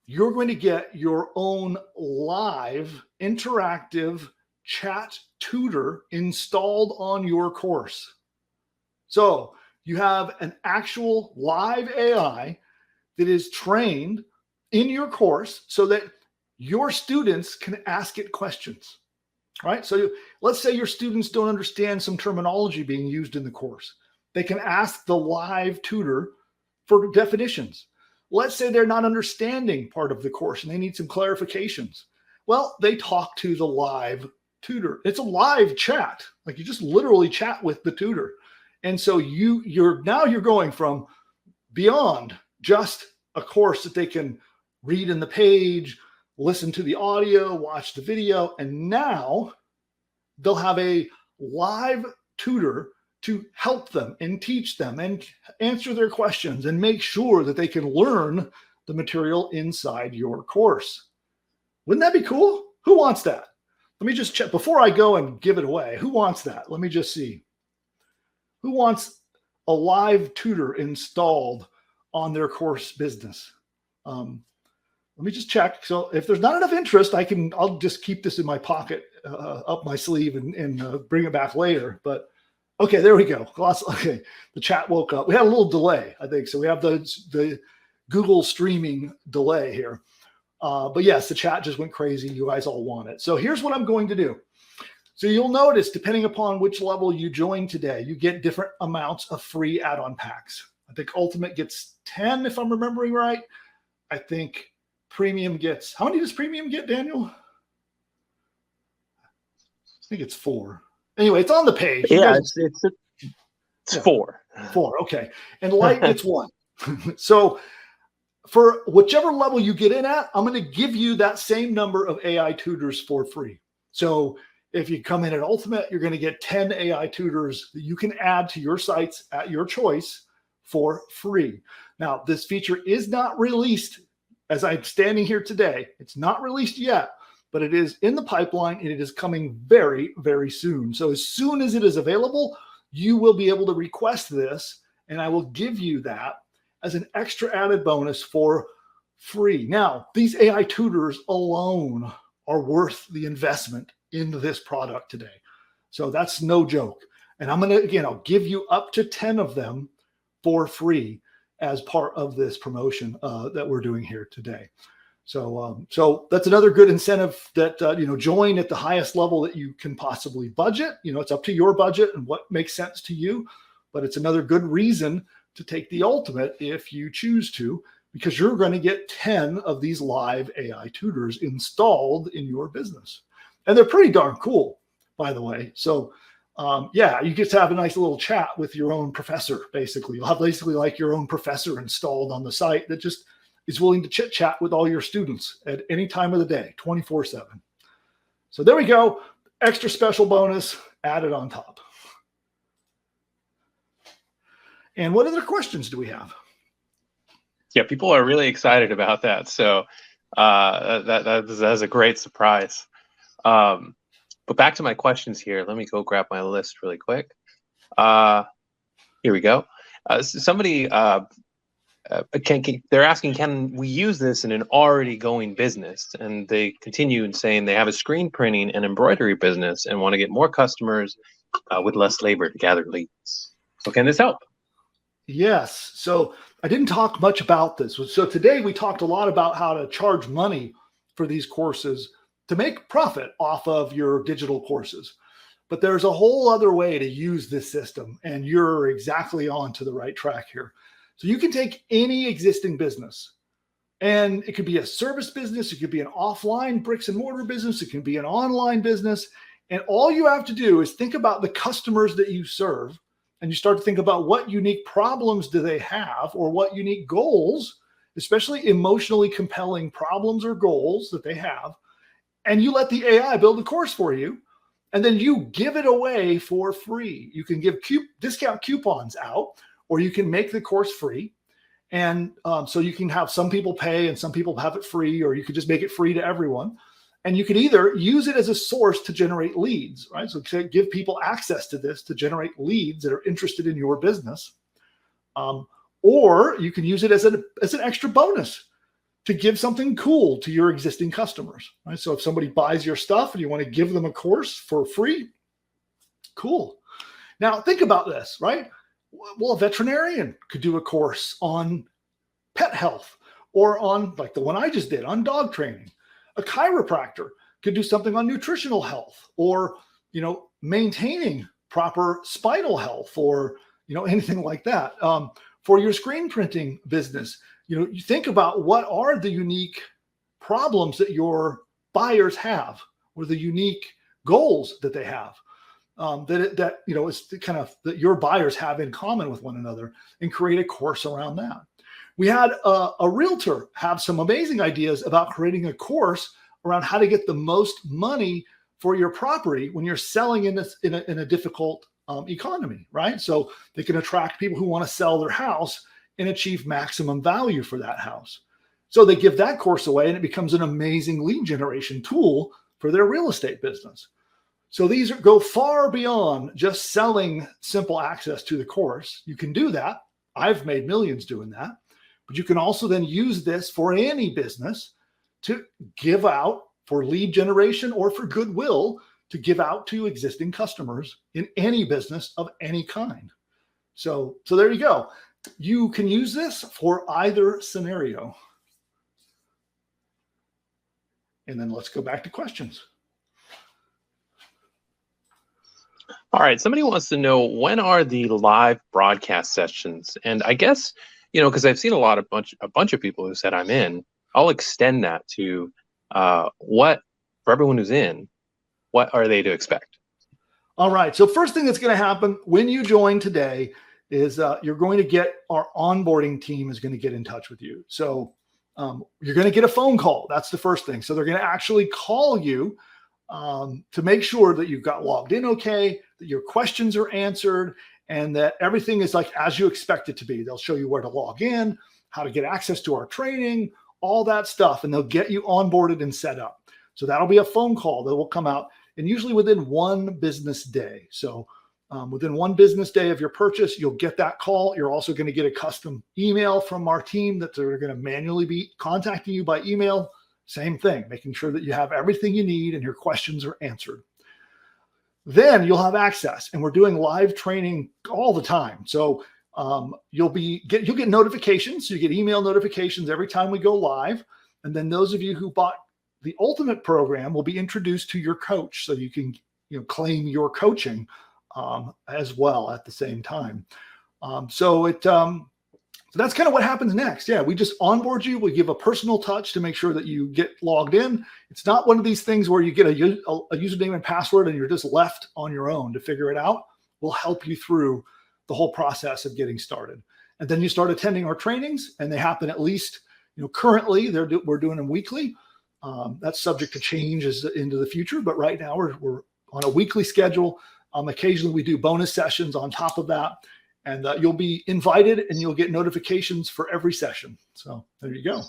you're going to get your own live interactive chat tutor installed on your course. So you have an actual live AI that is trained in your course so that your students can ask it questions, right? So let's say your students don't understand some terminology being used in the course. They can ask the live tutor for definitions. Let's say they're not understanding part of the course and they need some clarifications. Well, they talk to the live tutor. It's a live chat. Like you just literally chat with the tutor. And so you're going from beyond just a course that they can read in the page, listen to the audio, watch the video, and now they'll have a live tutor to help them and teach them and answer their questions and make sure that they can learn the material inside your course. Wouldn't that be cool? Who wants that? Let me just check before I go and give it away. Who wants that? Let me just see. Who wants a live tutor installed on their course business? Let me just check. So if there's not enough interest, I'll just keep this in my pocket, up my sleeve and bring it back later. But okay, there we go. Okay, the chat woke up. We had a little delay, I think. So we have the Google streaming delay here. But yes, the chat just went crazy. You guys all want it. So here's what I'm going to do. So you'll notice, depending upon which level you join today, you get different amounts of free add-on packs. I think Ultimate gets 10, if I'm remembering right. I think Premium gets, how many does Premium get, Daniel? I think it's 4. Anyway, it's on the page. Yeah, it's 4. 4, okay. And Light gets 1. So for whichever level you get in at, I'm going to give you that same number of AI tutors for free. So if you come in at Ultimate, you're going to get 10 AI tutors that you can add to your sites at your choice for free. Now, this feature is not released as I'm standing here today. It's not released yet, but it is in the pipeline and it is coming very, very soon. So as soon as it is available, you will be able to request this and I will give you that as an extra added bonus for free. Now, these AI tutors alone are worth the investment into this product today. So that's no joke. And I'm going to, again, I'll give you up to 10 of them for free as part of this promotion that we're doing here today. So that's another good incentive that, join at the highest level that you can possibly budget. It's up to your budget and what makes sense to you, but it's another good reason to take the Ultimate if you choose to, because you're going to get 10 of these live AI tutors installed in your business. And they're pretty darn cool, by the way. So you get to have a nice little chat with your own professor, basically. You'll have basically like your own professor installed on the site that just is willing to chit chat with all your students at any time of the day, 24/7. So there we go. Extra special bonus added on top. And what other questions do we have? Yeah, people are really excited about that. So that's a great surprise. But back to my questions here. Let me go grab my list really quick. Here we go. Somebody they're asking, can we use this in an already going business? And they continue in saying they have a screen printing and embroidery business and want to get more customers with less labor to gather leads. So can this help? Yes. So I didn't talk much about this. So today we talked a lot about how to charge money for these courses to make profit off of your digital courses. But there's a whole other way to use this system, and you're exactly on to the right track here. So you can take any existing business, and it could be a service business, it could be an offline bricks and mortar business, it can be an online business. And all you have to do is think about the customers that you serve, and you start to think about what unique problems do they have, or what unique goals, especially emotionally compelling problems or goals that they have. And you let the AI build a course for you, and then you give it away for free. You can give discount coupons out, or you can make the course free. And so you can have some people pay and some people have it free, or you could just make it free to everyone. And you could either use it as a source to generate leads, right? So to give people access to this to generate leads that are interested in your business. Or you can use it as an extra bonus to give something cool to your existing customers, right? So if somebody buys your stuff and you want to give them a course for free, cool. Now think about this, right? Well, a veterinarian could do a course on pet health, or on, like the one I just did, on dog training. A chiropractor could do something on nutritional health, or, maintaining proper spinal health, or, anything like that. For your screen printing business, you think about what are the unique problems that your buyers have, or the unique goals that they have, it's kind of that your buyers have in common with one another, and create a course around that. We had a realtor have some amazing ideas about creating a course around how to get the most money for your property when you're selling in a difficult economy, right? So they can attract people who want to sell their house and achieve maximum value for that house. So they give that course away, and it becomes an amazing lead generation tool for their real estate business. So these go far beyond just selling simple access to the course. You can do that. I've made millions doing that. But you can also then use this for any business to give out for lead generation, or for goodwill to give out to existing customers in any business of any kind. So there you go. You can use this for either scenario. And then let's go back to questions. All right, somebody wants to know, when are the live broadcast sessions? And I guess, because I've seen a bunch of people who said I'm in, I'll extend that to what, for everyone who's in, what are they to expect? All right, so first thing that's going to happen when you join today is you're going to get, our onboarding team is going to get in touch with you. So you're going to get a phone call. That's the first thing. So they're going to actually call you to make sure that you've got logged in okay, that your questions are answered, and that everything is like as you expect it to be. They'll show you where to log in, how to get access to our training, all that stuff, and they'll get you onboarded and set up. So that'll be a phone call that will come out, and usually within one business day. So within one business day of your purchase, you'll get that call. You're also going to get a custom email from our team that they're going to manually be contacting you by email. Same thing, making sure that you have everything you need and your questions are answered. Then you'll have access, and we're doing live training all the time. So you'll get notifications. So you get email notifications every time we go live. And then those of you who bought the Ultimate program will be introduced to your coach, so you can claim your coaching as well at the same time. So that's kind of what happens next. Yeah, we just onboard you. We give a personal touch to make sure that you get logged in. It's not one of these things where you get a username and password and you're just left on your own to figure it out. We'll help you through the whole process of getting started. And then you start attending our trainings, and they happen at least, currently we're doing them weekly. That's subject to change into the future, but right now we're on a weekly schedule. Occasionally we do bonus sessions on top of that, and you'll be invited and you'll get notifications for every session. So there you go.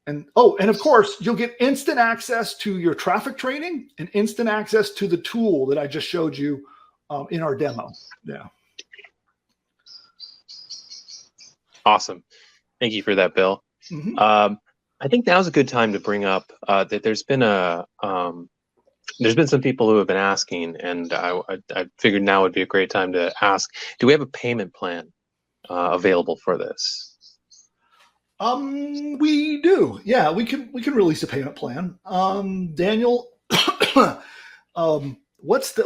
And of course you'll get instant access to your traffic training and instant access to the tool that I just showed you in our demo. Yeah. Awesome. Thank you for that, Bill. Mm-hmm. I think now's a good time to bring up that there's been some people who have been asking, and I figured now would be a great time to ask, do we have a payment plan available for this? We do. Yeah, we can release a payment plan. Daniel,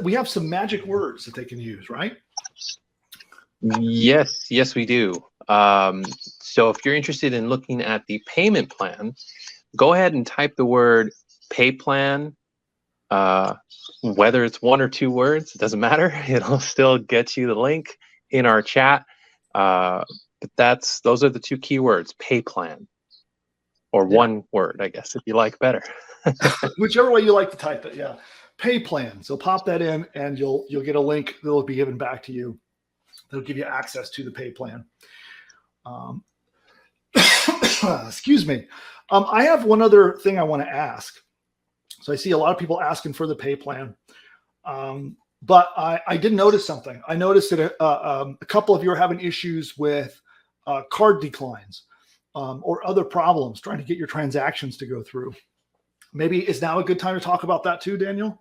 we have some magic words that they can use, right? Yes, we do. So if you're interested in looking at the payment plan, go ahead and type the word pay plan. Whether it's 1 or 2 words, it doesn't matter. It'll still get you the link in our chat. But those are the 2 keywords: pay plan, or 1 word, I guess, if you like better. Whichever way you like to type it. Yeah, pay plan. So pop that in, and you'll get a link that will be given back to you. That'll give you access to the pay plan. Excuse me. I have one other thing I want to ask. So I see a lot of people asking for the pay plan. But I did notice something. I noticed that a couple of you are having issues with card declines or other problems trying to get your transactions to go through. Maybe is now a good time to talk about that too, Daniel?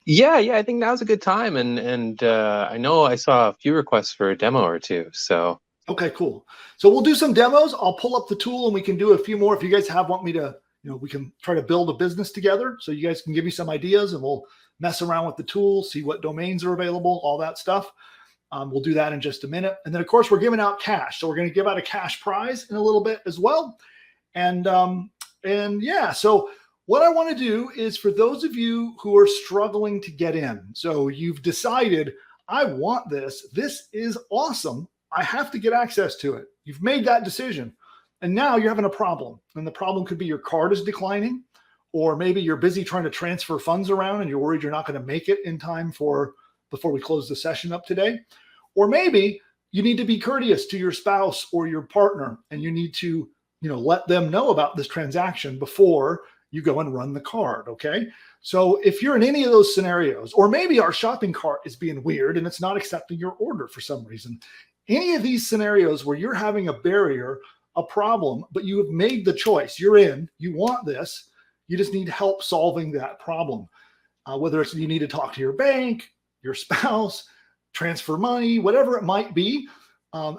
Yeah, I think now's a good time. And I know I saw a few requests for a demo or 2. So okay, cool. So we'll do some demos. I'll pull up the tool and we can do a few more. If you guys want me to, we can try to build a business together. So you guys can give me some ideas and we'll mess around with the tool, see what domains are available, all that stuff. We'll do that in just a minute. And then of course we're giving out cash. So we're going to give out a cash prize in a little bit as well. And yeah, so what I want to do is for those of you who are struggling to get in, so you've decided, I want this. This is awesome. I have to get access to it. You've made that decision. And now you're having a problem. And the problem could be your card is declining, or maybe you're busy trying to transfer funds around and you're worried you're not going to make it in time before we close the session up today. Or maybe you need to be courteous to your spouse or your partner, and you need to, let them know about this transaction before you go and run the card. Okay. So if you're in any of those scenarios, or maybe our shopping cart is being weird and it's not accepting your order for some reason, any of these scenarios where you're having a barrier, a problem, but you have made the choice, you're in, you want this, you just need help solving that problem. Whether it's you need to talk to your bank, your spouse, transfer money, whatever it might be,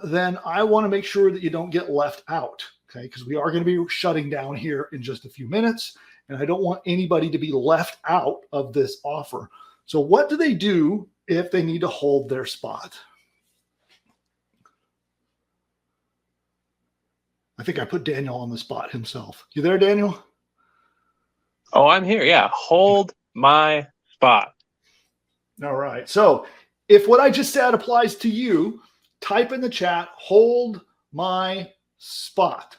then I want to make sure that you don't get left out. Okay, because we are going to be shutting down here in just a few minutes, and I don't want anybody to be left out of this offer. So what do they do if they need to hold their spot? I think I put Daniel on the spot himself. You there, Daniel? Oh, I'm here. Yeah. Hold my spot. All right. So if what I just said applies to you, type in the chat, hold my spot.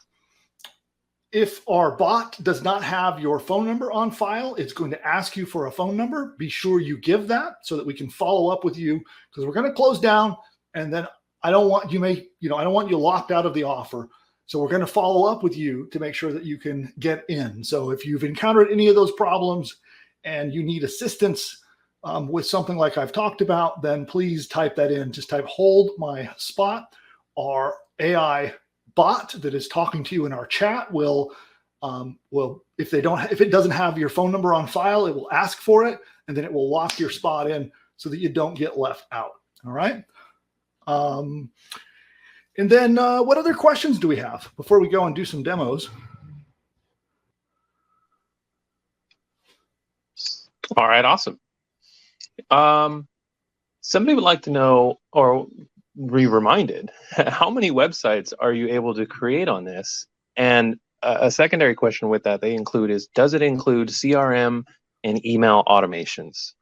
If our bot does not have your phone number on file, it's going to ask you for a phone number. Be sure you give that so that we can follow up with you, because we're going to close down, and then I don't want you I don't want you locked out of the offer. So we're going to follow up with you to make sure that you can get in. So if you've encountered any of those problems and you need assistance with something like I've talked about, then please type that in. Just type hold my spot. Our AI bot that is talking to you in our chat will if it doesn't have your phone number on file, it will ask for it, and then it will lock your spot in so that you don't get left out. All right. And then what other questions do we have before we go and do some demos? All right, awesome. Somebody would like to know, or be reminded, how many websites are you able to create on this? And a secondary question with that they include is, does it include CRM and email automations?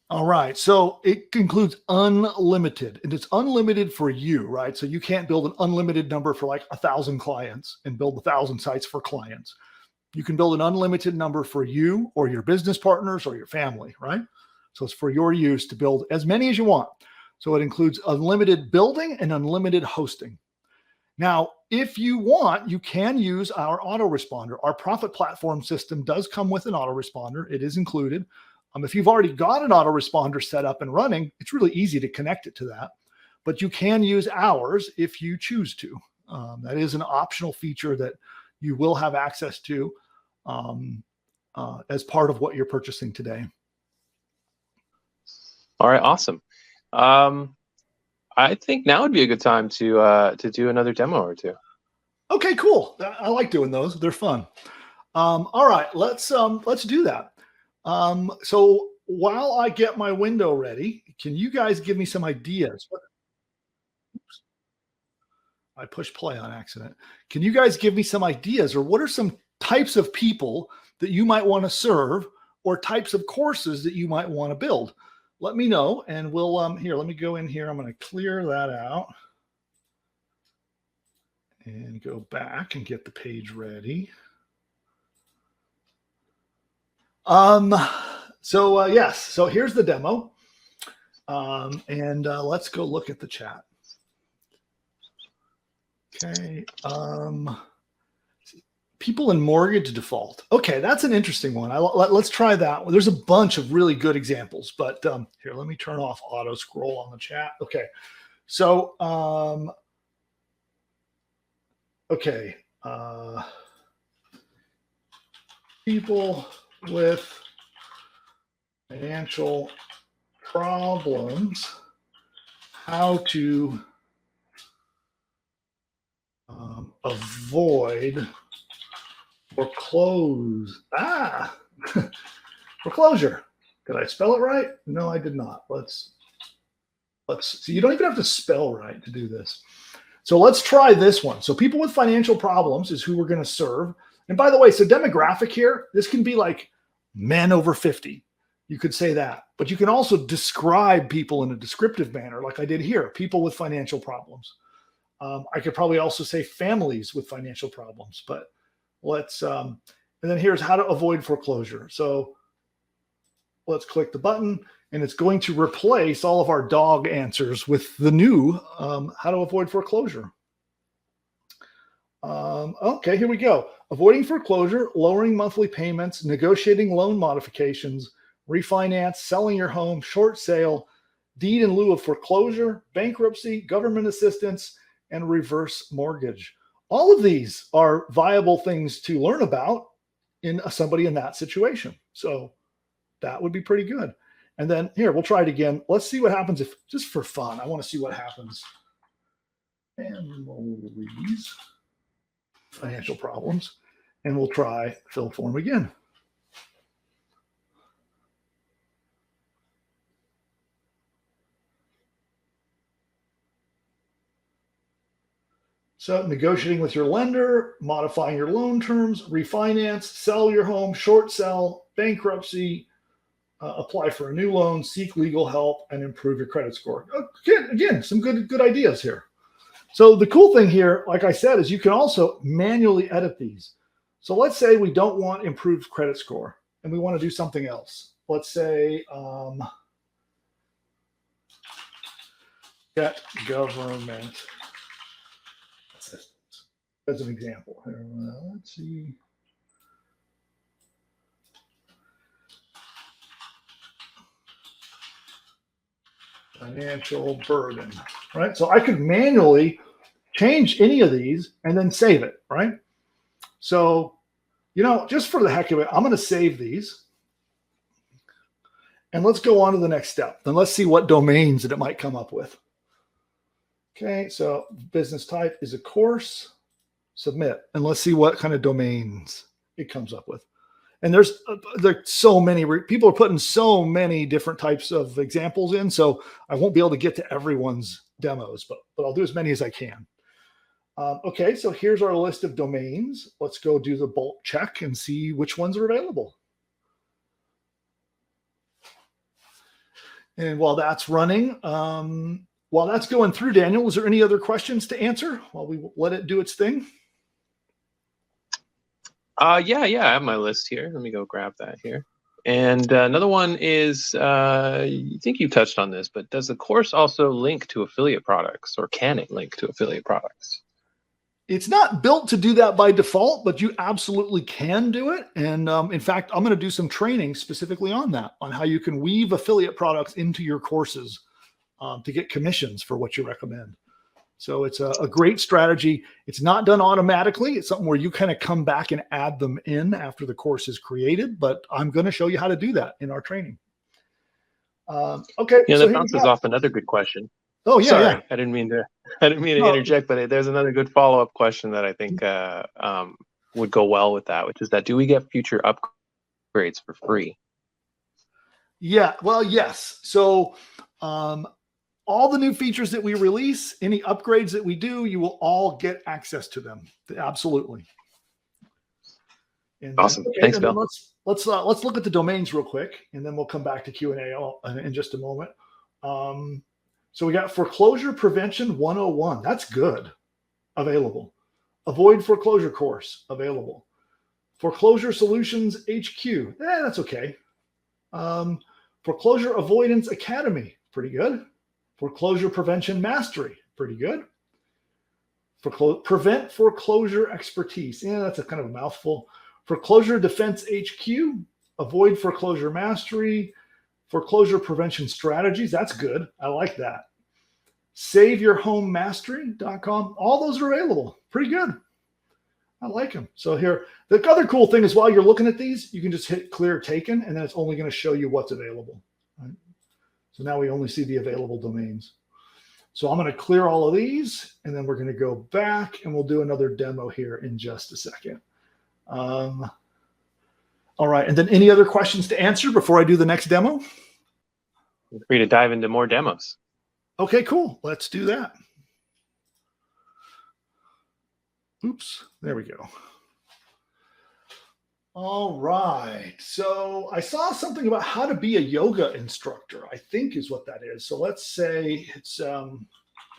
All right. So it includes unlimited, and it's unlimited for you, right? So you can't build an unlimited number for like 1,000 clients and build 1,000 sites for clients. You can build an unlimited number for you or your business partners or your family, right? So it's for your use to build as many as you want. So it includes unlimited building and unlimited hosting. Now, if you want, you can use our autoresponder. Our profit platform system does come with an autoresponder. It is included. If you've already got an autoresponder set up and running, it's really easy to connect it to that. But you can use ours if you choose to. That is an optional feature that you will have access to as part of what you're purchasing today. All right, awesome. I think now would be a good time to do another demo or two. Okay, cool. I like doing those. They're fun. All right, let's do that. So while I get my window ready, can you guys give me some ideas? Oops, I pushed play on accident. Can you guys give me some ideas, or what are some types of people that you might want to serve, or types of courses that you might want to build? Let me know, and we'll here. Let me go in here. I'm going to clear that out and go back and get the page ready. Yes, so here's the demo. Let's go look at the chat. Okay. People in mortgage default. Okay, that's an interesting one. Let's try that one. There's a bunch of really good examples, but here, let me turn off auto scroll on the chat. Okay. So, okay. People with financial problems, how to avoid foreclosure. Foreclosure. Did I spell it right? No, I did not. Let's see. You don't even have to spell right to do this. So let's try this one. So people with financial problems is who we're going to serve. And by the way, so demographic here, this can be like men over 50. You could say that, but you can also describe people in a descriptive manner, like I did here, people with financial problems. I could probably also say families with financial problems, but let's, and then here's how to avoid foreclosure. So let's click the button, and it's going to replace all of our dog answers with the new how to avoid foreclosure. Okay, here we go. Avoiding foreclosure, lowering monthly payments, negotiating loan modifications, refinance, selling your home, short sale, deed in lieu of foreclosure, bankruptcy, government assistance, and reverse mortgage. All of these are viable things to learn about in somebody in that situation. So that would be pretty good. And then here, we'll try it again. Let's see what happens if, just for fun, I want to see what happens. Families, financial problems, and we'll try fill form again. So negotiating with your lender, modifying your loan terms, refinance, sell your home, short sell, bankruptcy, apply for a new loan, seek legal help, and improve your credit score. Again, some good ideas here. So the cool thing here, like I said, is you can also manually edit these. So let's say we don't want improved credit score and we want to do something else. Let's say get government assistance as an example. Let's see. Financial burden, right? So I could manually change any of these and then save it, right? So, just for the heck of it, I'm going to save these. And let's go on to the next step. Then let's see what domains that it might come up with. Okay, so business type is a course, submit. And let's see what kind of domains it comes up with. And there's so many, people are putting so many different types of examples in, so I won't be able to get to everyone's demos, but I'll do as many as I can. Okay, so here's our list of domains. Let's go do the bulk check and see which ones are available. And while that's running, while that's going through, Daniel, is there any other questions to answer while we let it do its thing? Yeah, I have my list here. Let me go grab that here. And another one is, I think you touched on this, but does the course also link to affiliate products, or can it link to affiliate products? It's not built to do that by default, but you absolutely can do it. And in fact, I'm going to do some training specifically on that, on how you can weave affiliate products into your courses to get commissions for what you recommend. So it's a great strategy. It's not done automatically. It's something where you kind of come back and add them in after the course is created, but I'm going to show you how to do that in our training. Okay. Yeah, that bounces off another good question. Oh yeah, Sorry, yeah. I didn't mean to. I didn't mean to No. interject, but there's another good follow-up question that I think would go well with that, which is that do we get future upgrades for free? Yeah, well, yes. So all the new features that we release, any upgrades that we do, you will all get access to them. Absolutely. And then, Awesome. Thanks, and then Bill. let's look at the domains real quick, and then we'll come back to Q&A in just a moment. So we got foreclosure prevention 101. That's good. Available. Avoid foreclosure course available. Foreclosure solutions HQ. That's okay. Foreclosure avoidance academy. Pretty good. Foreclosure prevention mastery. Pretty good. Prevent foreclosure expertise. That's a kind of a mouthful. Foreclosure defense HQ. Avoid foreclosure mastery. Foreclosure prevention strategies. That's good. I like that. SaveYourHomeMastery.com. All those are available. Pretty good. I like them. So here, the other cool thing is while you're looking at these, you can just hit clear taken, and then it's only going to show you what's available. Right? So now we only see the available domains. So I'm going to clear all of these, and then we're going to go back, and we'll do another demo here in just a second. All right. And then any other questions to answer before I do the next demo? Feel free to dive into more demos. Okay, cool. Let's do that. Oops, there we go. All right. So I saw something about how to be a yoga instructor, I think is what that is. So let's say it's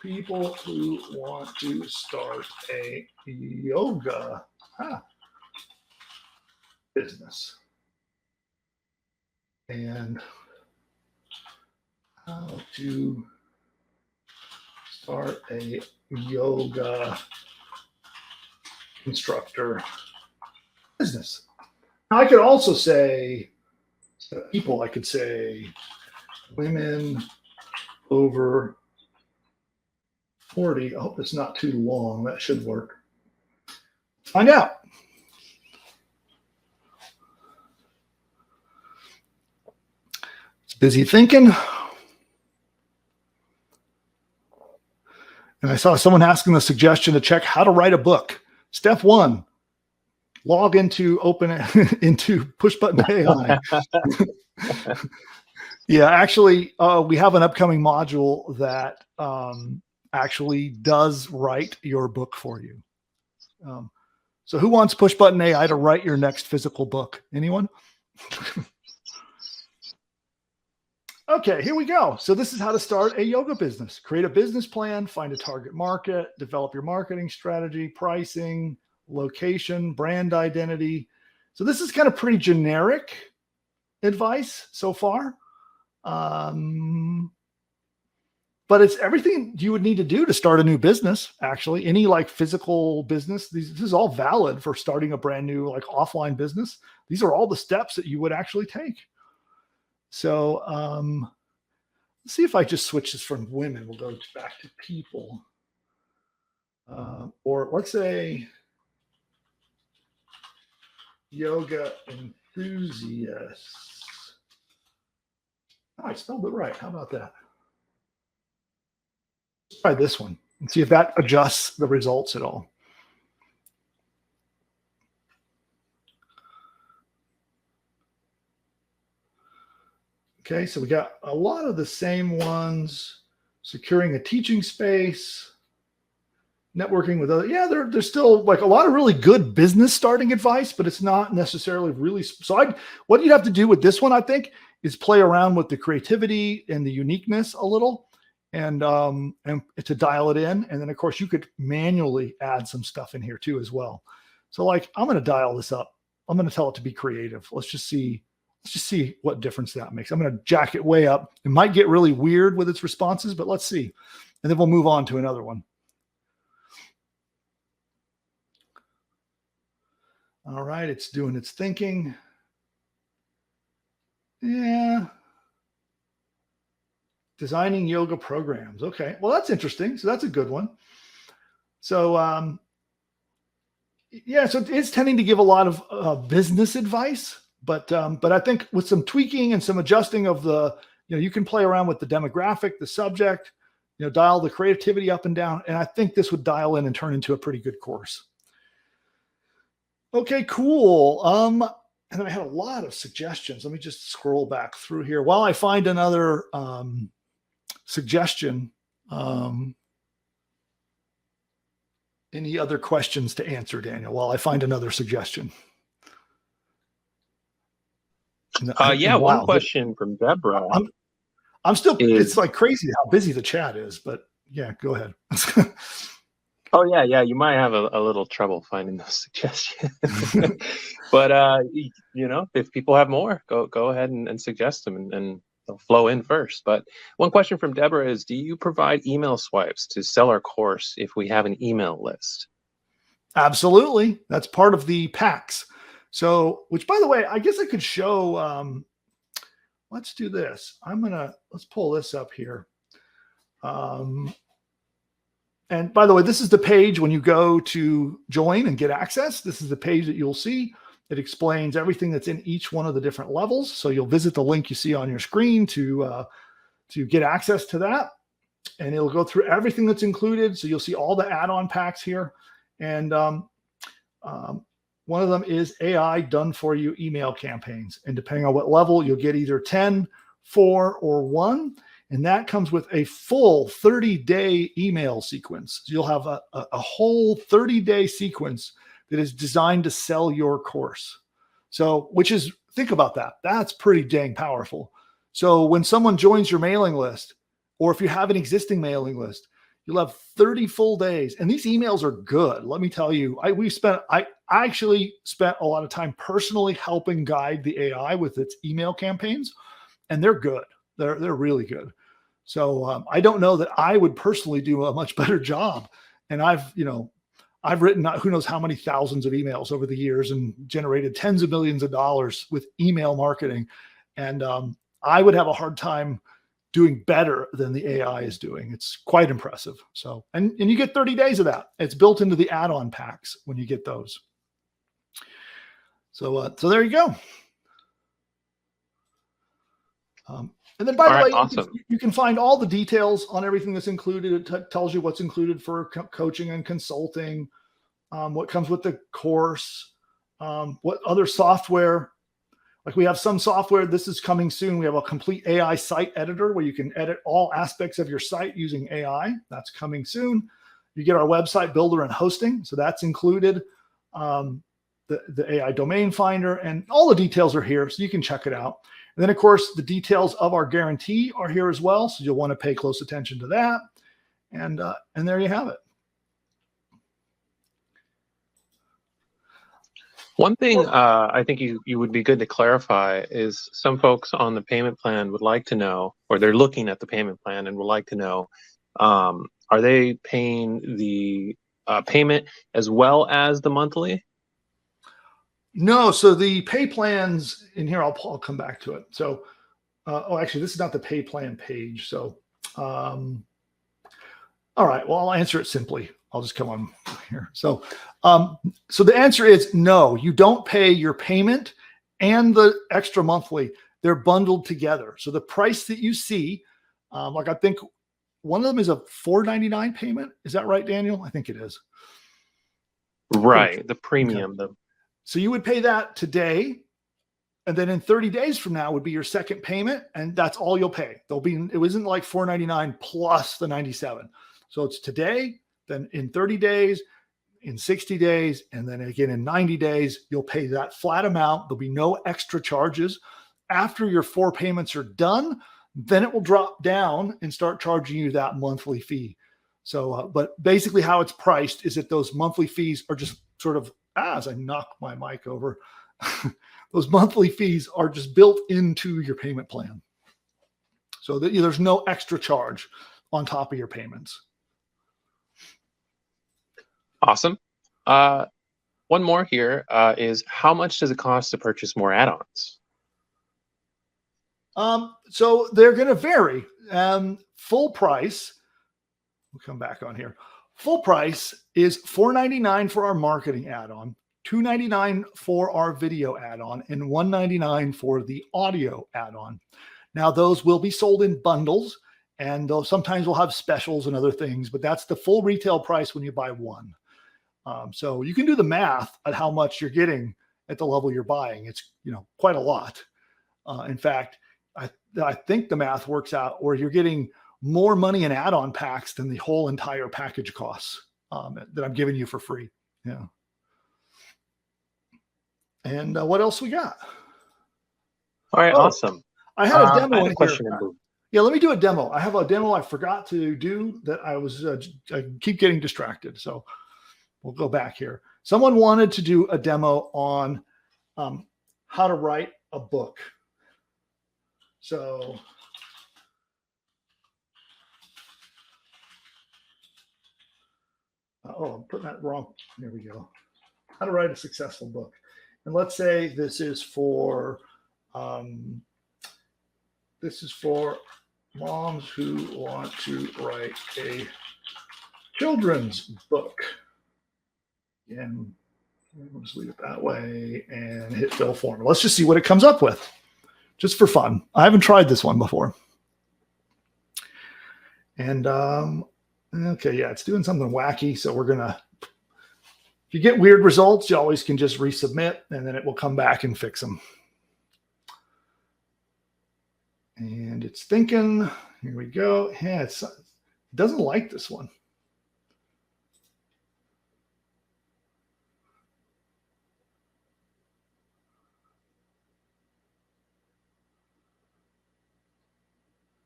people who want to start a yoga business. And how to start a yoga instructor business. Now, I could also say people, I could say women over 40. I hope it's not too long. That should work. Find out. It's busy thinking. And I saw someone asking the suggestion to check how to write a book. Step 1, log into Pushbuttonai. Yeah, actually, we have an upcoming module that actually does write your book for you. So who wants Pushbuttonai to write your next physical book? Anyone? Okay, here we go. So this is how to start a yoga business. Create a business plan, find a target market, develop your marketing strategy, pricing, location, brand identity. So this is kind of pretty generic advice so far. But it's everything you would need to do to start a new business, actually. Any like physical business, this is all valid for starting a brand new like offline business. These are all the steps that you would actually take. So let's see if I just switch this from women. We'll go back to people. Or let's say yoga enthusiasts. Oh, I spelled it right. How about that? Let's try this one and see if that adjusts the results at all. Okay, so we got a lot of the same ones. Securing a teaching space, networking with other. Yeah, there's still like a lot of really good business starting advice, but it's not necessarily really. So what you'd have to do with this one, I think, is play around with the creativity and the uniqueness a little, and to dial it in. And then of course you could manually add some stuff in here too as well. So like I'm going to dial this up. I'm going to tell it to be creative. Let's just see what difference that makes. I'm going to jack it way up. It might get really weird with its responses, but let's see. And then we'll move on to another one. All right, it's doing its thinking. Yeah. Designing yoga programs. Okay, well, that's interesting. So that's a good one. So, yeah, so it's tending to give a lot of business advice. But I think with some tweaking and some adjusting of the, you can play around with the demographic, the subject, dial the creativity up and down. And I think this would dial in and turn into a pretty good course. Okay, cool. And I had a lot of suggestions. Let me just scroll back through here while I find another suggestion. Any other questions to answer, Daniel, while I find another suggestion? Yeah, wow. One question from Deborah. I'm still, it's like crazy how busy the chat is, but yeah, go ahead. Oh, yeah. You might have a little trouble finding those suggestions. But, if people have more, go ahead and suggest them and they'll flow in first. But one question from Deborah is, do you provide email swipes to sell our course if we have an email list? Absolutely. That's part of the packs. So, which by the way, I guess I could show, let's do this. Let's pull this up here. And by the way, this is the page when you go to join and get access. This is the page that you'll see. It explains everything that's in each one of the different levels. So you'll visit the link you see on your screen to get access to that. And it'll go through everything that's included. So you'll see all the add-on packs here. And one of them is AI done for you email campaigns. And depending on what level, you'll get either 10, 4, or 1. And that comes with a full 30-day email sequence. So you'll have a whole 30-day sequence that is designed to sell your course. So, think about that. That's pretty dang powerful. So when someone joins your mailing list, or if you have an existing mailing list, you'll have 30 full days. And these emails are good. Let me tell you, I actually spent a lot of time personally helping guide the AI with its email campaigns, and they're good. They're really good. So I don't know that I would personally do a much better job. And I've written who knows how many thousands of emails over the years and generated tens of millions of dollars with email marketing. And I would have a hard time doing better than the AI is doing. It's quite impressive. So, and you get 30 days of that. It's built into the add-on packs when you get those. So there you go. And then, by the way, awesome. you can find all the details on everything that's included. It tells you what's included for coaching and consulting, what comes with the course, what other software. Like we have some software, this is coming soon. We have a complete AI site editor where you can edit all aspects of your site using AI. That's coming soon. You get our website builder and hosting. So that's included. The AI domain finder, and all the details are here. So you can check it out. And then, of course, the details of our guarantee are here as well. So you'll want to pay close attention to that. And there you have it. One thing I think you would be good to clarify is some folks on the payment plan would like to know, or they're looking at the payment plan and would like to know, are they paying the payment as well as the monthly? No, so the pay plans in here, I'll come back to it. So, actually, this is not the pay plan page. So, all right, well, I'll answer it simply. I'll just come on here. So, so the answer is no, you don't pay your payment and the extra monthly. They're bundled together. So the price that you see, like I think one of them is a $4.99 payment. Is that right, Daniel? I think it is. Right, the premium. Okay. So you would pay that today, and then in 30 days from now would be your second payment, and that's all you'll pay. It isn't like $4.99 plus the $97. So it's today, then in 30 days, in 60 days, and then again in 90 days, you'll pay that flat amount. There'll be no extra charges. After your 4 payments are done, then it will drop down and start charging you that monthly fee. So, but basically how it's priced is that those monthly fees are just sort of, as I knock my mic over, those monthly fees are just built into your payment plan. So that there's no extra charge on top of your payments. Awesome. One more here is how much does it cost to purchase more add-ons? So they're going to vary. Full price, we'll come back on here. Full price is $4.99 for our marketing add-on, $2.99 for our video add-on, and $1.99 for the audio add-on. Now, those will be sold in bundles, And they'll sometimes we'll have specials and other things, but that's the full retail price when you buy one. So you can do the math at how much you're getting at the level you're buying. It's, quite a lot. In fact, I think the math works out where you're getting more money in add-on packs than the whole entire package costs that I'm giving you for free. Yeah. And what else we got? All right, awesome. I had a demo I had in a question here. in blue. Yeah, let me do a demo. I have a demo I forgot to do that I keep getting distracted. So we'll go back here. Someone wanted to do a demo on how to write a book. So I'm putting that wrong. There we go. How to write a successful book. And let's say this is for moms who want to write a children's book. And we'll just leave it that way and hit fill form. Let's just see what it comes up with, just for fun. I haven't tried this one before. And okay, yeah, it's doing something wacky. So we're gonna, if you get weird results, you always can just resubmit and then it will come back and fix them. And it's thinking, here we go. Yeah, it doesn't like this one.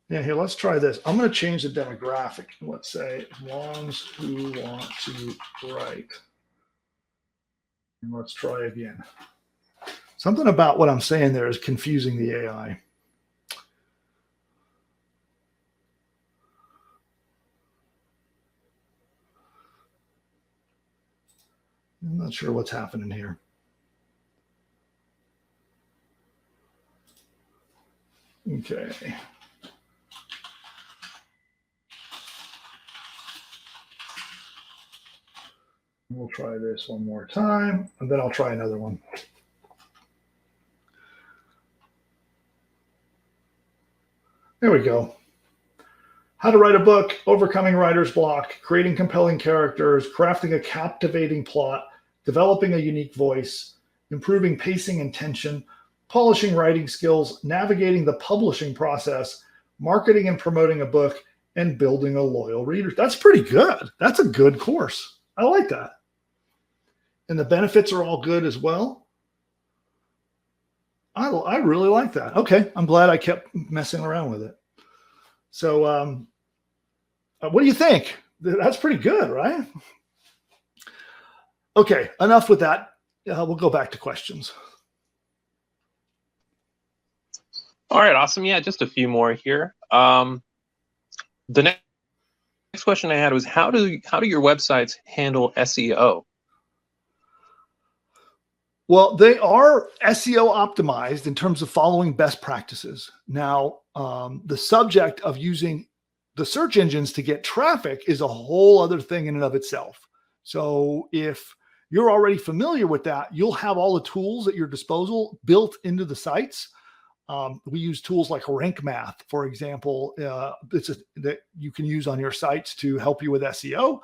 Yeah, here, let's try this. I'm going to change the demographic. Let's say moms who want to write. And let's try again. Something about what I'm saying there is confusing the AI. I'm not sure what's happening here. Okay. We'll try this one more time, and then I'll try another one. There we go. How to write a book, overcoming writer's block, creating compelling characters, crafting a captivating plot, developing a unique voice, improving pacing and tension, polishing writing skills, navigating the publishing process, marketing and promoting a book, and building a loyal reader. That's pretty good. That's a good course. I like that. And the benefits are all good as well. I really like that. Okay, I'm glad I kept messing around with it. So what do you think? That's pretty good, right? Okay, enough with that. We'll go back to questions. All right, awesome. Yeah, just a few more here. The next question I had was how do your websites handle SEO? Well, they are SEO optimized in terms of following best practices. Now, the subject of using the search engines to get traffic is a whole other thing in and of itself. So if you're already familiar with that, you'll have all the tools at your disposal built into the sites. We use tools like Rank Math, for example, that you can use on your sites to help you with SEO.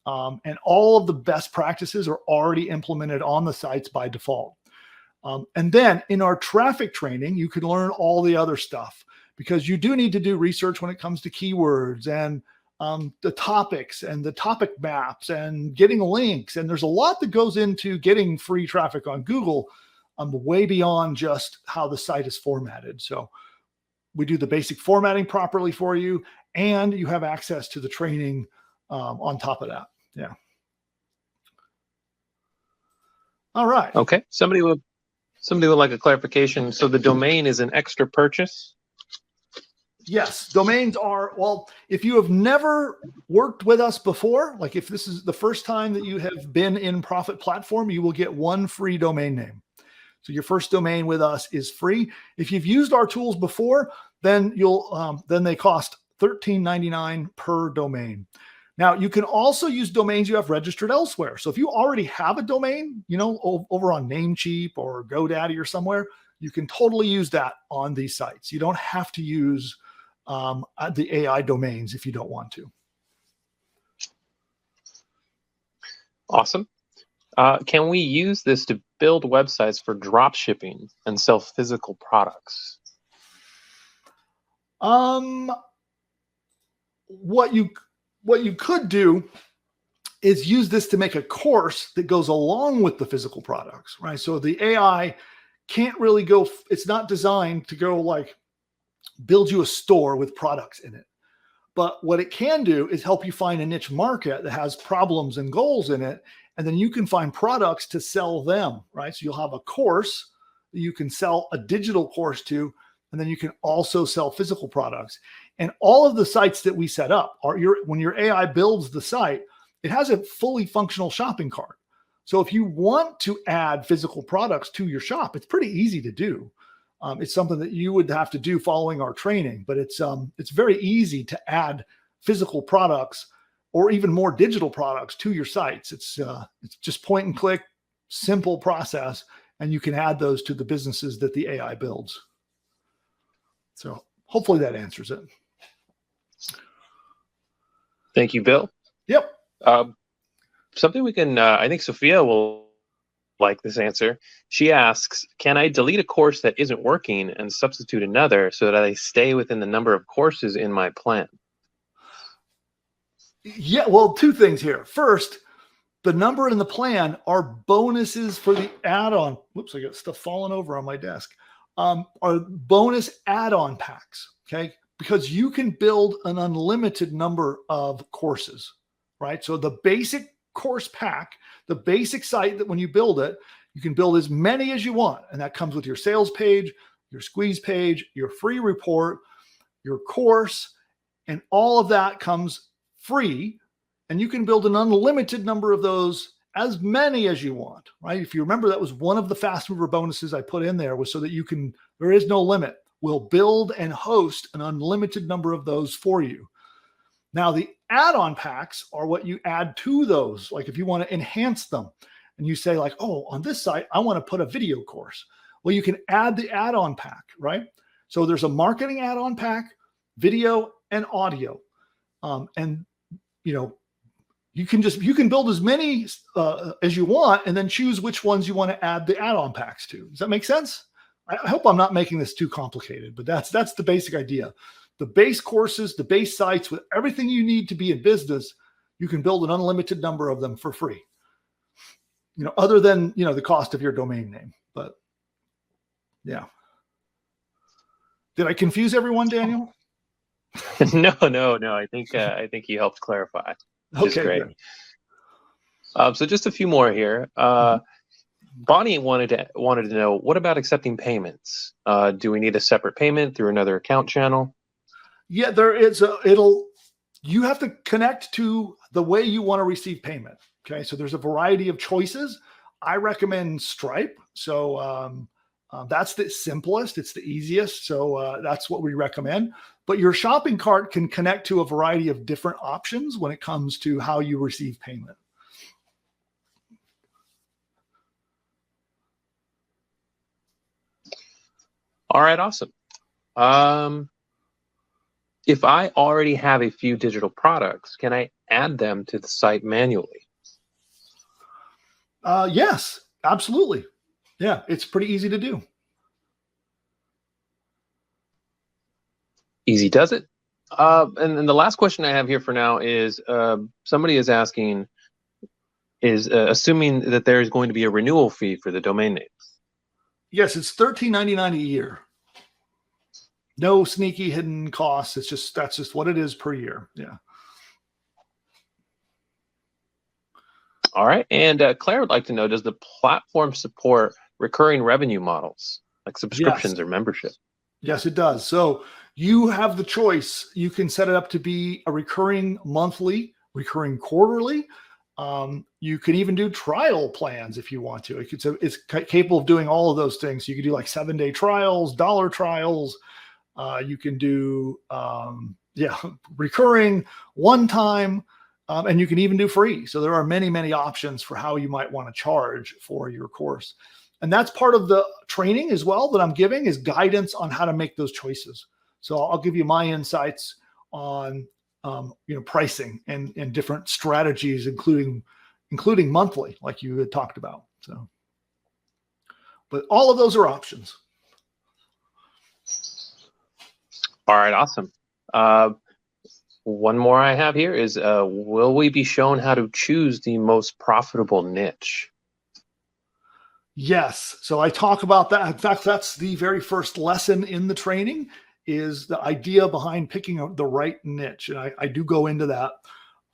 And all of the best practices are already implemented on the sites by default. And then in our traffic training, you can learn all the other stuff because you do need to do research when it comes to keywords and the topics and the topic maps and getting links. And there's a lot that goes into getting free traffic on Google, way beyond just how the site is formatted. So we do the basic formatting properly for you, and you have access to the training on top of that. Yeah. All right. Okay. Somebody would like a clarification. So the domain is an extra purchase? Yes, domains are, well, if you have never worked with us before, like if this is the first time that you have been in Profit Platform, you will get one free domain name. So your first domain with us is free. If you've used our tools before, then then they cost $13.99 per domain. Now, you can also use domains you have registered elsewhere. So if you already have a domain, over on Namecheap or GoDaddy or somewhere, you can totally use that on these sites. You don't have to use the AI domains if you don't want to. Awesome. Can we use this to build websites for drop shipping and sell physical products? What you could do is use this to make a course that goes along with the physical products, right? So the AI can't really go, it's not designed to go like build you a store with products in it. But what it can do is help you find a niche market that has problems and goals in it. And then you can find products to sell them, right? So you'll have a course that you can sell a digital course to, and then you can also sell physical products. And all of the sites that we set up are when your AI builds the site, it has a fully functional shopping cart. So if you want to add physical products to your shop, it's pretty easy to do. It's something that you would have to do following our training, but it's very easy to add physical products or even more digital products to your sites. It's just point and click, simple process, and you can add those to the businesses that the AI builds. So hopefully that answers it. Thank you, Bill. Yep. Something we can, I think Sophia will like this answer. She asks, can I delete a course that isn't working and substitute another so that I stay within the number of courses in my plan? Yeah, well, two things here. First, the number in the plan are bonuses for the add-on. Whoops, I got stuff falling over on my desk. Are bonus add-on packs, okay? Because you can build an unlimited number of courses, right? So the basic course pack, the basic site that when you build it, you can build as many as you want. And that comes with your sales page, your squeeze page, your free report, your course, and all of that comes free. And you can build an unlimited number of those, as many as you want, right? If you remember, that was one of the fast mover bonuses I put in there, was so that you can, there is no limit. We'll build and host an unlimited number of those for you. Now, the add-on packs are what you add to those. Like if you want to enhance them and you say like, oh, on this site, I want to put a video course. Well, you can add the add-on pack, right? So there's a marketing add-on pack, video and audio. And, you know, you can build as many as you want and then choose which ones you want to add the add-on packs to. Does that make sense? I hope I'm not making this too complicated, but that's the basic idea. The base courses, the base sites with everything you need to be in business, you can build an unlimited number of them for free. You know, other than, you know, the cost of your domain name. But yeah. Did I confuse everyone, Daniel? No. I think you helped clarify. Which is great. So just a few more here. Bonnie wanted to know, what about accepting payments? Do we need a separate payment through another account channel? Yeah, there is. You have to connect to the way you want to receive payment. Okay, so there's a variety of choices. I recommend Stripe. So that's the simplest. It's the easiest. So that's what we recommend. But your shopping cart can connect to a variety of different options when it comes to how you receive payment. All right, awesome. If I already have a few digital products, can I add them to the site manually? Yes, absolutely. Yeah, it's pretty easy to do. Easy does it. And the last question I have here for now is somebody is asking, assuming that there is going to be a renewal fee for the domain names. Yes, it's $13.99 a year. No sneaky hidden costs. That's just what it is per year. Yeah. All right. And Claire would like to know, does the platform support recurring revenue models like subscriptions or membership? Yes, it does. So you have the choice. You can set it up to be a recurring monthly, recurring quarterly. You can even do trial plans if you want to. It's capable of doing all of those things. You can do like 7-day trials, dollar trials. You can do, recurring, one time, and you can even do free. So there are many, many options for how you might want to charge for your course. And that's part of the training as well that I'm giving, is guidance on how to make those choices. So I'll give you my insights on pricing and different strategies, including monthly, like you had talked about. So, but all of those are options. All right, awesome. One more I have here is, will we be shown how to choose the most profitable niche? Yes. So I talk about that. In fact, that's the very first lesson in the training, is the idea behind picking the right niche. And I do go into that.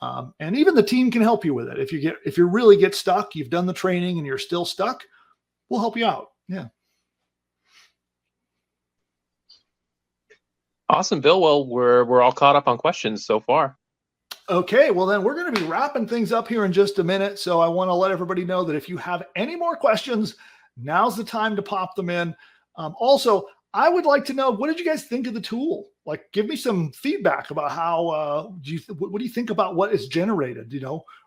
And even the team can help you with it. If you really get stuck, you've done the training and you're still stuck, we'll help you out. Yeah. Awesome, Bill. Well, we're all caught up on questions so far. Okay, well then we're going to be wrapping things up here in just a minute. So I want to let everybody know that if you have any more questions, now's the time to pop them in. Also, I would like to know, what did you guys think of the tool? Like, give me some feedback about how, what do you think about what is generated?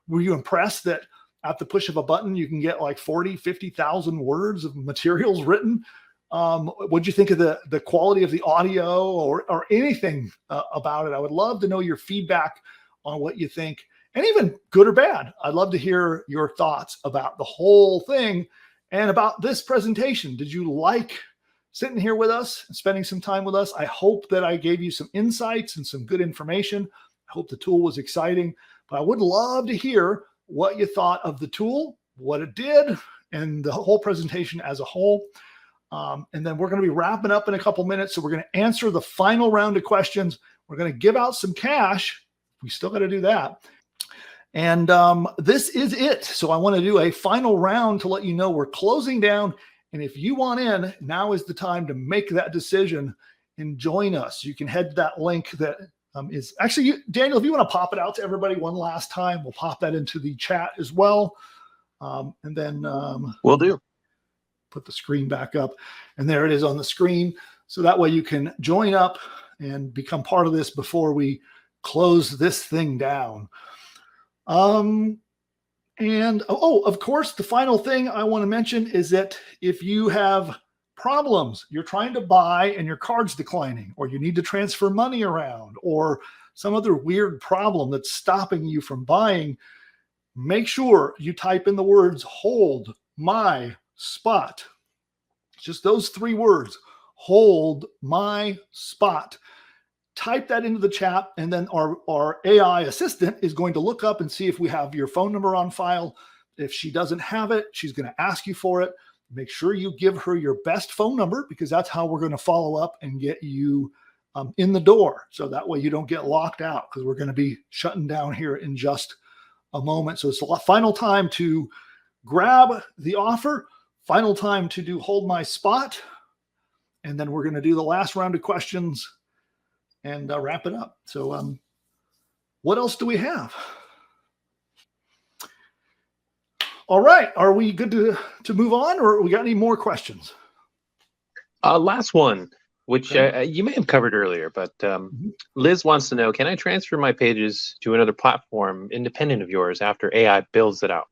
Were you impressed that at the push of a button, you can get like 40, 50,000 words of materials written? What'd you think of the quality of the audio or anything about it? I would love to know your feedback on what you think, and even good or bad. I'd love to hear your thoughts about the whole thing and about this presentation. Did you like sitting here with us and spending some time with us? I hope that I gave you some insights and some good information. I hope the tool was exciting, but I would love to hear what you thought of the tool, what it did, and the whole presentation as a whole. And then we're going to be wrapping up in a couple minutes. So we're going to answer the final round of questions. We're going to give out some cash. We still got to do that. And this is it. So I want to do a final round to let you know we're closing down. And if you want in, now is the time to make that decision and join us. You can head to that link that is actually, Daniel, if you want to pop it out to everybody one last time, we'll pop that into the chat as well. And then Will do. Put the screen back up, and there it is on the screen. So that way you can join up and become part of this before we close this thing down. And of course, the final thing I want to mention is that if you have problems, you're trying to buy and your card's declining, or you need to transfer money around, or some other weird problem that's stopping you from buying, make sure you type in the words "hold my spot." Just those 3 words, "hold my spot." Type that into the chat, and then our AI assistant is going to look up and see if we have your phone number on file. If she doesn't have it, she's going to ask you for it. Make sure you give her your best phone number, because that's how we're going to follow up and get you in the door. So that way you don't get locked out, because we're going to be shutting down here in just a moment. So it's the final time to grab the offer, final time to do "hold my spot." And then we're going to do the last round of questions and wrap it up. So what else do we have? All right. Are we good to move on, or we got any more questions? Last one, which you may have covered earlier, but Liz wants to know, can I transfer my pages to another platform independent of yours after AI builds it out?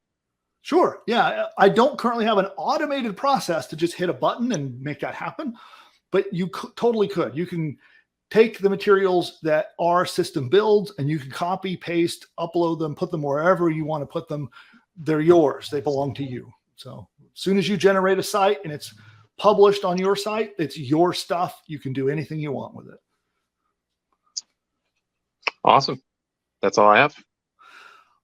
Sure. Yeah. I don't currently have an automated process to just hit a button and make that happen, but you totally could. You can take the materials that our system builds, and you can copy, paste, upload them, put them wherever you want to put them. They're yours. They belong to you. So as soon as you generate a site and it's published on your site, it's your stuff. You can do anything you want with it. Awesome. That's all I have.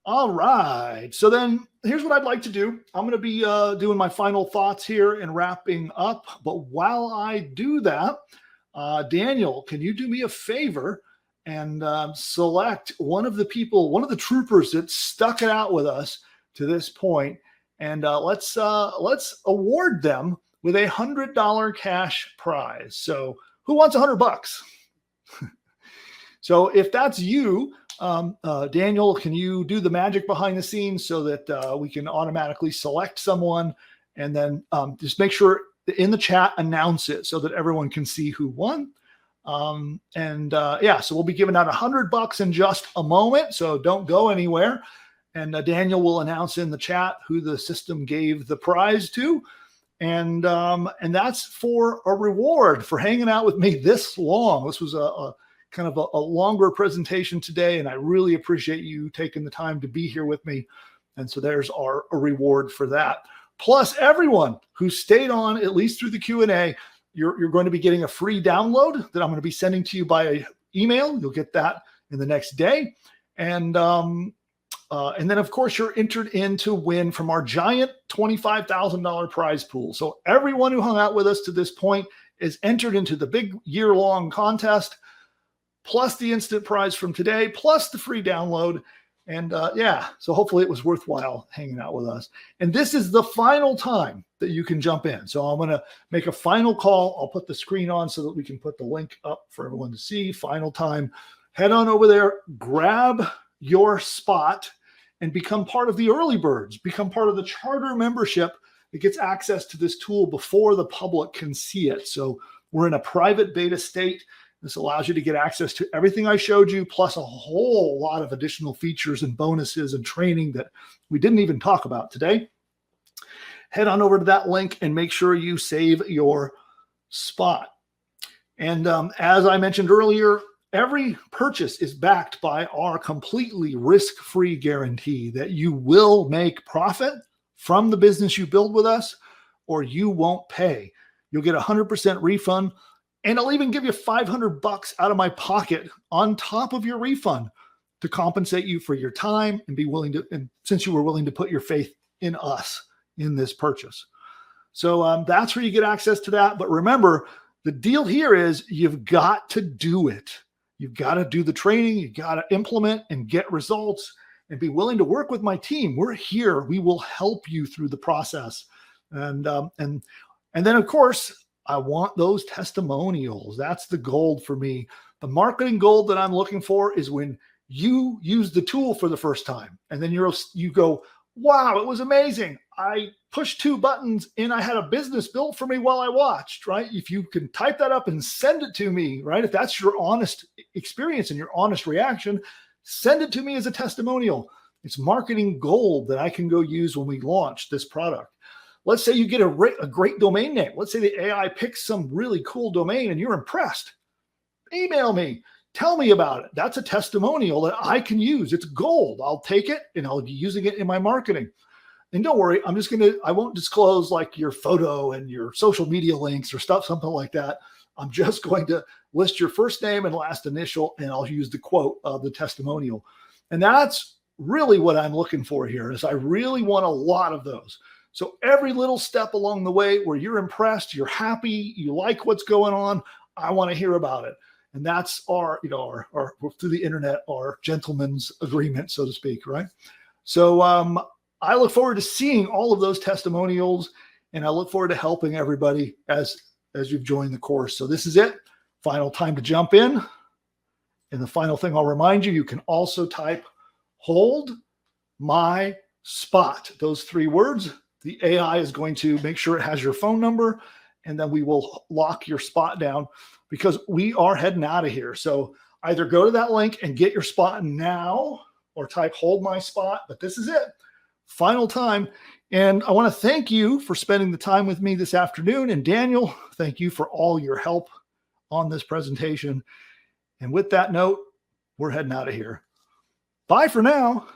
All right. So then here's what I'd like to do. I'm going to be doing my final thoughts here and wrapping up. But while I do that, Daniel, can you do me a favor and select one of the people, one of the troopers that stuck it out with us to this point, and let's award them with $100 cash prize. So who wants $100? So if that's you, Daniel, can you do the magic behind the scenes so that we can automatically select someone, and then just make sure in the chat, announce it so that everyone can see who won. Yeah, so we'll be giving out $100 in just a moment. So don't go anywhere. And Daniel will announce in the chat who the system gave the prize to. And that's for a reward for hanging out with me this long. This was a kind of a longer presentation today, and I really appreciate you taking the time to be here with me. And so there's a reward for that. Plus, everyone who stayed on at least through the Q&A, you're going to be getting a free download that I'm going to be sending to you by email. You'll get that in the next day. And then, of course, you're entered in to win from our giant $25,000 prize pool. So everyone who hung out with us to this point is entered into the big year-long contest, plus the instant prize from today, plus the free download. And yeah, so hopefully it was worthwhile hanging out with us. And this is the final time that you can jump in. So I'm going to make a final call. I'll put the screen on so that we can put the link up for everyone to see. Final time. Head on over there, grab your spot, and become part of the early birds. Become part of the charter membership that gets access to this tool before the public can see it. So we're in a private beta state. This allows you to get access to everything I showed you, plus a whole lot of additional features and bonuses and training that we didn't even talk about today. Head on over to that link and make sure you save your spot. And as I mentioned earlier, every purchase is backed by our completely risk-free guarantee that you will make profit from the business you build with us, or you won't pay. You'll get a 100% refund. And I'll even give you $500 out of my pocket on top of your refund to compensate you for your time and be willing to, and since you were willing to put your faith in us in this purchase. So that's where you get access to that. But remember, the deal here is you've got to do it. You've got to do the training. You've got to implement and get results and be willing to work with my team. We're here. We will help you through the process. And then, of course, I want those testimonials. That's the gold for me. The marketing gold that I'm looking for is when you use the tool for the first time and then you go, wow, it was amazing. I pushed 2 buttons and I had a business built for me while I watched, right? If you can type that up and send it to me, right? If that's your honest experience and your honest reaction, send it to me as a testimonial. It's marketing gold that I can go use when we launch this product. Let's say you get a great domain name. Let's say the AI picks some really cool domain and you're impressed. Email me. Tell me about it. That's a testimonial that I can use. It's gold. I'll take it and I'll be using it in my marketing. And don't worry, I won't disclose like your photo and your social media links or something like that. I'm just going to list your first name and last initial, and I'll use the quote of the testimonial. And that's really what I'm looking for here, is I really want a lot of those. So every little step along the way where you're impressed, you're happy, you like what's going on, I want to hear about it. And that's our through the internet, our gentleman's agreement, so to speak, right? So I look forward to seeing all of those testimonials, and I look forward to helping everybody as you've joined the course. So this is it. Final time to jump in. And the final thing I'll remind you, you can also type "hold my spot." Those 3 words. The AI is going to make sure it has your phone number, and then we will lock your spot down because we are heading out of here. So either go to that link and get your spot now or type "hold my spot." But this is it. Final time. And I want to thank you for spending the time with me this afternoon. And Daniel, thank you for all your help on this presentation. And with that note, we're heading out of here. Bye for now.